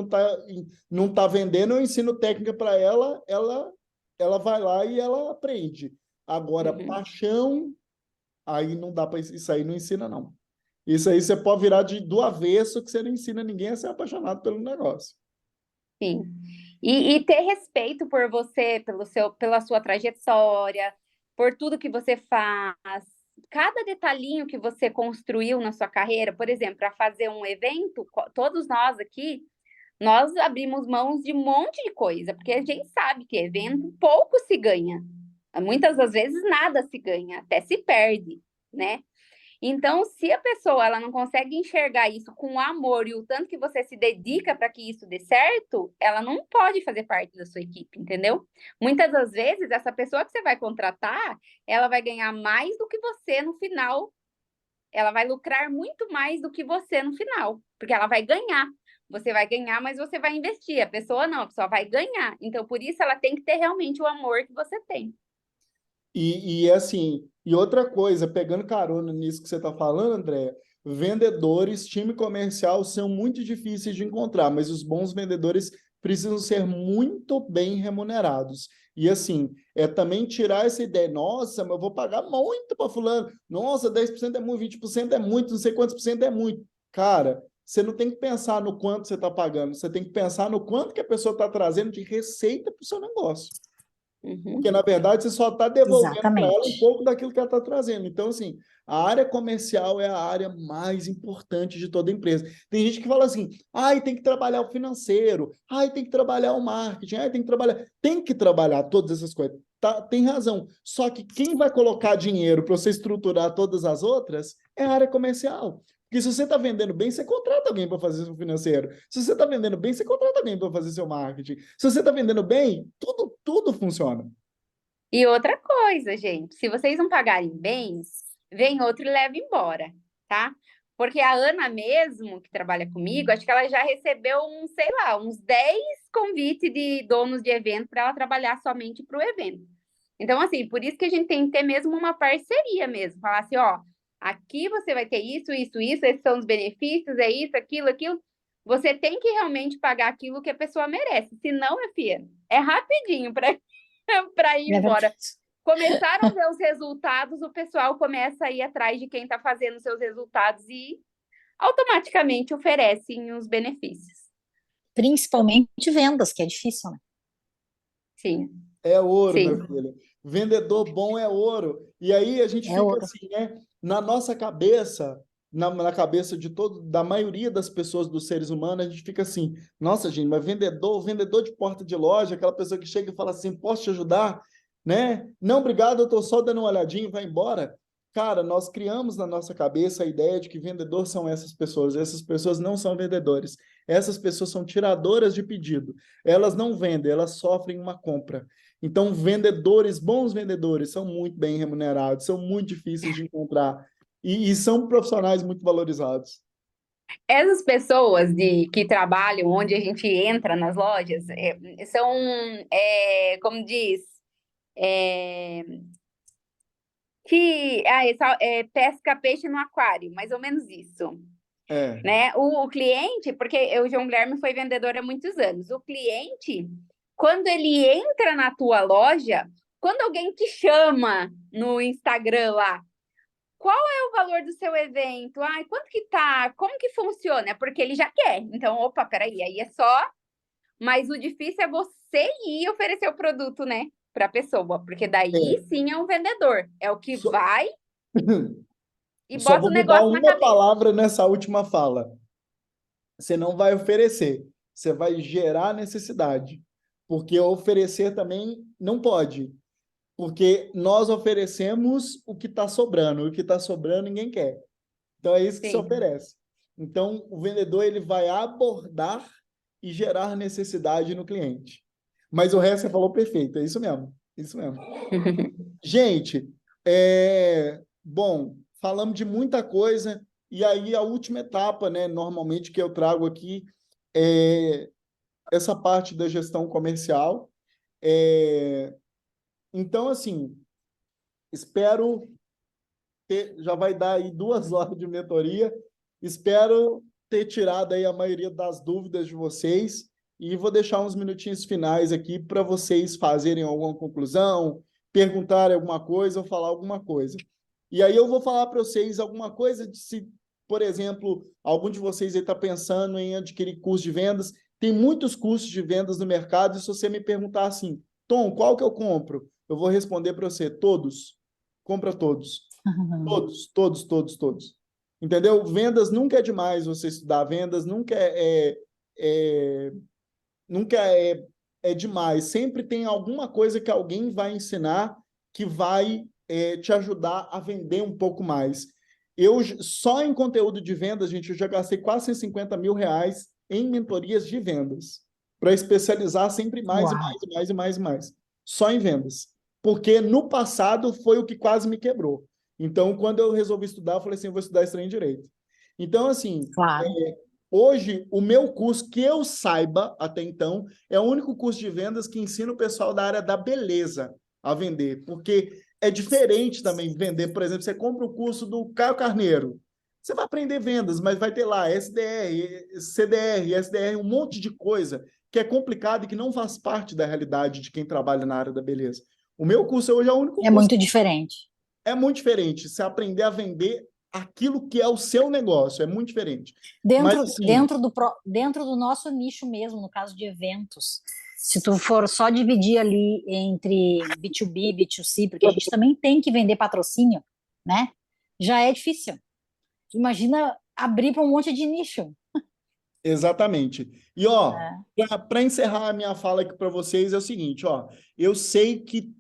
não tá vendendo, eu ensino técnica para ela, ela vai lá e ela aprende. Agora, paixão... Aí não dá para isso aí não ensina, não. Isso aí você pode virar do avesso, que você não ensina ninguém a ser apaixonado pelo negócio.
Sim. E ter respeito por você, pela sua trajetória, por tudo que você faz. Cada detalhinho que você construiu na sua carreira, por exemplo, para fazer um evento, todos nós aqui, nós abrimos mãos de um monte de coisa, porque a gente sabe que evento pouco se ganha. Muitas das vezes nada se ganha, até se perde, né? Então, se a pessoa ela não consegue enxergar isso com amor e o tanto que você se dedica para que isso dê certo, ela não pode fazer parte da sua equipe, entendeu? Muitas das vezes, essa pessoa que você vai contratar, ela vai ganhar mais do que você no final. Ela vai lucrar muito mais do que você no final, porque ela vai ganhar. Você vai ganhar, mas você vai investir. A pessoa não, a pessoa vai ganhar. Então, por isso, ela tem que ter realmente o amor que você tem.
E assim, e outra coisa, pegando carona nisso que você está falando, André, vendedores, time comercial são muito difíceis de encontrar, mas os bons vendedores precisam ser muito bem remunerados. E assim, é também tirar essa ideia, nossa, mas eu vou pagar muito para fulano, nossa, 10% é muito, 20% é muito, não sei quantos por cento é muito. Cara, você não tem que pensar no quanto você está pagando, você tem que pensar no quanto que a pessoa está trazendo de receita para o seu negócio. Porque, na verdade, você só está devolvendo para ela um
Exatamente.
pouco daquilo que ela está trazendo. Então, assim, a área comercial é a área mais importante de toda empresa. Tem gente que fala assim, ai, tem que trabalhar o financeiro, ai, tem que trabalhar o marketing, ai, tem que trabalhar... Tem que trabalhar todas essas coisas. Tá, tem razão. Só que quem vai colocar dinheiro para você estruturar todas as outras é a área comercial. Porque se você está vendendo bem, você contrata alguém para fazer seu financeiro. Se você está vendendo bem, você contrata alguém para fazer seu marketing. Se você está vendendo bem, tudo funciona.
E outra coisa, gente, se vocês não pagarem bem, vem outro e leva embora, tá? Porque a Ana mesmo, que trabalha comigo, acho que ela já recebeu sei lá, uns 10 convites de donos de evento para ela trabalhar somente para o evento. Então, assim, por isso que a gente tem que ter mesmo uma parceria mesmo. Falar assim, ó, aqui você vai ter isso, isso, isso, esses são os benefícios, é isso, aquilo, aquilo. Você tem que realmente pagar aquilo que a pessoa merece. Se não, minha filha, é rapidinho para ir
É
embora.
verdade.
Começaram a ver os resultados, o pessoal começa a ir atrás de quem está fazendo seus resultados e automaticamente oferecem os benefícios.
Principalmente vendas, que é difícil, né?
Sim,
É ouro,
sim.
meu filho. Vendedor bom é ouro. E aí a gente
É
fica
ouro.
assim, né? Na nossa cabeça, na cabeça da maioria das pessoas, dos seres humanos, a gente fica assim, nossa, gente, mas vendedor de porta de loja, aquela pessoa que chega e fala assim, posso te ajudar? Né? Não, obrigado, eu estou só dando uma olhadinha e vai embora. Cara, nós criamos na nossa cabeça a ideia de que vendedor são essas pessoas. Essas pessoas não são vendedores. Essas pessoas são tiradoras de pedido. Elas não vendem, elas sofrem uma compra. Então, bons vendedores, são muito bem remunerados, são muito difíceis de encontrar e são profissionais muito valorizados.
Essas pessoas que trabalham onde a gente entra nas lojas são, como diz, é, pesca peixe no aquário, mais ou menos isso.
É,
Né? O cliente, porque o João Guilherme foi vendedor há muitos anos, o cliente, quando ele entra na tua loja, quando alguém te chama no Instagram lá, qual é o valor do seu evento? Ai, quanto que tá? Como que funciona? É porque ele já quer. Então, opa, peraí, aí é só. Mas o difícil é você ir oferecer o produto, né, para a pessoa, porque daí
é.
sim é um vendedor. É o que
Só,
vai e
só
bota
vou
o
mudar
negócio na
uma
cabeça.
palavra nessa última fala. Você não vai oferecer, você vai gerar necessidade. Porque oferecer também não pode. Porque nós oferecemos o que está sobrando. O que está sobrando ninguém quer. Então é isso que se
Sim.
oferece. Então o vendedor ele vai abordar e gerar necessidade no cliente. Mas o resto você falou perfeito, é isso mesmo. Isso mesmo. Gente, bom, falamos de muita coisa e aí a última etapa, né, normalmente que eu trago aqui é essa parte da gestão comercial. Então, assim, espero já vai dar aí 2 horas de mentoria. Espero ter tirado aí a maioria das dúvidas de vocês e vou deixar uns minutinhos finais aqui para vocês fazerem alguma conclusão, perguntarem alguma coisa ou falar alguma coisa. E aí eu vou falar para vocês alguma coisa de se por exemplo, algum de vocês aí está pensando em adquirir curso de vendas, tem muitos cursos de vendas no mercado, e se você me perguntar assim, Tom, qual que eu compro? Eu vou responder para você, todos. Compra todos. Todos, todos, todos, todos. Entendeu? Vendas nunca é demais você estudar. Vendas nunca nunca é demais. Sempre tem alguma coisa que alguém vai ensinar que vai te ajudar a vender um pouco mais. Eu, só em conteúdo de vendas, gente, eu já gastei quase 150 mil reais em mentorias de vendas, para especializar sempre mais e
Uau.
mais e mais e mais e mais. Só em vendas. Porque no passado foi o que quase me quebrou. Então, quando eu resolvi estudar, eu falei assim, eu vou estudar estranho direito. Então, assim,
Claro.
hoje, o meu curso, que eu saiba até então, é o único curso de vendas que ensina o pessoal da área da beleza a vender, porque é diferente também vender, por exemplo, você compra o curso do Caio Carneiro, você vai aprender vendas, mas vai ter lá SDR, CDR, SDR, um monte de coisa que é complicado e que não faz parte da realidade de quem trabalha na área da beleza. O meu curso hoje é o único
É
curso.
muito diferente.
É muito diferente. Você aprender a vender aquilo que é o seu negócio, é muito diferente.
Dentro,
Mas, assim,
dentro do nosso nicho mesmo, no caso de eventos, se tu for só dividir ali entre B2B e B2C, porque a gente também tem que vender patrocínio, né? Já é difícil. Imagina abrir para um monte de nicho.
exatamente. E, ó, para encerrar a minha fala aqui para vocês, é o seguinte, ó, eu sei que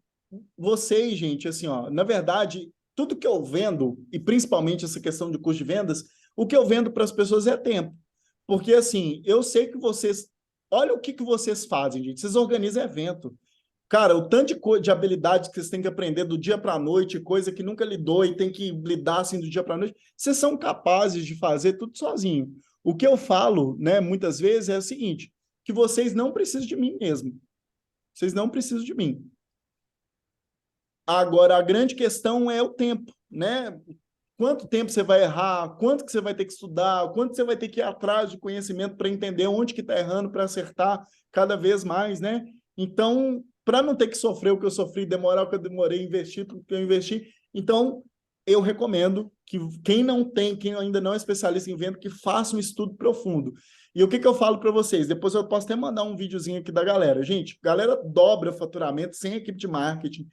vocês, gente, assim, ó, na verdade, tudo que eu vendo, e principalmente essa questão de custo de vendas, o que eu vendo para as pessoas é tempo. Porque, assim, eu sei que vocês... Olha o que vocês fazem, gente. Vocês organizam evento. Cara, o tanto de habilidades que vocês têm que aprender do dia para a noite, coisa que nunca lidou e tem que lidar assim do dia para a noite, vocês são capazes de fazer tudo sozinho. O que eu falo, né, muitas vezes é o seguinte, que vocês não precisam de mim mesmo. Vocês não precisam de mim. Agora, a grande questão é o tempo, né? Quanto tempo você vai errar, quanto que você vai ter que estudar, quanto você vai ter que ir atrás de conhecimento para entender onde que está errando, para acertar cada vez mais, né? Então, para não ter que sofrer o que eu sofri, demorar o que eu demorei, investir tudo que eu investi, então eu recomendo que quem ainda não é especialista em venda, que faça um estudo profundo. E o que eu falo para vocês? Depois eu posso até mandar um videozinho aqui da galera. Gente, galera dobra faturamento sem equipe de marketing.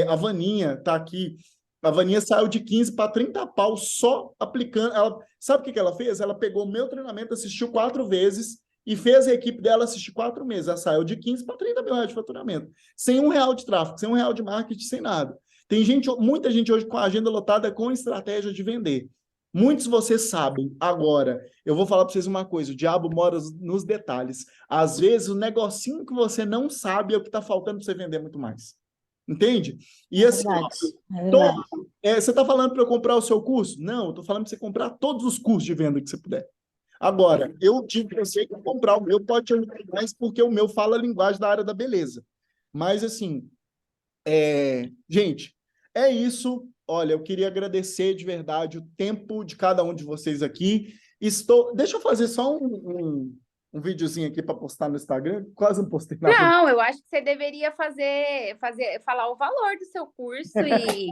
A Vaninha está aqui. A Vaninha saiu de 15 para 30 pau só aplicando. Sabe o que ela fez? Ela pegou o meu treinamento, assistiu 4 vezes e fez a equipe dela assistir 4 meses. Ela saiu de 15 para 30 mil reais de faturamento. Sem R$1 de tráfego, sem R$1 de marketing, sem nada. Tem muita gente hoje com a agenda lotada com estratégia de vender. Muitos de vocês sabem. Agora, eu vou falar para vocês uma coisa: o diabo mora nos detalhes. Às vezes, o negocinho que você não sabe é o que está faltando para você vender muito mais. Entende? E assim,
verdade.
você está falando para eu comprar o seu curso? Não, eu estou falando para você comprar todos os cursos de venda que você puder. Agora, eu digo para você que comprar o meu pode te ajudar mais, porque o meu fala a linguagem da área da beleza. Mas, assim, gente, é isso. Olha, eu queria agradecer de verdade o tempo de cada um de vocês aqui. Deixa eu fazer só um videozinho aqui para postar no Instagram. Quase não postei nada.
Não, eu acho que você deveria falar o valor do seu curso e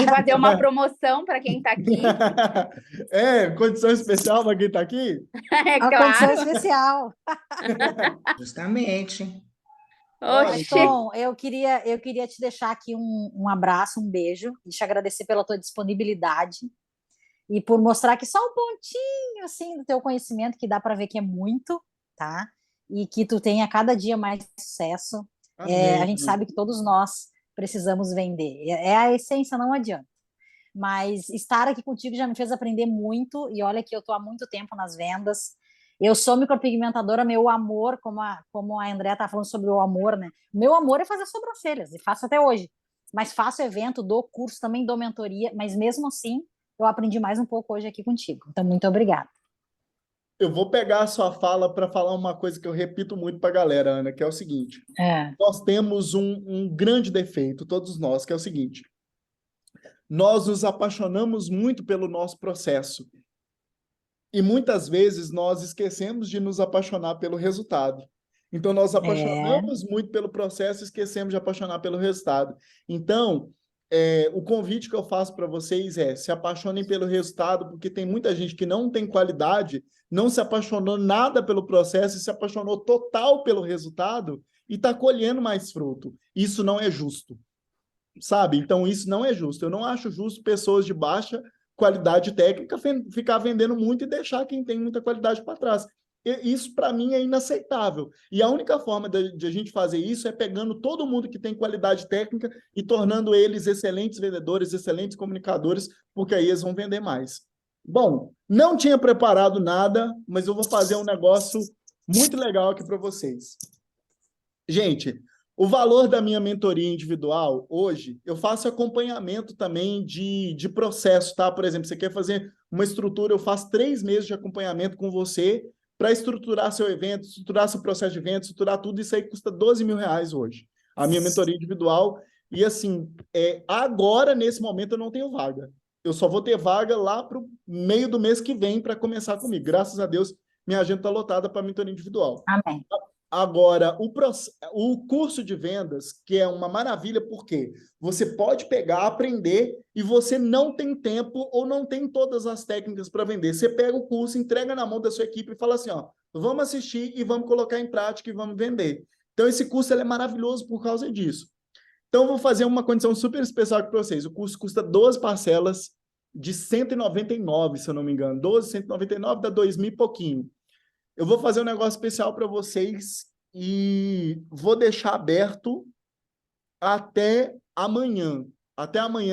fazer uma promoção para quem está aqui.
Condição especial para quem está aqui?
É
A
claro.
condição especial.
Justamente.
Mas, Tom, eu queria te deixar aqui um abraço, um beijo, e te agradecer pela tua disponibilidade e por mostrar que só um pontinho assim do teu conhecimento, que dá para ver que é muito, tá? E que tu tenha cada dia mais sucesso. A gente sabe que todos nós precisamos vender. É a essência, não adianta. Mas estar aqui contigo já me fez aprender muito, e olha que eu estou há muito tempo nas vendas. Eu sou micropigmentadora, meu amor, como a Andrea está falando sobre o amor, né? Meu amor é fazer sobrancelhas, e faço até hoje. Mas faço evento, dou curso, também dou mentoria, mas mesmo assim, eu aprendi mais um pouco hoje aqui contigo. Então, muito obrigada.
Eu vou pegar a sua fala para falar uma coisa que eu repito muito para a galera, Ana, que é o seguinte. Nós temos um grande defeito, todos nós, que é o seguinte. Nós nos apaixonamos muito pelo nosso processo. E muitas vezes nós esquecemos de nos apaixonar pelo resultado. Então, nós apaixonamos muito pelo processo e esquecemos de apaixonar pelo resultado. Então, o convite que eu faço para vocês é se apaixonem pelo resultado, porque tem muita gente que não tem qualidade, não se apaixonou nada pelo processo e se apaixonou total pelo resultado e está colhendo mais fruto. Isso não é justo, sabe? Então, isso não é justo. Eu não acho justo pessoas de baixa qualidade técnica ficar vendendo muito e deixar quem tem muita qualidade para trás. Isso, para mim, é inaceitável. E a única forma de a gente fazer isso é pegando todo mundo que tem qualidade técnica e tornando eles excelentes vendedores, excelentes comunicadores, porque aí eles vão vender mais. Bom, não tinha preparado nada, mas eu vou fazer um negócio muito legal aqui para vocês. Gente, o valor da minha mentoria individual, hoje, eu faço acompanhamento também de processo, tá? Por exemplo, você quer fazer uma estrutura, eu faço 3 meses de acompanhamento com você para estruturar seu evento, estruturar seu processo de evento, estruturar tudo. Isso aí custa R$12.000 hoje, a minha mentoria individual. E assim, agora, nesse momento, eu não tenho vaga. Eu só vou ter vaga lá para o meio do mês que vem para começar comigo. Graças a Deus, minha agenda está lotada para a mentoria individual.
Amém.
Agora, o curso de vendas, que é uma maravilha, porque você pode pegar, aprender, e você não tem tempo ou não tem todas as técnicas para vender. Você pega o curso, entrega na mão da sua equipe e fala assim, ó, vamos assistir e vamos colocar em prática e vamos vender. Então, esse curso ele é maravilhoso por causa disso. Então, eu vou fazer uma condição super especial para vocês. O curso custa 12 parcelas de 199, se eu não me engano. 12, 199 dá 2.000 e pouquinho. Eu vou fazer um negócio especial para vocês e vou deixar aberto até amanhã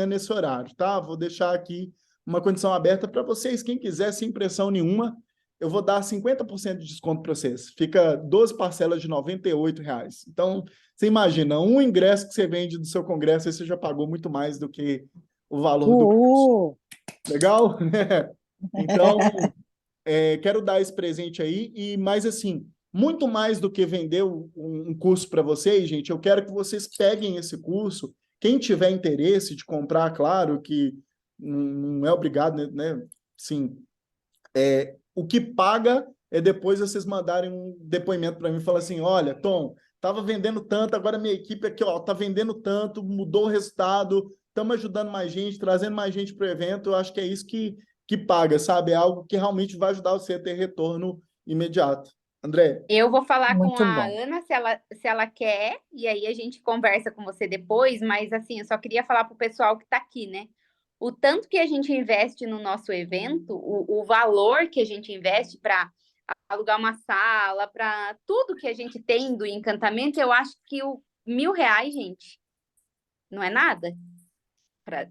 nesse horário, tá? Vou deixar aqui uma condição aberta para vocês. Quem quiser, sem pressão nenhuma, eu vou dar 50% de desconto para vocês. Fica 12 parcelas de R$98. Então, você imagina, um ingresso que você vende do seu congresso, aí você já pagou muito mais do que o valor do curso. Legal? Então... quero dar esse presente aí, mas assim, muito mais do que vender um curso para vocês, gente, eu quero que vocês peguem esse curso, quem tiver interesse de comprar, claro que não é obrigado, né? Sim, o que paga é depois vocês mandarem um depoimento para mim e falar assim, olha, Tom, estava vendendo tanto, agora minha equipe aqui, ó, está vendendo tanto, mudou o resultado, estamos ajudando mais gente, trazendo mais gente para o evento, eu acho que é isso que paga, sabe? É algo que realmente vai ajudar você a ter retorno imediato. André?
Eu vou falar
Muito
com a
bom.
Ana se ela quer, e aí a gente conversa com você depois, mas assim, eu só queria falar para o pessoal que está aqui, né? O tanto que a gente investe no nosso evento, o valor que a gente investe para alugar uma sala, para tudo que a gente tem do encantamento, eu acho que o R$1.000, gente, não é nada.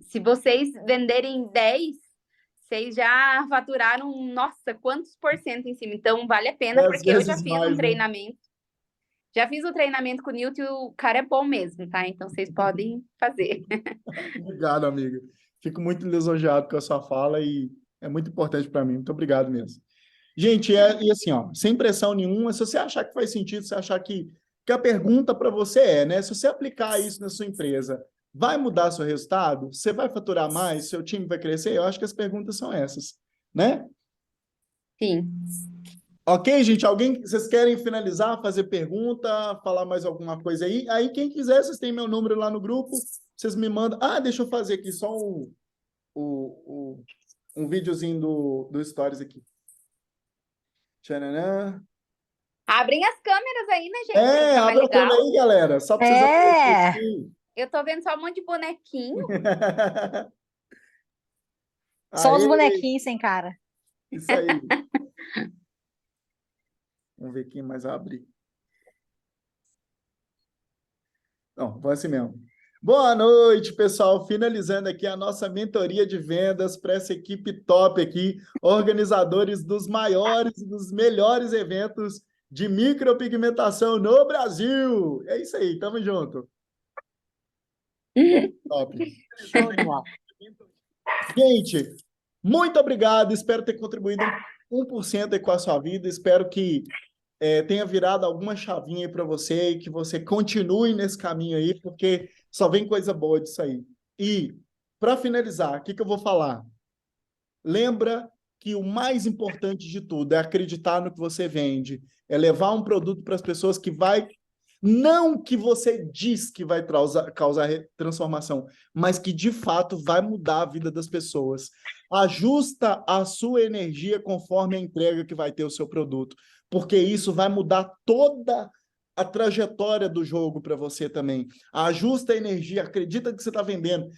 Se vocês venderem 10, vocês já faturaram, nossa, quantos por cento em cima? Então, vale a pena,
10
porque eu já
vezes
fiz
mais,
um
né?
treinamento. Já fiz o treinamento com o Nilton e o cara é bom mesmo, tá? Então, vocês podem fazer.
Obrigado, amiga. Fico muito lisonjeado com a sua fala e é muito importante para mim. Muito obrigado mesmo. Gente, e assim, ó, sem pressão nenhuma, se você achar que faz sentido, se achar que a pergunta para você né? Se você aplicar isso na sua empresa, vai mudar seu resultado? Você vai faturar mais? Seu time vai crescer? Eu acho que as perguntas são essas, né?
Sim.
Ok, gente? Vocês querem finalizar, fazer pergunta, falar mais alguma coisa aí? Aí, quem quiser, vocês têm meu número lá no grupo, vocês me mandam. Ah, deixa eu fazer aqui só um videozinho do Stories aqui. Tchananã.
Abrem as câmeras aí, né, gente? Fica mais
Abre a câmera
legal.
aí, galera. Só para vocês aparecerem.
Eu tô vendo só um monte de bonequinho.
Só os
Aê,
bonequinhos sem cara.
isso aí. Vamos ver quem mais abre. Não, vou assim mesmo. Boa noite, pessoal. Finalizando aqui a nossa mentoria de vendas para essa equipe top aqui, organizadores dos maiores e dos melhores eventos de micropigmentação no Brasil. É isso aí, tamo junto. Top.
Show de bola.
Gente, muito obrigado. Espero ter contribuído 1% aí com a sua vida. Espero que tenha virado alguma chavinha aí para você e que você continue nesse caminho aí, porque só vem coisa boa disso aí. E, para finalizar, o que eu vou falar? Lembra que o mais importante de tudo é acreditar no que você vende, é levar um produto para as pessoas que vai Não que você diz que vai causar transformação, mas que de fato vai mudar a vida das pessoas. Ajusta a sua energia conforme a entrega que vai ter o seu produto, porque isso vai mudar toda a trajetória do jogo para você também. Ajusta a energia, acredita que você está vendendo.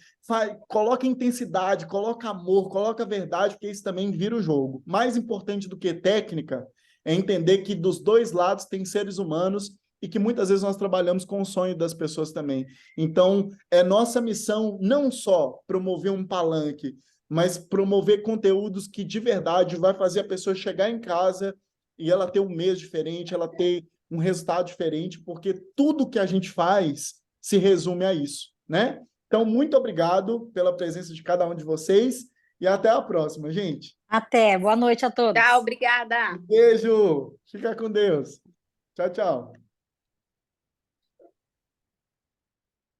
Coloca intensidade, coloca amor, coloca verdade, porque isso também vira o jogo. Mais importante do que técnica é entender que dos dois lados tem seres humanos e que muitas vezes nós trabalhamos com o sonho das pessoas também. Então, é nossa missão não só promover um palanque, mas promover conteúdos que de verdade vai fazer a pessoa chegar em casa e ela ter um mês diferente, ela ter um resultado diferente, porque tudo que a gente faz se resume a isso, né? Então, muito obrigado pela presença de cada um de vocês e até a próxima, gente.
Até, boa noite a todos.
Tchau, obrigada.
Beijo, fica com Deus. Tchau, tchau.